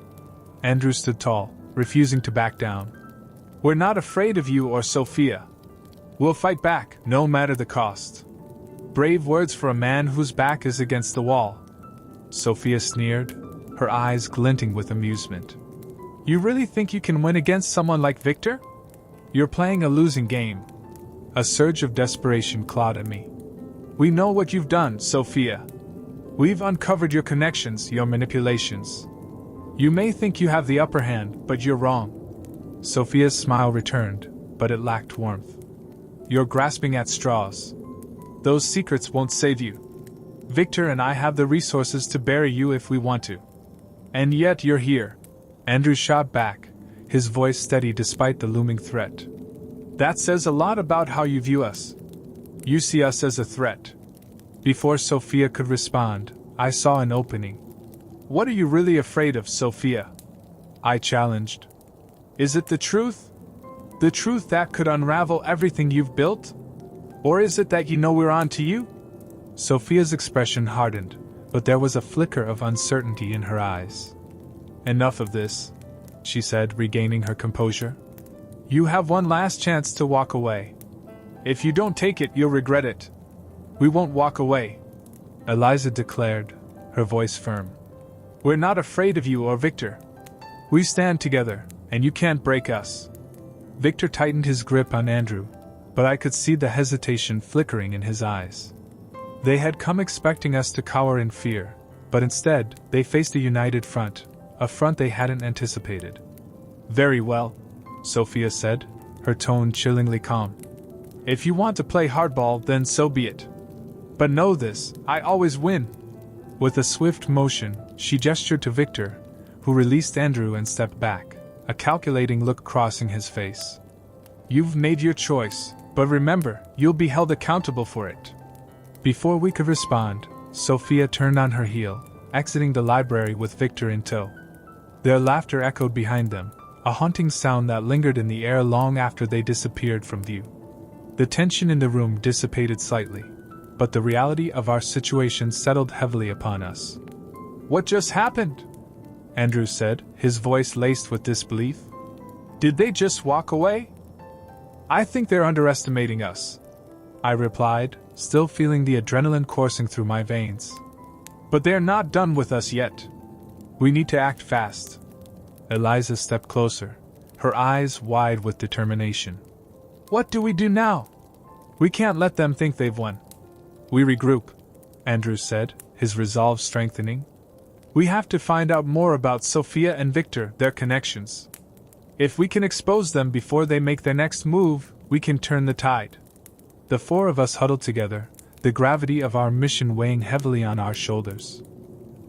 Andrew stood tall, refusing to back down. We're not afraid of you or Sophia. We'll fight back, no matter the cost. Brave words for a man whose back is against the wall. Sophia sneered, her eyes glinting with amusement. You really think you can win against someone like Victor? You're playing a losing game. A surge of desperation clawed at me. We know what you've done, Sophia. We've uncovered your connections, your manipulations. You may think you have the upper hand, but you're wrong. Sophia's smile returned, but it lacked warmth. You're grasping at straws. Those secrets won't save you. Victor and I have the resources to bury you if we want to. And yet you're here. Andrew shot back, his voice steady despite the looming threat. That says a lot about how you view us. You see us as a threat. Before Sophia could respond, I saw an opening. What are you really afraid of, Sophia? I challenged. Is it the truth? The truth that could unravel everything you've built? Or is it that you know we're on to you? Sophia's expression hardened, but there was a flicker of uncertainty in her eyes. Enough of this, she said, regaining her composure. You have one last chance to walk away. If you don't take it, you'll regret it. We won't walk away, Eliza declared, her voice firm. We're not afraid of you or Victor. We stand together, and you can't break us. Victor tightened his grip on Andrew, but I could see the hesitation flickering in his eyes. They had come expecting us to cower in fear, but instead, they faced a united front, a front they hadn't anticipated. Very well, Sophia said, her tone chillingly calm. If you want to play hardball, then so be it. But know this, I always win. With a swift motion, she gestured to Victor, who released Andrew and stepped back, a calculating look crossing his face. You've made your choice, but remember, you'll be held accountable for it. Before we could respond, Sophia turned on her heel, exiting the library with Victor in tow. Their laughter echoed behind them, a haunting sound that lingered in the air long after they disappeared from view. The tension in the room dissipated slightly, but the reality of our situation settled heavily upon us. What just happened? Andrew said, his voice laced with disbelief. Did they just walk away? I think they're underestimating us, I replied, still feeling the adrenaline coursing through my veins. But they're not done with us yet. We need to act fast. Eliza stepped closer, her eyes wide with determination. What do we do now? We can't let them think they've won. We regroup, Andrew said, his resolve strengthening. We have to find out more about Sophia and Victor, their connections. If we can expose them before they make their next move, we can turn the tide. The four of us huddled together, the gravity of our mission weighing heavily on our shoulders.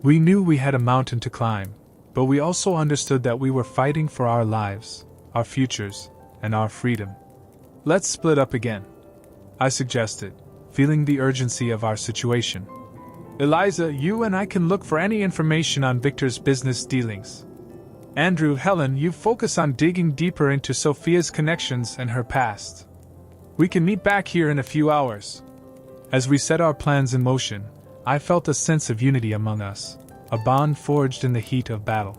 We knew we had a mountain to climb, but we also understood that we were fighting for our lives, our futures, and our freedom. Let's split up again, I suggested, feeling the urgency of our situation. Eliza, you and I can look for any information on Victor's business dealings. Andrew, Helen, you focus on digging deeper into Sophia's connections and her past. We can meet back here in a few hours. As we set our plans in motion, I felt a sense of unity among us, a bond forged in the heat of battle.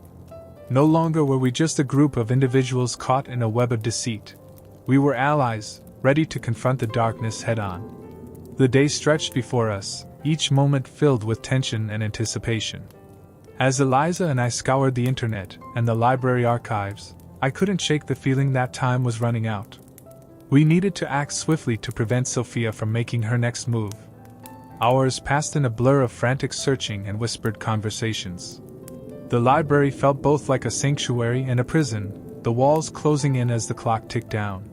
No longer were we just a group of individuals caught in a web of deceit. We were allies, ready to confront the darkness head-on. The day stretched before us, each moment filled with tension and anticipation. As Eliza and I scoured the internet and the library archives, I couldn't shake the feeling that time was running out. We needed to act swiftly to prevent Sophia from making her next move. Hours passed in a blur of frantic searching and whispered conversations. The library felt both like a sanctuary and a prison, the walls closing in as the clock ticked down.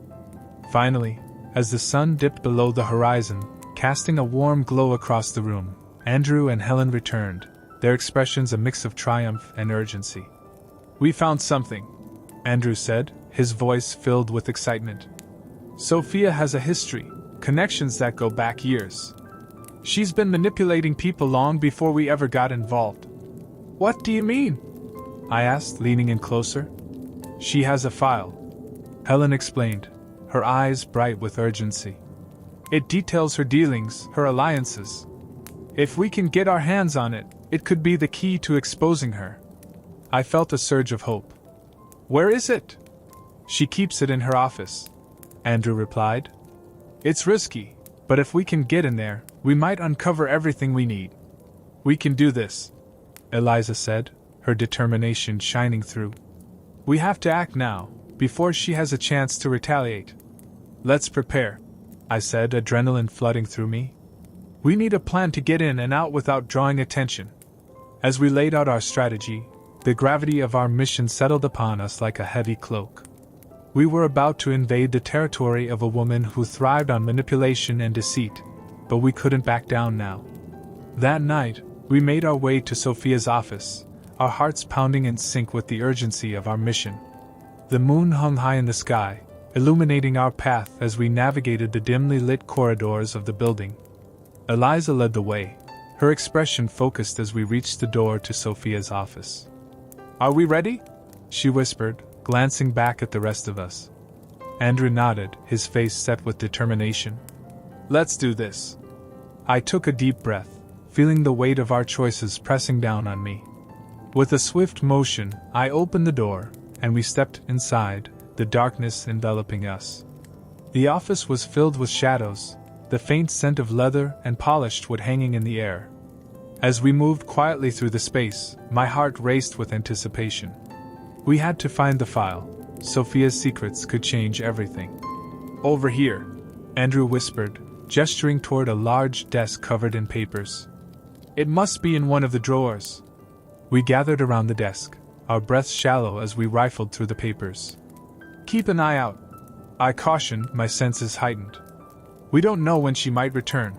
Finally, as the sun dipped below the horizon, casting a warm glow across the room, Andrew and Helen returned, their expressions a mix of triumph and urgency. We found something, Andrew said, his voice filled with excitement. Sophia has a history, connections that go back years. She's been manipulating people long before we ever got involved. What do you mean? I asked, leaning in closer. She has a file, Helen explained, her eyes bright with urgency. It details her dealings, her alliances. If we can get our hands on it, it could be the key to exposing her. I felt a surge of hope. Where is it? She keeps it in her office, Andrew replied. It's risky, but if we can get in there, we might uncover everything we need. We can do this, Eliza said, her determination shining through. We have to act now, before she has a chance to retaliate. Let's prepare, I said, adrenaline flooding through me. We need a plan to get in and out without drawing attention. As we laid out our strategy, the gravity of our mission settled upon us like a heavy cloak. We were about to invade the territory of a woman who thrived on manipulation and deceit, but we couldn't back down now. That night, we made our way to Sophia's office, our hearts pounding in sync with the urgency of our mission. The moon hung high in the sky, illuminating our path as we navigated the dimly lit corridors of the building. Eliza led the way, her expression focused as we reached the door to Sophia's office. Are we ready? She whispered, glancing back at the rest of us. Andrew nodded, his face set with determination. Let's do this. I took a deep breath, feeling the weight of our choices pressing down on me. With a swift motion, I opened the door, and we stepped inside, the darkness enveloping us. The office was filled with shadows, the faint scent of leather and polished wood hanging in the air. As we moved quietly through the space, my heart raced with anticipation. We had to find the file. Sophia's secrets could change everything. Over here, Andrew whispered, gesturing toward a large desk covered in papers. It must be in one of the drawers. We gathered around the desk, our breaths shallow as we rifled through the papers. Keep an eye out, I cautioned, my senses heightened. We don't know when she might return.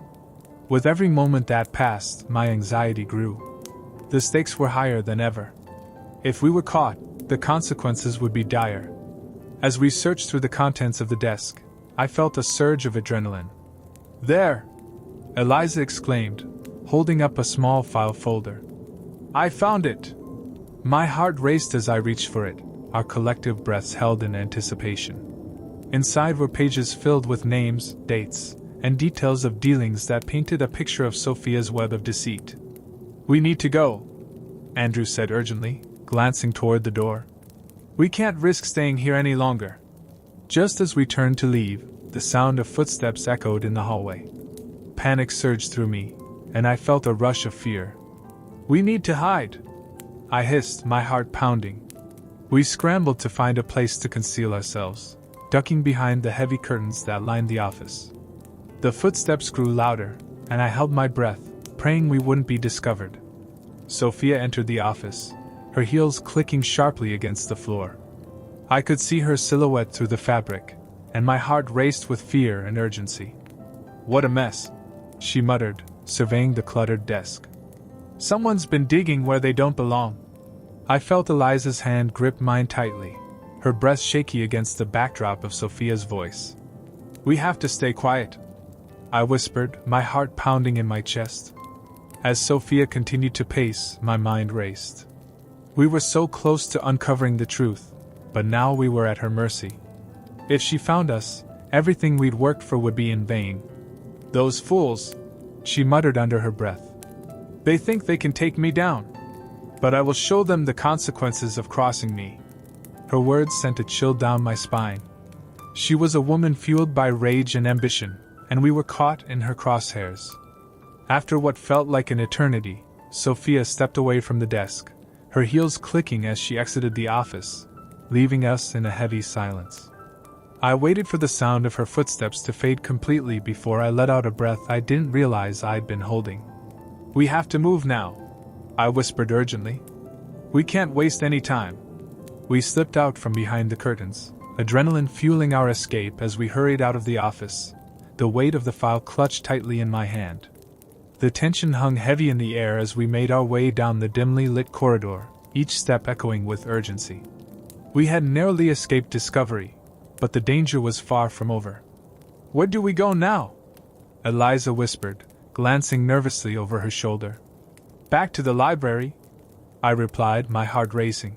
With every moment that passed, my anxiety grew. The stakes were higher than ever. If we were caught, the consequences would be dire. As we searched through the contents of the desk, I felt a surge of adrenaline. There! Eliza exclaimed, holding up a small file folder. I found it! My heart raced as I reached for it, our collective breaths held in anticipation. Inside were pages filled with names, dates, and details of dealings that painted a picture of Sophia's web of deceit. We need to go, Andrew said urgently, glancing toward the door. We can't risk staying here any longer. Just as we turned to leave, the sound of footsteps echoed in the hallway. Panic surged through me, and I felt a rush of fear. We need to hide, I hissed, my heart pounding. We scrambled to find a place to conceal ourselves, ducking behind the heavy curtains that lined the office. The footsteps grew louder, and I held my breath, praying we wouldn't be discovered. Sophia entered the office, her heels clicking sharply against the floor. I could see her silhouette through the fabric, and my heart raced with fear and urgency. What a mess, she muttered, surveying the cluttered desk. Someone's been digging where they don't belong. I felt Eliza's hand grip mine tightly, her breath shaky against the backdrop of Sophia's voice. We have to stay quiet, I whispered, my heart pounding in my chest. As Sophia continued to pace, my mind raced. We were so close to uncovering the truth, but now we were at her mercy. If she found us, everything we'd worked for would be in vain. Those fools, she muttered under her breath. They think they can take me down, but I will show them the consequences of crossing me. Her words sent a chill down my spine. She was a woman fueled by rage and ambition, and we were caught in her crosshairs. After what felt like an eternity, Sophia stepped away from the desk, her heels clicking as she exited the office, leaving us in a heavy silence. I waited for the sound of her footsteps to fade completely before I let out a breath I didn't realize I'd been holding. We have to move now, I whispered urgently. We can't waste any time. We slipped out from behind the curtains, adrenaline fueling our escape as we hurried out of the office, the weight of the file clutched tightly in my hand. The tension hung heavy in the air as we made our way down the dimly lit corridor, each step echoing with urgency. We had narrowly escaped discovery, but the danger was far from over. Where do we go now? Eliza whispered, glancing nervously over her shoulder. Back to the library, I replied, my heart racing.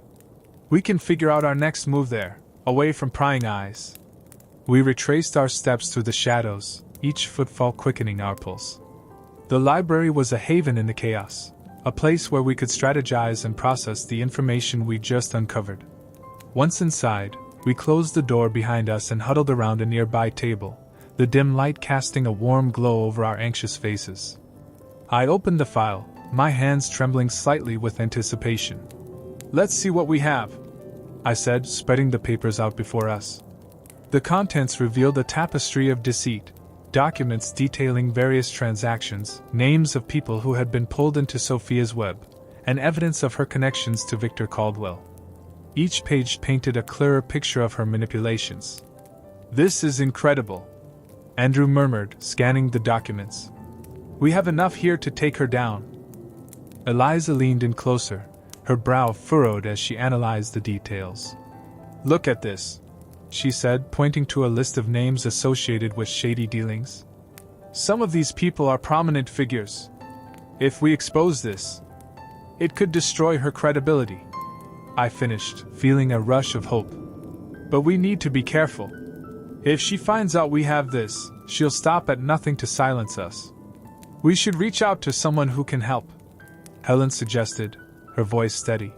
We can figure out our next move there, away from prying eyes. We retraced our steps through the shadows, each footfall quickening our pulse. The library was a haven in the chaos, a place where we could strategize and process the information we just uncovered. Once inside, we closed the door behind us and huddled around a nearby table, the dim light casting a warm glow over our anxious faces. I opened the file, my hands trembling slightly with anticipation. Let's see what we have, I said, spreading the papers out before us. The contents revealed a tapestry of deceit, documents detailing various transactions, names of people who had been pulled into Sophia's web, and evidence of her connections to Victor Caldwell. Each page painted a clearer picture of her manipulations. This is incredible, Andrew murmured, scanning the documents. We have enough here to take her down. Eliza leaned in closer, her brow furrowed as she analyzed the details. Look at this, she said, pointing to a list of names associated with shady dealings. Some of these people are prominent figures. If we expose this, it could destroy her credibility. I finished, feeling a rush of hope. But we need to be careful. If she finds out we have this, she'll stop at nothing to silence us. We should reach out to someone who can help, Helen suggested, her voice steady.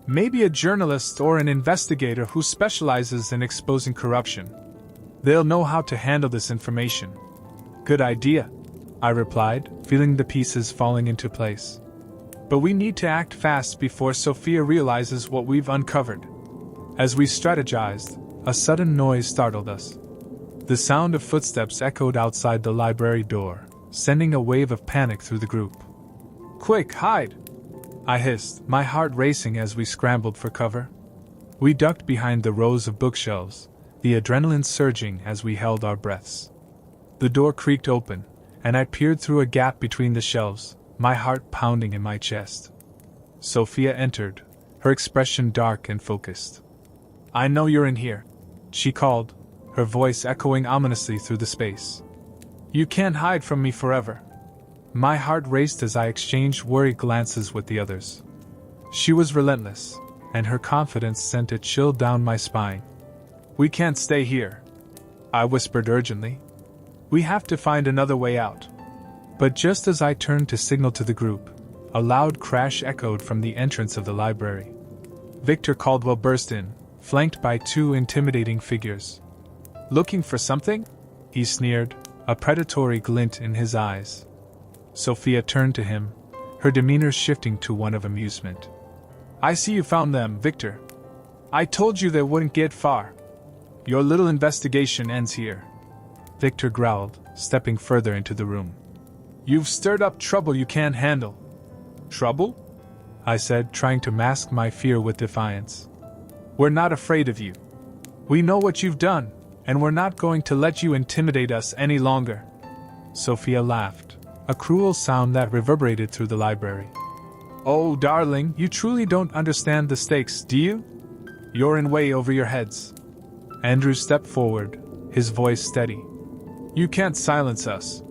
Maybe a journalist or an investigator who specializes in exposing corruption. They'll know how to handle this information. Good idea, I replied, feeling the pieces falling into place. But we need to act fast before Sophia realizes what we've uncovered. As we strategized, a sudden noise startled us. The sound of footsteps echoed outside the library door, sending a wave of panic through the group. Quick, hide! I hissed, my heart racing as we scrambled for cover. We ducked behind the rows of bookshelves, the adrenaline surging as we held our breaths. The door creaked open, and I peered through a gap between the shelves, my heart pounding in my chest. Sophia entered, her expression dark and focused. I know you're in here, she called, her voice echoing ominously through the space. You can't hide from me forever. My heart raced as I exchanged worried glances with the others. She was relentless, and her confidence sent a chill down my spine. We can't stay here, I whispered urgently. We have to find another way out. But just as I turned to signal to the group, a loud crash echoed from the entrance of the library. Victor Caldwell burst in, flanked by two intimidating figures. Looking for something? He sneered, a predatory glint in his eyes. Sophia turned to him, her demeanor shifting to one of amusement. I see you found them, Victor. I told you they wouldn't get far. Your little investigation ends here. Victor growled, stepping further into the room. You've stirred up trouble you can't handle. Trouble? I said, trying to mask my fear with defiance. We're not afraid of you. We know what you've done, and we're not going to let you intimidate us any longer. Sophia laughed, a cruel sound that reverberated through the library. Oh, darling, you truly don't understand the stakes, do you? You're in way over your heads. Andrew stepped forward, his voice steady. You can't silence us.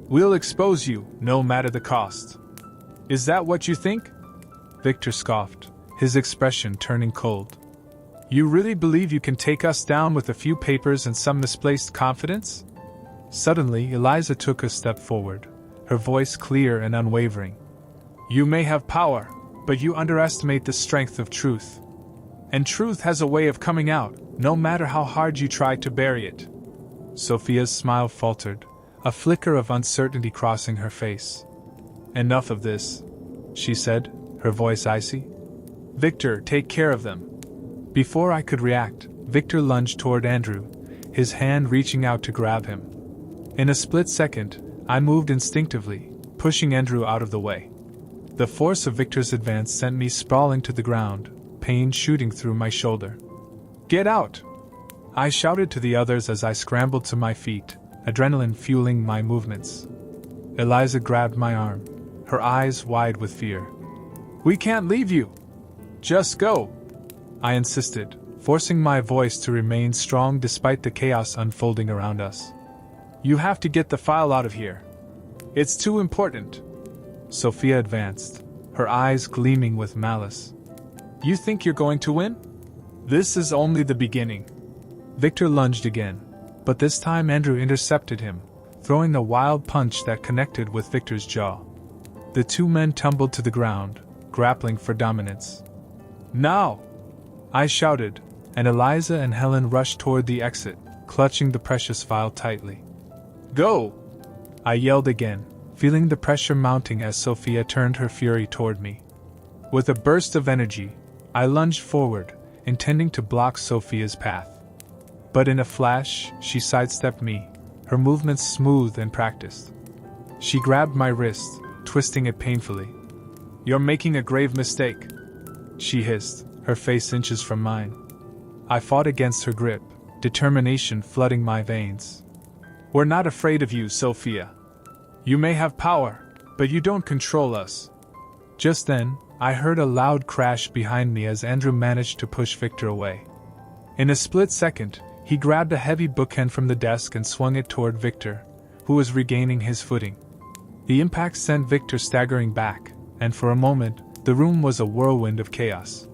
We'll expose you, no matter the cost. Is that what you think? Victor scoffed, his expression turning cold. You really believe you can take us down with a few papers and some misplaced confidence? Suddenly, Eliza took a step forward, her voice clear and unwavering. You may have power, but you underestimate the strength of truth. And truth has a way of coming out, no matter how hard you try to bury it. Sophia's smile faltered, a flicker of uncertainty crossing her face. Enough of this, she said, her voice icy. Victor, take care of them. Before I could react, Victor lunged toward Andrew, his hand reaching out to grab him. In a split second, I moved instinctively, pushing Andrew out of the way. The force of Victor's advance sent me sprawling to the ground, pain shooting through my shoulder. Get out! I shouted to the others as I scrambled to my feet, adrenaline fueling my movements. Eliza grabbed my arm, her eyes wide with fear. We can't leave you! Just go! I insisted, forcing my voice to remain strong despite the chaos unfolding around us. You have to get the file out of here. It's too important. Sophia advanced, her eyes gleaming with malice. You think you're going to win? This is only the beginning. Victor lunged again, but this time Andrew intercepted him, throwing a wild punch that connected with Victor's jaw. The two men tumbled to the ground, grappling for dominance. Now! I shouted, and Eliza and Helen rushed toward the exit, clutching the precious file tightly. Go! I yelled again, feeling the pressure mounting as Sophia turned her fury toward me. With a burst of energy, I lunged forward, intending to block Sophia's path. But in a flash, she sidestepped me, her movements smooth and practiced. She grabbed my wrist, twisting it painfully. You're making a grave mistake, she hissed, her face inches from mine. I fought against her grip, determination flooding my veins. We're not afraid of you, Sophia. You may have power, but you don't control us. Just then, I heard a loud crash behind me as Andrew managed to push Victor away. In a split second, he grabbed a heavy bookend from the desk and swung it toward Victor, who was regaining his footing. The impact sent Victor staggering back, and for a moment, the room was a whirlwind of chaos.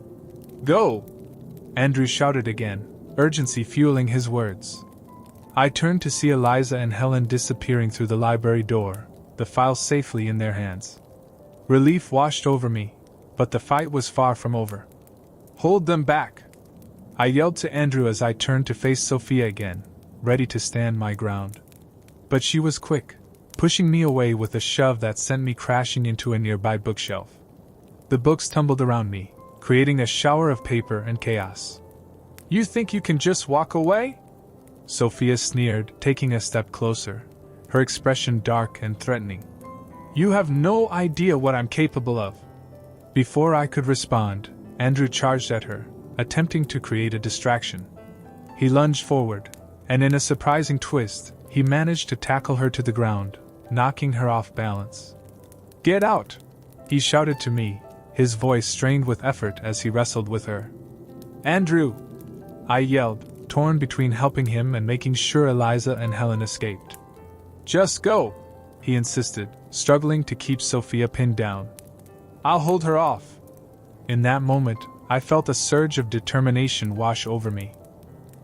Go! Andrew shouted again, urgency fueling his words. I turned to see Eliza and Helen disappearing through the library door, the file safely in their hands. Relief washed over me, but the fight was far from over. Hold them back! I yelled to Andrew as I turned to face Sophia again, ready to stand my ground. But she was quick, pushing me away with a shove that sent me crashing into a nearby bookshelf. The books tumbled around me, creating a shower of paper and chaos. You think you can just walk away? Sophia sneered, taking a step closer, her expression dark and threatening. You have no idea what I'm capable of. Before I could respond, Andrew charged at her, attempting to create a distraction. He lunged forward, and in a surprising twist, he managed to tackle her to the ground, knocking her off balance. Get out! He shouted to me, his voice strained with effort as he wrestled with her. Andrew! I yelled, torn between helping him and making sure Eliza and Helen escaped. Just go! He insisted, struggling to keep Sophia pinned down. I'll hold her off. In that moment, I felt a surge of determination wash over me.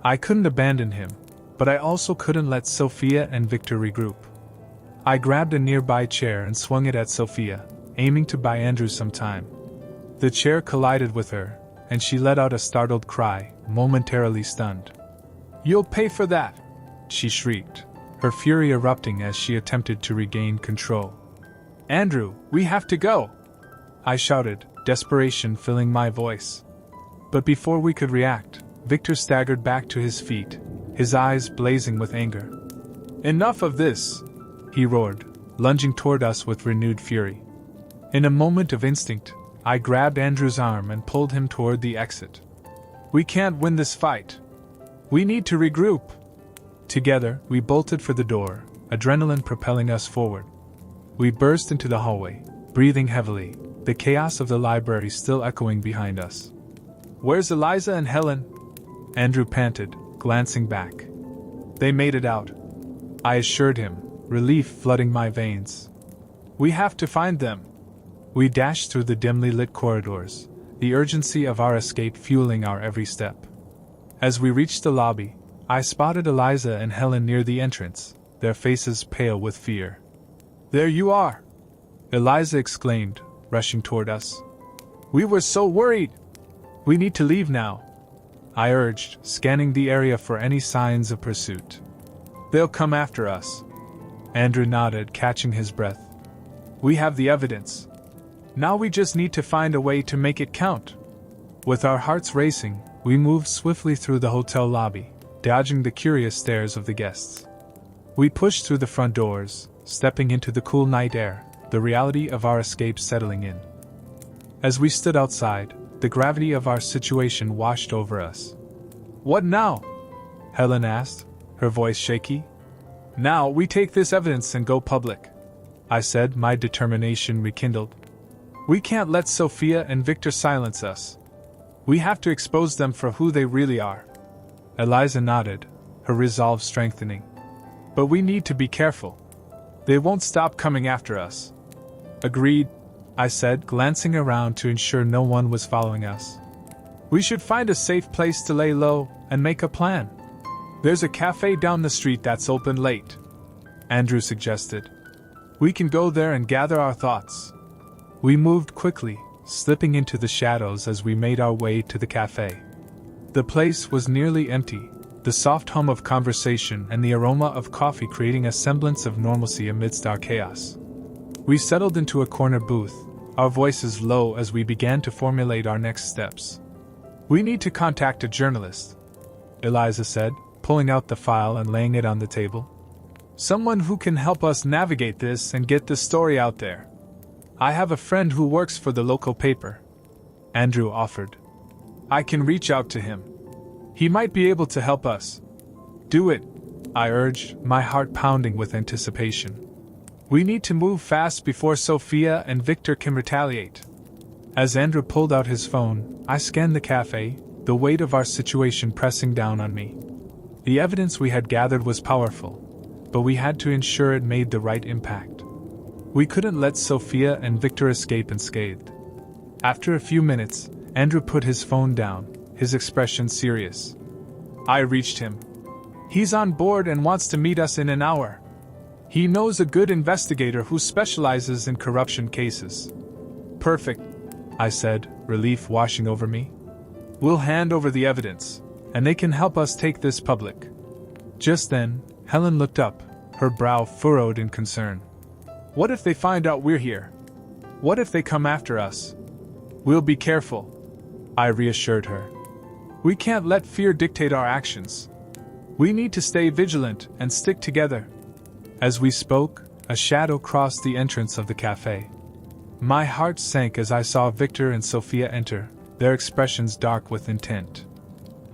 I couldn't abandon him, but I also couldn't let Sophia and Victor regroup. I grabbed a nearby chair and swung it at Sophia, aiming to buy Andrew some time. The chair collided with her, and she let out a startled cry, momentarily stunned. You'll pay for that! She shrieked, her fury erupting as she attempted to regain control. Andrew, we have to go! I shouted, desperation filling my voice. But before we could react, Victor staggered back to his feet, his eyes blazing with anger. Enough of this! He roared, lunging toward us with renewed fury. In a moment of instinct, I grabbed Andrew's arm and pulled him toward the exit. We can't win this fight. We need to regroup. Together, we bolted for the door, adrenaline propelling us forward. We burst into the hallway, breathing heavily, the chaos of the library still echoing behind us. "Where's Eliza and Helen?" Andrew panted, glancing back. "They made it out," I assured him, relief flooding my veins. "We have to find them." We dashed through the dimly lit corridors, the urgency of our escape fueling our every step. As we reached the lobby, I spotted Eliza and Helen near the entrance, their faces pale with fear. "There you are!" Eliza exclaimed, rushing toward us. "We were so worried! We need to leave now," I urged, scanning the area for any signs of pursuit. "They'll come after us." Andrew nodded, catching his breath. "We have the evidence. Now we just need to find a way to make it count." With our hearts racing, we moved swiftly through the hotel lobby, dodging the curious stares of the guests. We pushed through the front doors, stepping into the cool night air, the reality of our escape settling in. As we stood outside, the gravity of our situation washed over us. "What now?" Helen asked, her voice shaky. "Now we take this evidence and go public," I said, my determination rekindled. "We can't let Sophia and Victor silence us. We have to expose them for who they really are." Eliza nodded, her resolve strengthening. "But we need to be careful. They won't stop coming after us." "Agreed," I said, glancing around to ensure no one was following us. "We should find a safe place to lay low and make a plan. There's a cafe down the street that's open late," Andrew suggested. "We can go there and gather our thoughts." We moved quickly, slipping into the shadows as we made our way to the cafe. The place was nearly empty, the soft hum of conversation and the aroma of coffee creating a semblance of normalcy amidst our chaos. We settled into a corner booth, our voices low as we began to formulate our next steps. "We need to contact a journalist," Eliza said, pulling out the file and laying it on the table. "Someone who can help us navigate this and get the story out there. I have a friend who works for the local paper," Andrew offered. "I can reach out to him. He might be able to help us." "Do it," I urged, my heart pounding with anticipation. "We need to move fast before Sophia and Victor can retaliate." As Andrew pulled out his phone, I scanned the cafe, the weight of our situation pressing down on me. The evidence we had gathered was powerful, but we had to ensure it made the right impact. We couldn't let Sophia and Victor escape unscathed. After a few minutes, Andrew put his phone down, his expression serious. I reached him. "He's on board and wants to meet us in an hour. He knows a good investigator who specializes in corruption cases." "Perfect," I said, relief washing over me. "We'll hand over the evidence, and they can help us take this public." Just then, Helen looked up, her brow furrowed in concern. "What if they find out we're here? What if they come after us?" "We'll be careful," I reassured her. "We can't let fear dictate our actions. We need to stay vigilant and stick together." As we spoke, a shadow crossed the entrance of the cafe. My heart sank as I saw Victor and Sophia enter, their expressions dark with intent.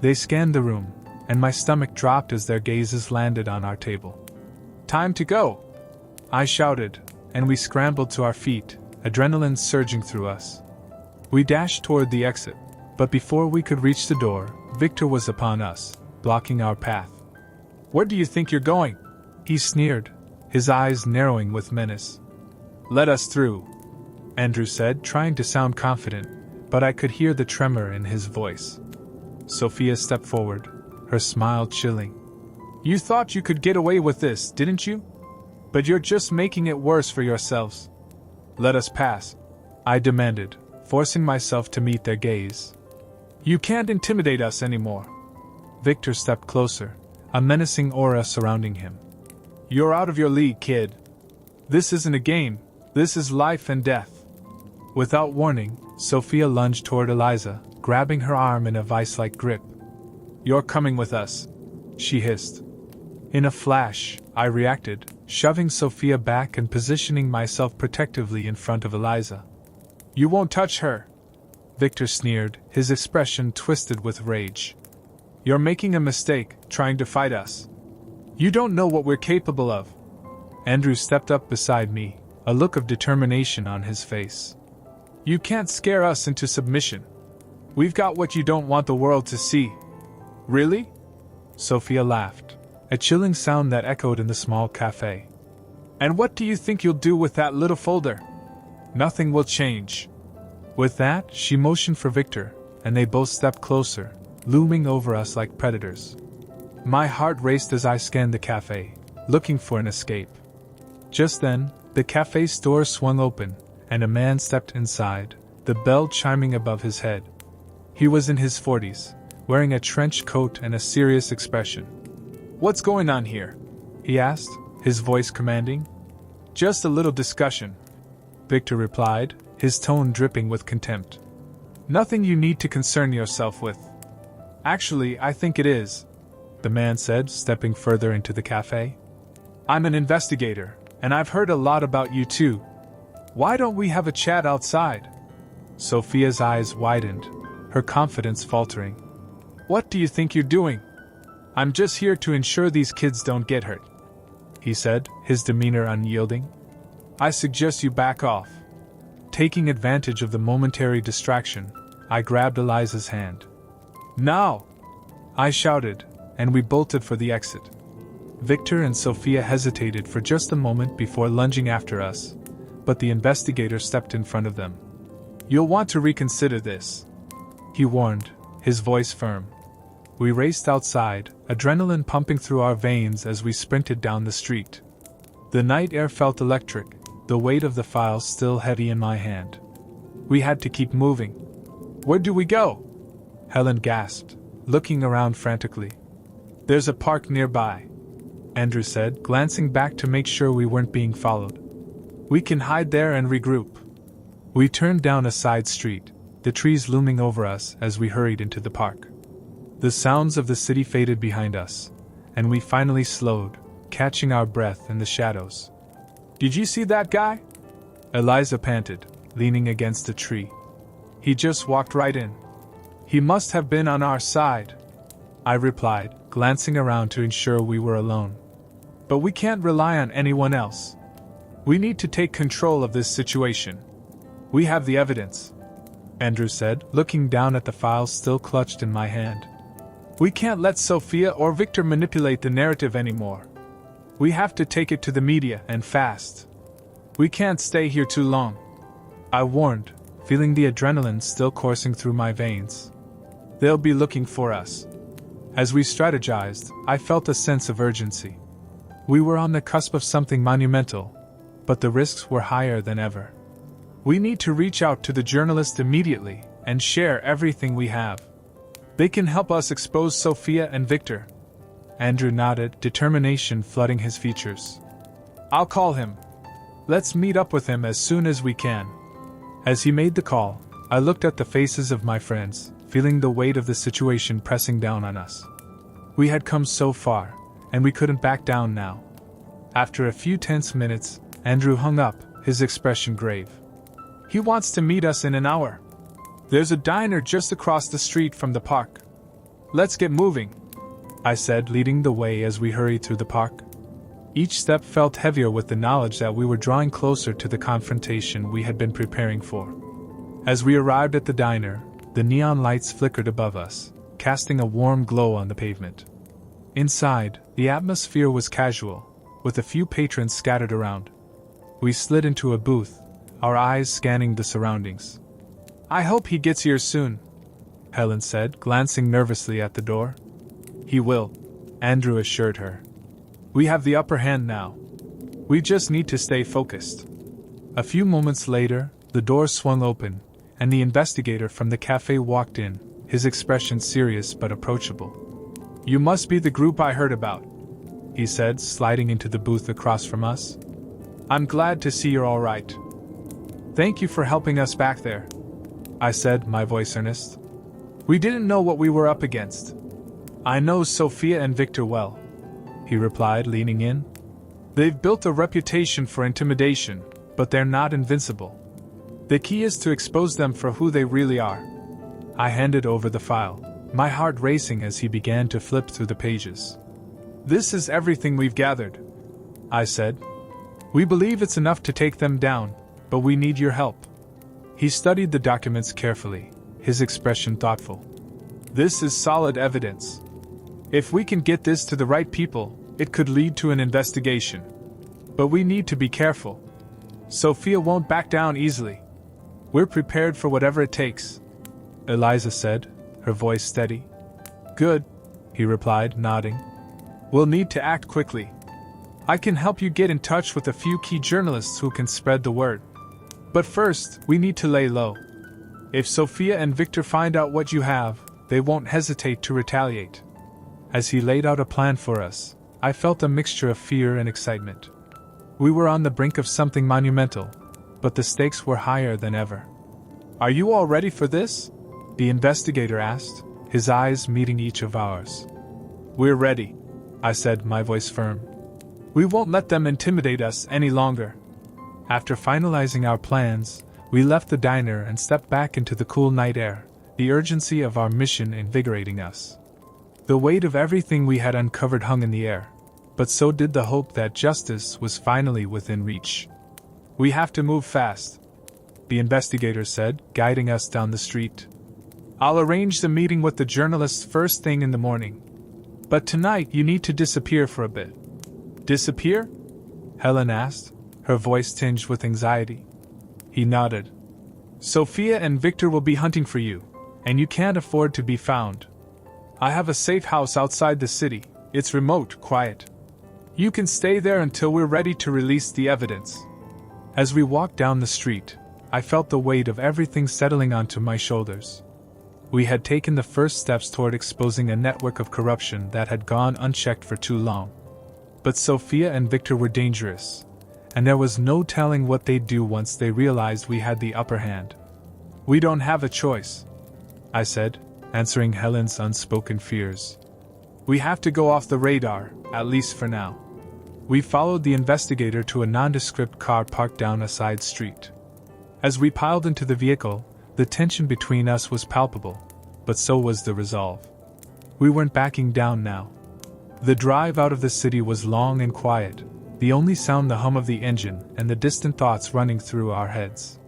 They scanned the room, and my stomach dropped as their gazes landed on our table. "Time to go!" I shouted, and we scrambled to our feet, adrenaline surging through us. We dashed toward the exit, but before we could reach the door, Victor was upon us, blocking our path. "Where do you think you're going?" he sneered, his eyes narrowing with menace. "Let us through," Andrew said, trying to sound confident, but I could hear the tremor in his voice. Sophia stepped forward, her smile chilling. "You thought you could get away with this, didn't you? But you're just making it worse for yourselves. Let us pass," I demanded, forcing myself to meet their gaze. "You can't intimidate us anymore." Victor stepped closer, a menacing aura surrounding him. "You're out of your league, kid. This isn't a game, this is life and death." Without warning, Sophia lunged toward Eliza, grabbing her arm in a vice-like grip. "You're coming with us," she hissed. In a flash, I reacted, shoving Sophia back and positioning myself protectively in front of Eliza. "You won't touch her," Victor sneered, his expression twisted with rage. "You're making a mistake, trying to fight us. You don't know what we're capable of." Andrew stepped up beside me, a look of determination on his face. You can't scare us into submission. We've got what you don't want the world to see. Really? Sophia laughed, a chilling sound that echoed in the small cafe. And what do you think you'll do with that little folder? Nothing will change. With that, she motioned for Victor, and they both stepped closer, looming over us like predators. My heart raced as I scanned the cafe, looking for an escape. Just then, the cafe's door swung open, and a man stepped inside, the bell chiming above his head. He was in his 40s, wearing a trench coat and a serious expression. "What's going on here?" he asked, his voice commanding. "Just a little discussion," Victor replied, his tone dripping with contempt. "Nothing you need to concern yourself with." "Actually, I think it is," the man said, stepping further into the cafe. "I'm an investigator, and I've heard a lot about you too. Why don't we have a chat outside?" Sophia's eyes widened, her confidence faltering. "What do you think you're doing?" "I'm just here to ensure these kids don't get hurt," he said, his demeanor unyielding. "I suggest you back off." Taking advantage of the momentary distraction, I grabbed Eliza's hand. "Now!" I shouted, and we bolted for the exit. Victor and Sophia hesitated for just a moment before lunging after us, but the investigator stepped in front of them. "You'll want to reconsider this," he warned, his voice firm. We raced outside, adrenaline pumping through our veins as we sprinted down the street. The night air felt electric, the weight of the file still heavy in my hand. We had to keep moving. "Where do we go?" Helen gasped, looking around frantically. "There's a park nearby," Andrew said, glancing back to make sure we weren't being followed. "We can hide there and regroup." We turned down a side street, the trees looming over us as we hurried into the park. The sounds of the city faded behind us, and we finally slowed, catching our breath in the shadows. "Did you see that guy?" Eliza panted, leaning against a tree. "He just walked right in. He must have been on our side," I replied, glancing around to ensure we were alone. "But we can't rely on anyone else. We need to take control of this situation. We have the evidence," Andrew said, looking down at the files still clutched in my hand. "We can't let Sophia or Victor manipulate the narrative anymore. We have to take it to the media, and fast. We can't stay here too long," I warned, feeling the adrenaline still coursing through my veins. "They'll be looking for us." As we strategized, I felt a sense of urgency. We were on the cusp of something monumental, but the risks were higher than ever. "We need to reach out to the journalist immediately and share everything we have. They can help us expose Sophia and Victor." Andrew nodded, determination flooding his features. "I'll call him. Let's meet up with him as soon as we can." As he made the call, I looked at the faces of my friends, feeling the weight of the situation pressing down on us. We had come so far, and we couldn't back down now. After a few tense minutes, Andrew hung up, his expression grave. "He wants to meet us in an hour. There's a diner just across the street from the park. Let's get moving," I said, leading the way as we hurried through the park. Each step felt heavier with the knowledge that we were drawing closer to the confrontation we had been preparing for. As we arrived at the diner, the neon lights flickered above us, casting a warm glow on the pavement. Inside, the atmosphere was casual, with a few patrons scattered around. We slid into a booth, our eyes scanning the surroundings. "I hope he gets here soon," Helen said, glancing nervously at the door. "He will," Andrew assured her. "We have the upper hand now. We just need to stay focused." A few moments later, the door swung open, and the investigator from the cafe walked in, his expression serious but approachable. "You must be the group I heard about," he said, sliding into the booth across from us. "I'm glad to see you're all right." "Thank you for helping us back there," I said, my voice earnest. "We didn't know what we were up against." "I know Sophia and Victor well," he replied, leaning in. "They've built a reputation for intimidation, but they're not invincible. The key is to expose them for who they really are." I handed over the file, my heart racing as he began to flip through the pages. "This is everything we've gathered," I said. "We believe it's enough to take them down, but we need your help." He studied the documents carefully, his expression thoughtful. This is solid evidence. If we can get this to the right people, it could lead to an investigation. But we need to be careful. Sophia won't back down easily. We're prepared for whatever it takes, Eliza said, her voice steady. Good, he replied, nodding. We'll need to act quickly. I can help you get in touch with a few key journalists who can spread the word. But first, we need to lay low. If Sophia and Victor find out what you have, they won't hesitate to retaliate. As he laid out a plan for us, I felt a mixture of fear and excitement. We were on the brink of something monumental, but the stakes were higher than ever. Are you all ready for this? The investigator asked, his eyes meeting each of ours. We're ready, I said, my voice firm. We won't let them intimidate us any longer. After finalizing our plans, we left the diner and stepped back into the cool night air, the urgency of our mission invigorating us. The weight of everything we had uncovered hung in the air, but so did the hope that justice was finally within reach. We have to move fast, the investigator said, guiding us down the street. I'll arrange the meeting with the journalists first thing in the morning. But tonight you need to disappear for a bit. Disappear? Helen asked, her voice tinged with anxiety. He nodded. Sophia and Victor will be hunting for you, and you can't afford to be found. I have a safe house outside the city. It's remote, quiet. You can stay there until we're ready to release the evidence. As we walked down the street, I felt the weight of everything settling onto my shoulders. We had taken the first steps toward exposing a network of corruption that had gone unchecked for too long. But Sophia and Victor were dangerous, and there was no telling what they'd do once they realized we had the upper hand. We don't have a choice, I said, answering Helen's unspoken fears. We have to go off the radar, at least for now. We followed the investigator to a nondescript car parked down a side street. As we piled into the vehicle, the tension between us was palpable, but so was the resolve. We weren't backing down now. The drive out of the city was long and quiet, the only sound the hum of the engine and the distant thoughts running through our heads.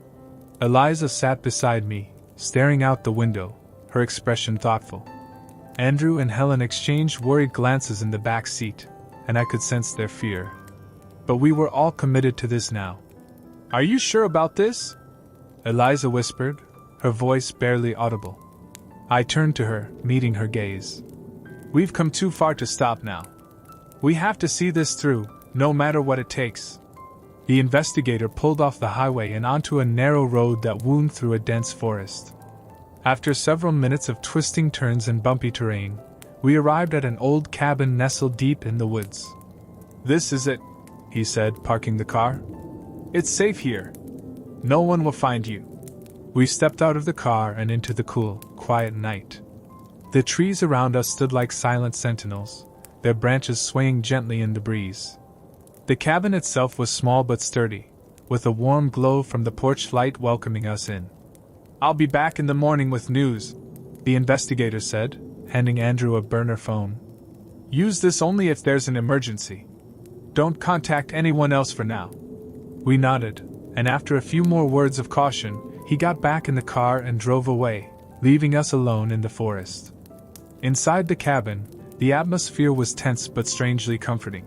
Eliza sat beside me, staring out the window, her expression thoughtful. Andrew and Helen exchanged worried glances in the back seat, and I could sense their fear. But we were all committed to this now. Are you sure about this? Eliza whispered, her voice barely audible. I turned to her, meeting her gaze. We've come too far to stop now. We have to see this through, no matter what it takes. The investigator pulled off the highway and onto a narrow road that wound through a dense forest. After several minutes of twisting turns and bumpy terrain, we arrived at an old cabin nestled deep in the woods. This is it, he said, parking the car. It's safe here. No one will find you. We stepped out of the car and into the cool, quiet night. The trees around us stood like silent sentinels, their branches swaying gently in the breeze. The cabin itself was small but sturdy, with a warm glow from the porch light welcoming us in. I'll be back in the morning with news, the investigator said, handing Andrew a burner phone. Use this only if there's an emergency. Don't contact anyone else for now. We nodded, and after a few more words of caution, he got back in the car and drove away, leaving us alone in the forest. Inside the cabin, the atmosphere was tense but strangely comforting.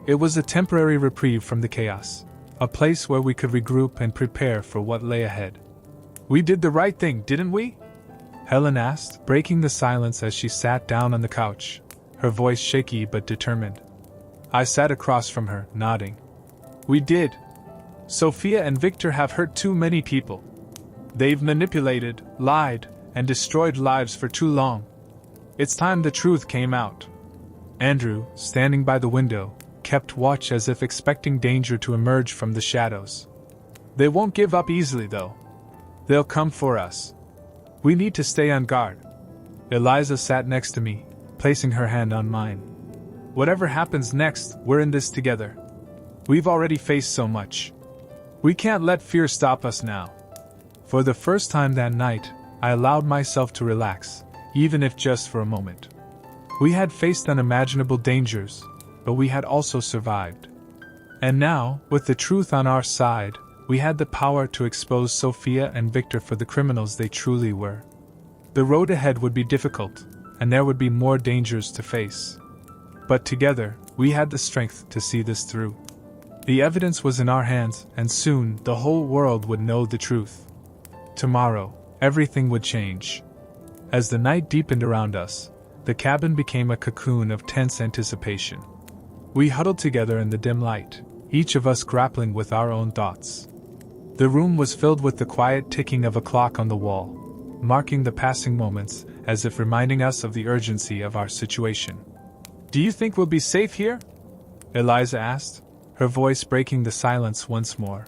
It was a temporary reprieve from the chaos, a place where we could regroup and prepare for what lay ahead. We did the right thing, didn't we? Helen asked, breaking the silence as she sat down on the couch, her voice shaky but determined. I sat across from her, nodding. We did. Sophia and Victor have hurt too many people. They've manipulated, lied, and destroyed lives for too long. It's time the truth came out. Andrew, standing by the window, kept watch as if expecting danger to emerge from the shadows. They won't give up easily, though. They'll come for us. We need to stay on guard. Eliza sat next to me, placing her hand on mine. Whatever happens next, we're in this together. We've already faced so much. We can't let fear stop us now. For the first time that night, I allowed myself to relax, even if just for a moment. We had faced unimaginable dangers, but we had also survived. And now, with the truth on our side, we had the power to expose Sophia and Victor for the criminals they truly were. The road ahead would be difficult, and there would be more dangers to face. But together, we had the strength to see this through. The evidence was in our hands, and soon the whole world would know the truth. Tomorrow, everything would change. As the night deepened around us, the cabin became a cocoon of tense anticipation. We huddled together in the dim light, each of us grappling with our own thoughts. The room was filled with the quiet ticking of a clock on the wall, marking the passing moments, as if reminding us of the urgency of our situation. "Do you think we'll be safe here?" Eliza asked, her voice breaking the silence once more.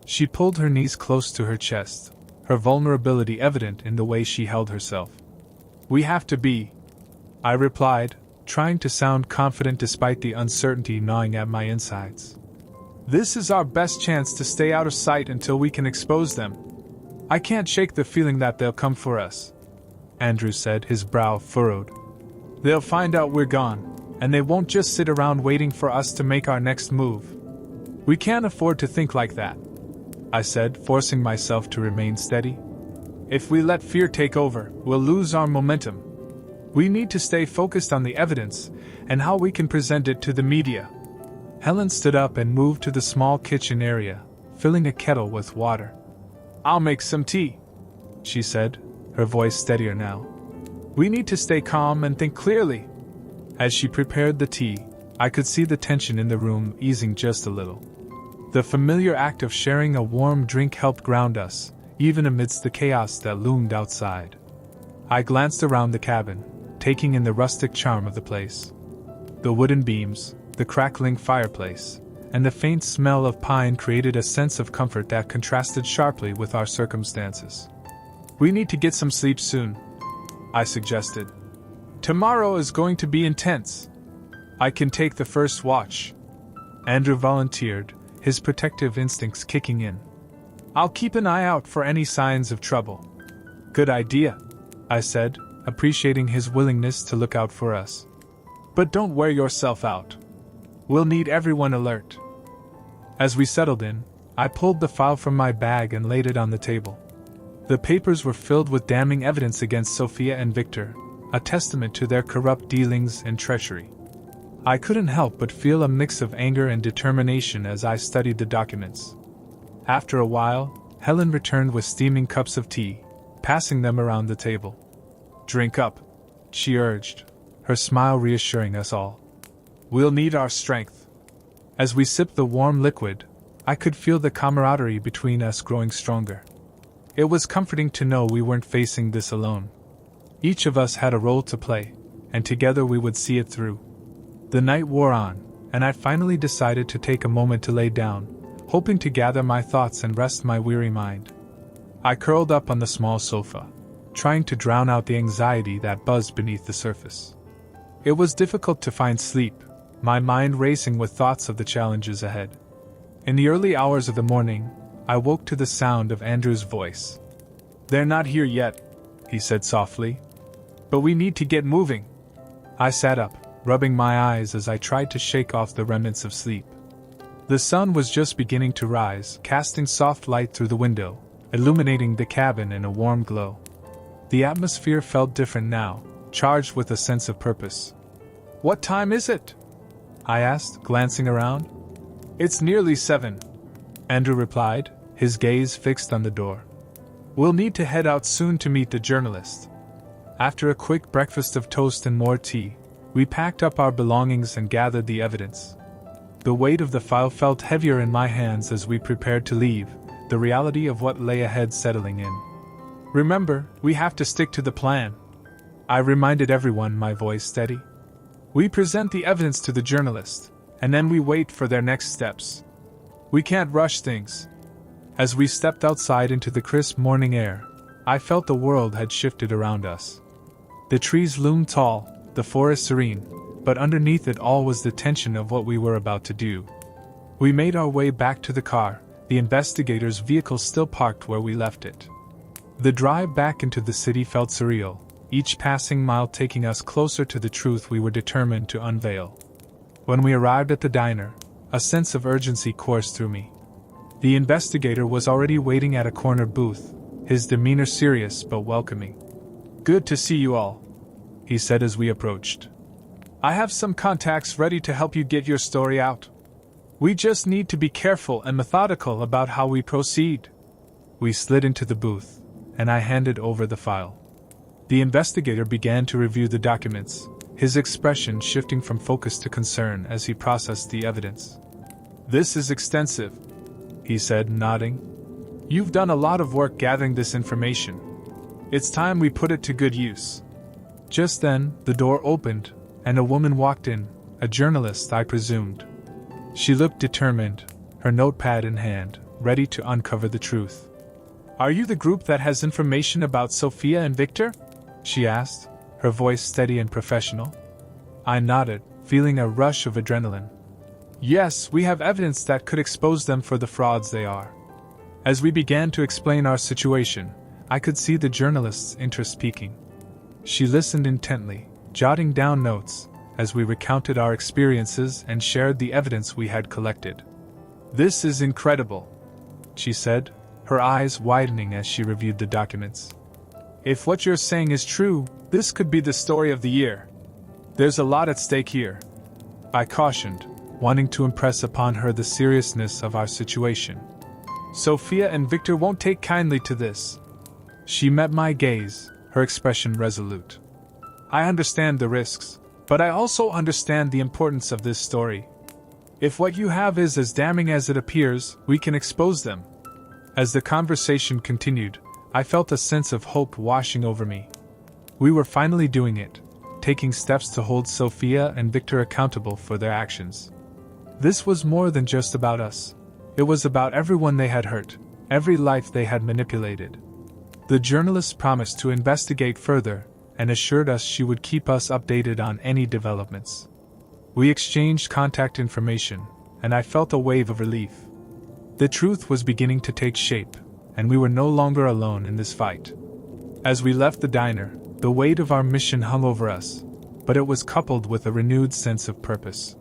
She pulled her knees close to her chest, her vulnerability evident in the way she held herself. "We have to be," I replied, trying to sound confident despite the uncertainty gnawing at my insides. "This is our best chance to stay out of sight until we can expose them. I can't shake the feeling that they'll come for us," Andrew said, his brow furrowed. "They'll find out we're gone, and they won't just sit around waiting for us to make our next move. We can't afford to think like that," I said, forcing myself to remain steady. "If we let fear take over, we'll lose our momentum. We need to stay focused on the evidence and how we can present it to the media." Helen stood up and moved to the small kitchen area, filling a kettle with water. "I'll make some tea," she said, her voice steadier now. "We need to stay calm and think clearly." As she prepared the tea, I could see the tension in the room easing just a little. The familiar act of sharing a warm drink helped ground us, even amidst the chaos that loomed outside. I glanced around the cabin, taking in the rustic charm of the place. The wooden beams, the crackling fireplace, and the faint smell of pine created a sense of comfort that contrasted sharply with our circumstances. "We need to get some sleep soon," I suggested. "Tomorrow is going to be intense." "I can take the first watch," Andrew volunteered, his protective instincts kicking in. "I'll keep an eye out for any signs of trouble." "Good idea," I said, appreciating his willingness to look out for us. "But don't wear yourself out. We'll need everyone alert." As we settled in, I pulled the file from my bag and laid it on the table. The papers were filled with damning evidence against Sophia and Victor, a testament to their corrupt dealings and treachery. I couldn't help but feel a mix of anger and determination as I studied the documents. After a while, Helen returned with steaming cups of tea, passing them around the table. "Drink up," she urged, her smile reassuring us all. "We'll need our strength." As we sipped the warm liquid, I could feel the camaraderie between us growing stronger. It was comforting to know we weren't facing this alone. Each of us had a role to play, and together we would see it through. The night wore on, and I finally decided to take a moment to lay down, hoping to gather my thoughts and rest my weary mind. I curled up on the small sofa, trying to drown out the anxiety that buzzed beneath the surface. It was difficult to find sleep, my mind racing with thoughts of the challenges ahead. In the early hours of the morning, I woke to the sound of Andrew's voice. "They're not here yet," he said softly. "But we need to get moving." I sat up, rubbing my eyes as I tried to shake off the remnants of sleep. The sun was just beginning to rise, casting soft light through the window, illuminating the cabin in a warm glow. The atmosphere felt different now, charged with a sense of purpose. "What time is it?" I asked, glancing around. "It's nearly 7, Andrew replied, his gaze fixed on the door. "We'll need to head out soon to meet the journalist." After a quick breakfast of toast and more tea, we packed up our belongings and gathered the evidence. The weight of the file felt heavier in my hands as we prepared to leave, the reality of what lay ahead settling in. "Remember, we have to stick to the plan," I reminded everyone, my voice steady. "We present the evidence to the journalist, and then we wait for their next steps. We can't rush things." As we stepped outside into the crisp morning air, I felt the world had shifted around us. The trees loomed tall, the forest serene, but underneath it all was the tension of what we were about to do. We made our way back to the car, the investigator's vehicle still parked where we left it. The drive back into the city felt surreal, each passing mile taking us closer to the truth we were determined to unveil. When we arrived at the diner, a sense of urgency coursed through me. The investigator was already waiting at a corner booth, his demeanor serious but welcoming. "Good to see you all," he said as we approached. "I have some contacts ready to help you get your story out. We just need to be careful and methodical about how we proceed." We slid into the booth, and I handed over the file. The investigator began to review the documents, his expression shifting from focus to concern as he processed the evidence. "This is extensive," he said, nodding. "You've done a lot of work gathering this information. It's time we put it to good use." Just then, the door opened, and a woman walked in, a journalist, I presumed. She looked determined, her notepad in hand, ready to uncover the truth. "Are you the group that has information about Sophia and Victor?" she asked, her voice steady and professional. I nodded, feeling a rush of adrenaline. "Yes, we have evidence that could expose them for the frauds they are." As we began to explain our situation, I could see the journalist's interest peaking. She listened intently, jotting down notes, as we recounted our experiences and shared the evidence we had collected. "This is incredible," she said, her eyes widening as she reviewed the documents. "If what you're saying is true, this could be the story of the year. There's a lot at stake here," I cautioned, wanting to impress upon her the seriousness of our situation. "Sophia and Victor won't take kindly to this." She met my gaze, her expression resolute. "I understand the risks, but I also understand the importance of this story. If what you have is as damning as it appears, we can expose them." As the conversation continued, I felt a sense of hope washing over me. We were finally doing it, taking steps to hold Sophia and Victor accountable for their actions. This was more than just about us. It was about everyone they had hurt, every life they had manipulated. The journalist promised to investigate further, and assured us she would keep us updated on any developments. We exchanged contact information, and I felt a wave of relief. The truth was beginning to take shape, and we were no longer alone in this fight. As we left the diner, the weight of our mission hung over us, but it was coupled with a renewed sense of purpose.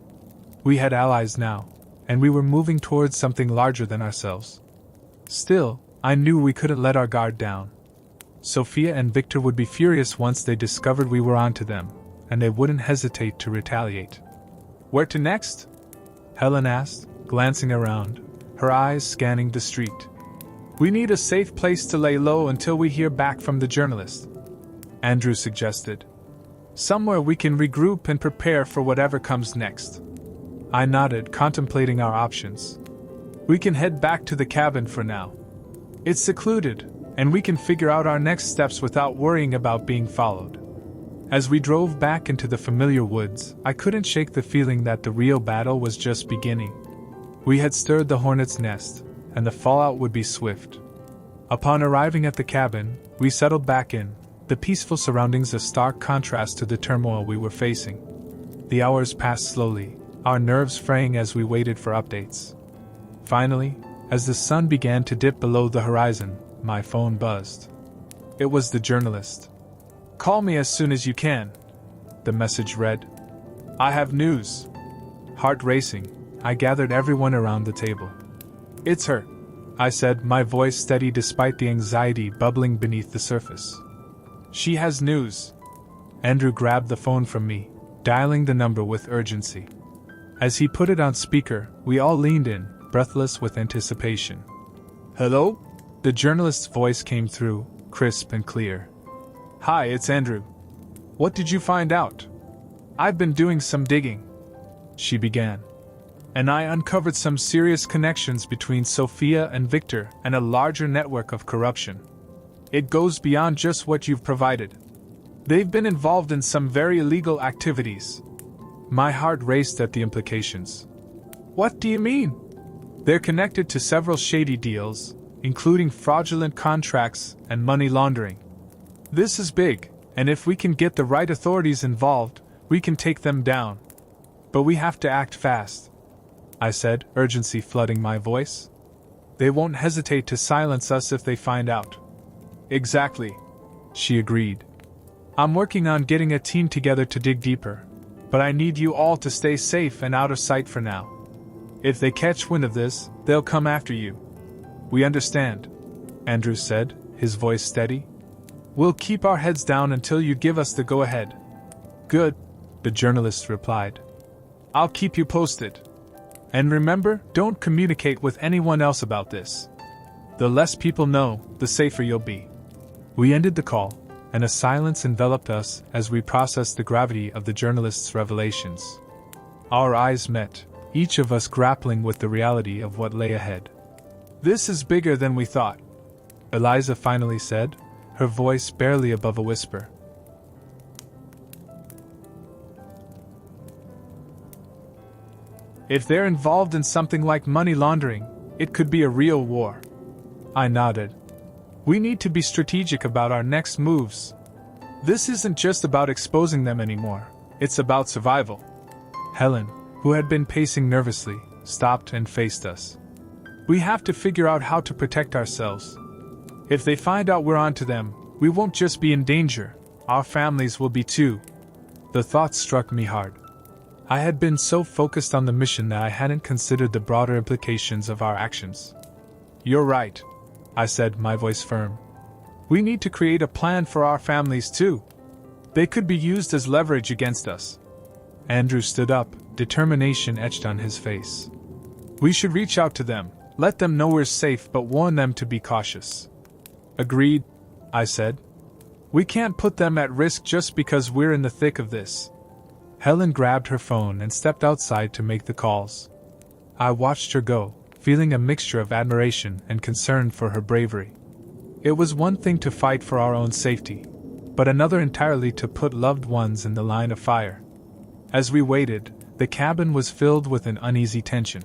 We had allies now, and we were moving towards something larger than ourselves. Still, I knew we couldn't let our guard down. Sophia and Victor would be furious once they discovered we were onto them, and they wouldn't hesitate to retaliate. "Where to next?" Helen asked, glancing around, her eyes scanning the street. "We need a safe place to lay low until we hear back from the journalist," Andrew suggested. "Somewhere we can regroup and prepare for whatever comes next." I nodded, contemplating our options. "We can head back to the cabin for now. It's secluded, and we can figure out our next steps without worrying about being followed." As we drove back into the familiar woods, I couldn't shake the feeling that the real battle was just beginning. We had stirred the hornet's nest, and the fallout would be swift. Upon arriving at the cabin, we settled back in, the peaceful surroundings a stark contrast to the turmoil we were facing. The hours passed slowly, our nerves fraying as we waited for updates. Finally, as the sun began to dip below the horizon, my phone buzzed. It was the journalist. "Call me as soon as you can," the message read. "I have news." Heart racing, I gathered everyone around the table. "It's her," I said, my voice steady despite the anxiety bubbling beneath the surface. "She has news." Andrew grabbed the phone from me, dialing the number with urgency. As he put it on speaker, we all leaned in, breathless with anticipation. "Hello?" The journalist's voice came through, crisp and clear. "Hi, it's Andrew. What did you find out?" "I've been doing some digging," she began, "and I uncovered some serious connections between Sophia and Victor and a larger network of corruption. It goes beyond just what you've provided. They've been involved in some very illegal activities." My heart raced at the implications. "What do you mean?" "They're connected to several shady deals, including fraudulent contracts and money laundering. This is big, and if we can get the right authorities involved, we can take them down. But we have to act fast," I said, urgency flooding my voice. "They won't hesitate to silence us if they find out." "Exactly," she agreed. "I'm working on getting a team together to dig deeper, but I need you all to stay safe and out of sight for now. If they catch wind of this, they'll come after you." We understand, Andrew said, his voice steady. We'll keep our heads down until you give us the go-ahead. Good, the journalist replied. I'll keep you posted. And remember, don't communicate with anyone else about this. The less people know, the safer you'll be. We ended the call, and a silence enveloped us as we processed the gravity of the journalist's revelations. Our eyes met, each of us grappling with the reality of what lay ahead. This is bigger than we thought, Eliza finally said, her voice barely above a whisper. If they're involved in something like money laundering, it could be a real war. I nodded. We need to be strategic about our next moves. This isn't just about exposing them anymore, it's about survival. Helen, who had been pacing nervously, stopped and faced us. We have to figure out how to protect ourselves. If they find out we're onto them, we won't just be in danger, our families will be too. The thought struck me hard. I had been so focused on the mission that I hadn't considered the broader implications of our actions. You're right, I said, my voice firm. We need to create a plan for our families too. They could be used as leverage against us. Andrew stood up, determination etched on his face. We should reach out to them, let them know we're safe, but warn them to be cautious. Agreed, I said. We can't put them at risk just because we're in the thick of this. Helen grabbed her phone and stepped outside to make the calls. I watched her go, feeling a mixture of admiration and concern for her bravery. It was one thing to fight for our own safety, but another entirely to put loved ones in the line of fire. As we waited, the cabin was filled with an uneasy tension.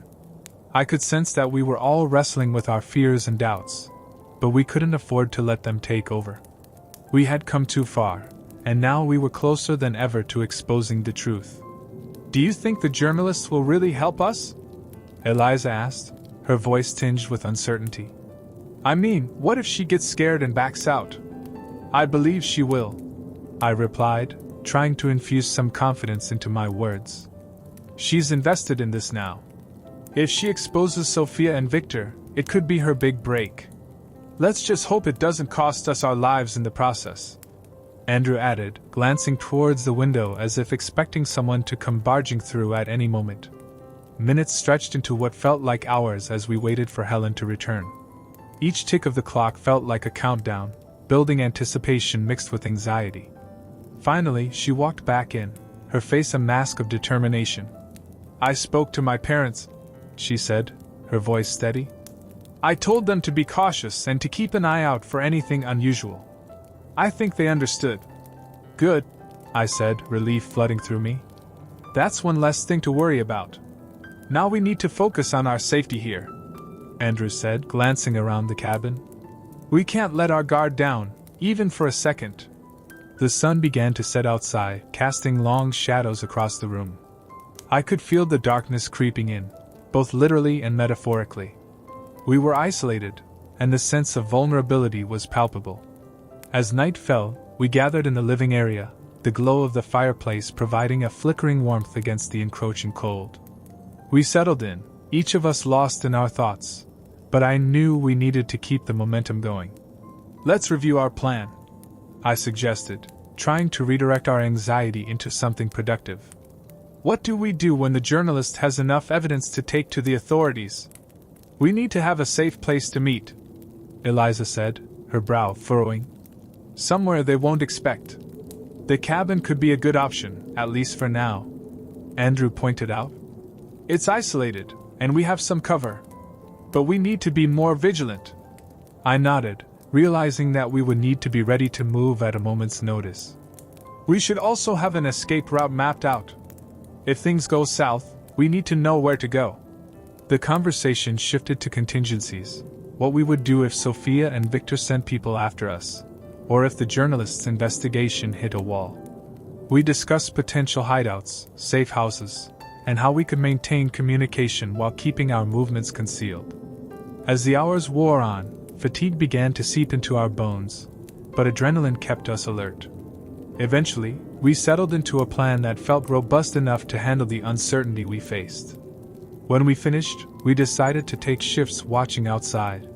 I could sense that we were all wrestling with our fears and doubts, but we couldn't afford to let them take over. We had come too far, and now we were closer than ever to exposing the truth. Do you think the journalists will really help us? Eliza asked, her voice tinged with uncertainty. I mean, what if she gets scared and backs out? I believe she will, I replied, trying to infuse some confidence into my words. She's invested in this now. If she exposes Sophia and Victor, it could be her big break. Let's just hope it doesn't cost us our lives in the process, Andrew added, glancing towards the window as if expecting someone to come barging through at any moment. Minutes stretched into what felt like hours as we waited for Helen to return. Each tick of the clock felt like a countdown, building anticipation mixed with anxiety. Finally, she walked back in, her face a mask of determination. I spoke to my parents, she said, her voice steady. I told them to be cautious and to keep an eye out for anything unusual. I think they understood. Good, I said, relief flooding through me. That's one less thing to worry about. Now we need to focus on our safety here, Andrew said, glancing around the cabin. We can't let our guard down, even for a second. The sun began to set outside, casting long shadows across the room. I could feel the darkness creeping in, both literally and metaphorically. We were isolated, and the sense of vulnerability was palpable. As night fell, we gathered in the living area, the glow of the fireplace providing a flickering warmth against the encroaching cold. We settled in, each of us lost in our thoughts, but I knew we needed to keep the momentum going. Let's review our plan, I suggested, trying to redirect our anxiety into something productive. What do we do when the journalist has enough evidence to take to the authorities? We need to have a safe place to meet, Eliza said, her brow furrowing. Somewhere they won't expect. The cabin could be a good option, at least for now, Andrew pointed out. It's isolated, and we have some cover. But we need to be more vigilant. I nodded, realizing that we would need to be ready to move at a moment's notice. We should also have an escape route mapped out. If things go south, we need to know where to go. The conversation shifted to contingencies, what we would do if Sophia and Victor sent people after us, or if the journalist's investigation hit a wall. We discussed potential hideouts, safe houses, and how we could maintain communication while keeping our movements concealed. As the hours wore on, fatigue began to seep into our bones, but adrenaline kept us alert. Eventually, we settled into a plan that felt robust enough to handle the uncertainty we faced. When we finished, we decided to take shifts watching outside,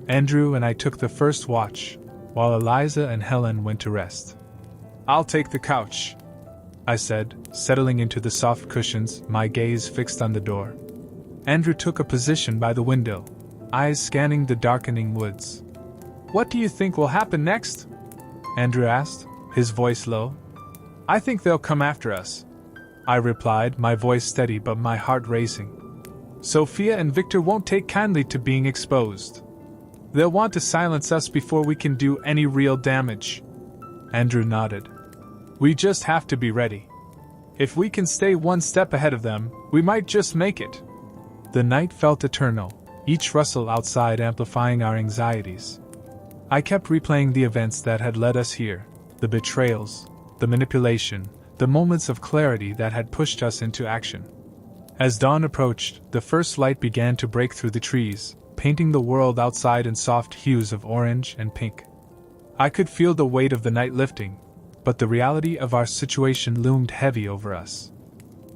Andrew and I took the first watch, while Eliza and Helen went to rest. "I'll take the couch," I said, settling into the soft cushions, my gaze fixed on the door. Andrew took a position by the window, eyes scanning the darkening woods. "What do you think will happen next?" Andrew asked, his voice low. "I think they'll come after us," I replied, my voice steady but my heart racing. "Sophia and Victor won't take kindly to being exposed. They'll want to silence us before we can do any real damage." Andrew nodded. "We just have to be ready. If we can stay one step ahead of them, we might just make it." The night felt eternal, each rustle outside amplifying our anxieties. I kept replaying the events that had led us here, the betrayals, the manipulation, the moments of clarity that had pushed us into action. As dawn approached, the first light began to break through the trees, painting the world outside in soft hues of orange and pink. I could feel the weight of the night lifting, but the reality of our situation loomed heavy over us.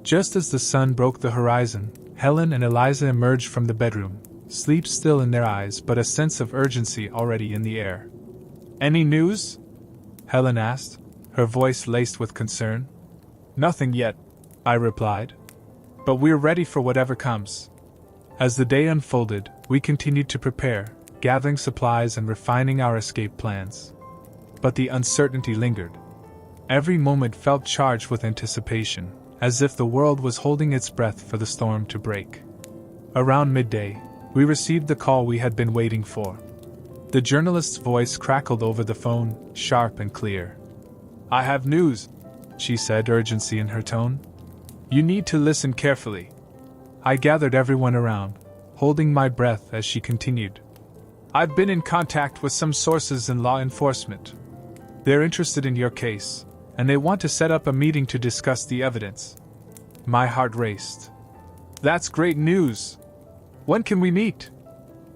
Just as the sun broke the horizon, Helen and Eliza emerged from the bedroom, sleep still in their eyes but a sense of urgency already in the air. "Any news?" Helen asked, her voice laced with concern. "Nothing yet," I replied. "But we're ready for whatever comes." As the day unfolded, we continued to prepare, gathering supplies and refining our escape plans. But the uncertainty lingered. Every moment felt charged with anticipation, as if the world was holding its breath for the storm to break. Around midday, we received the call we had been waiting for. The journalist's voice crackled over the phone, sharp and clear. "I have news," she said, urgency in her tone. "You need to listen carefully." I gathered everyone around, holding my breath as she continued. "I've been in contact with some sources in law enforcement. They're interested in your case, and they want to set up a meeting to discuss the evidence." My heart raced. "That's great news. When can we meet?"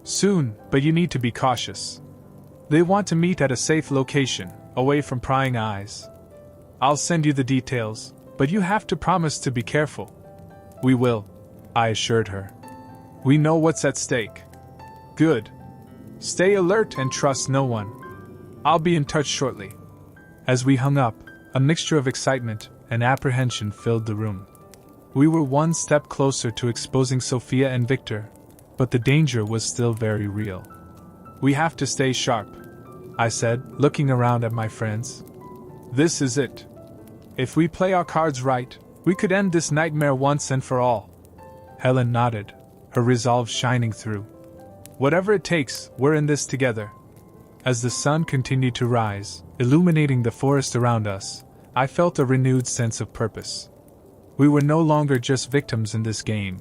"Soon, but you need to be cautious. They want to meet at a safe location, away from prying eyes. I'll send you the details, but you have to promise to be careful." "We will," I assured her. "We know what's at stake." "Good. Stay alert and trust no one. I'll be in touch shortly." As we hung up, a mixture of excitement and apprehension filled the room. We were one step closer to exposing Sophia and Victor, but the danger was still very real. "We have to stay sharp," I said, looking around at my friends. "This is it. If we play our cards right, we could end this nightmare once and for all." Helen nodded, her resolve shining through. "Whatever it takes, we're in this together." As the sun continued to rise, illuminating the forest around us, I felt a renewed sense of purpose. We were no longer just victims in this game.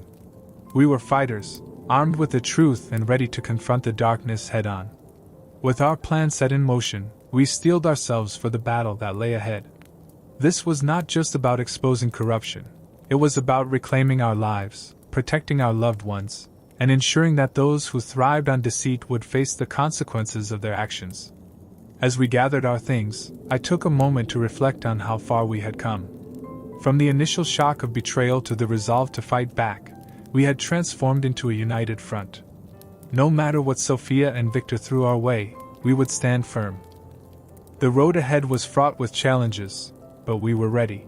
We were fighters, armed with the truth and ready to confront the darkness head-on. With our plan set in motion, we steeled ourselves for the battle that lay ahead. This was not just about exposing corruption. It was about reclaiming our lives, protecting our loved ones, and ensuring that those who thrived on deceit would face the consequences of their actions. As we gathered our things, I took a moment to reflect on how far we had come. From the initial shock of betrayal to the resolve to fight back, we had transformed into a united front. No matter what Sophia and Victor threw our way, we would stand firm. The road ahead was fraught with challenges, but we were ready.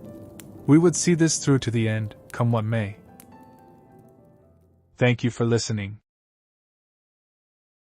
We would see this through to the end, come what may. Thank you for listening.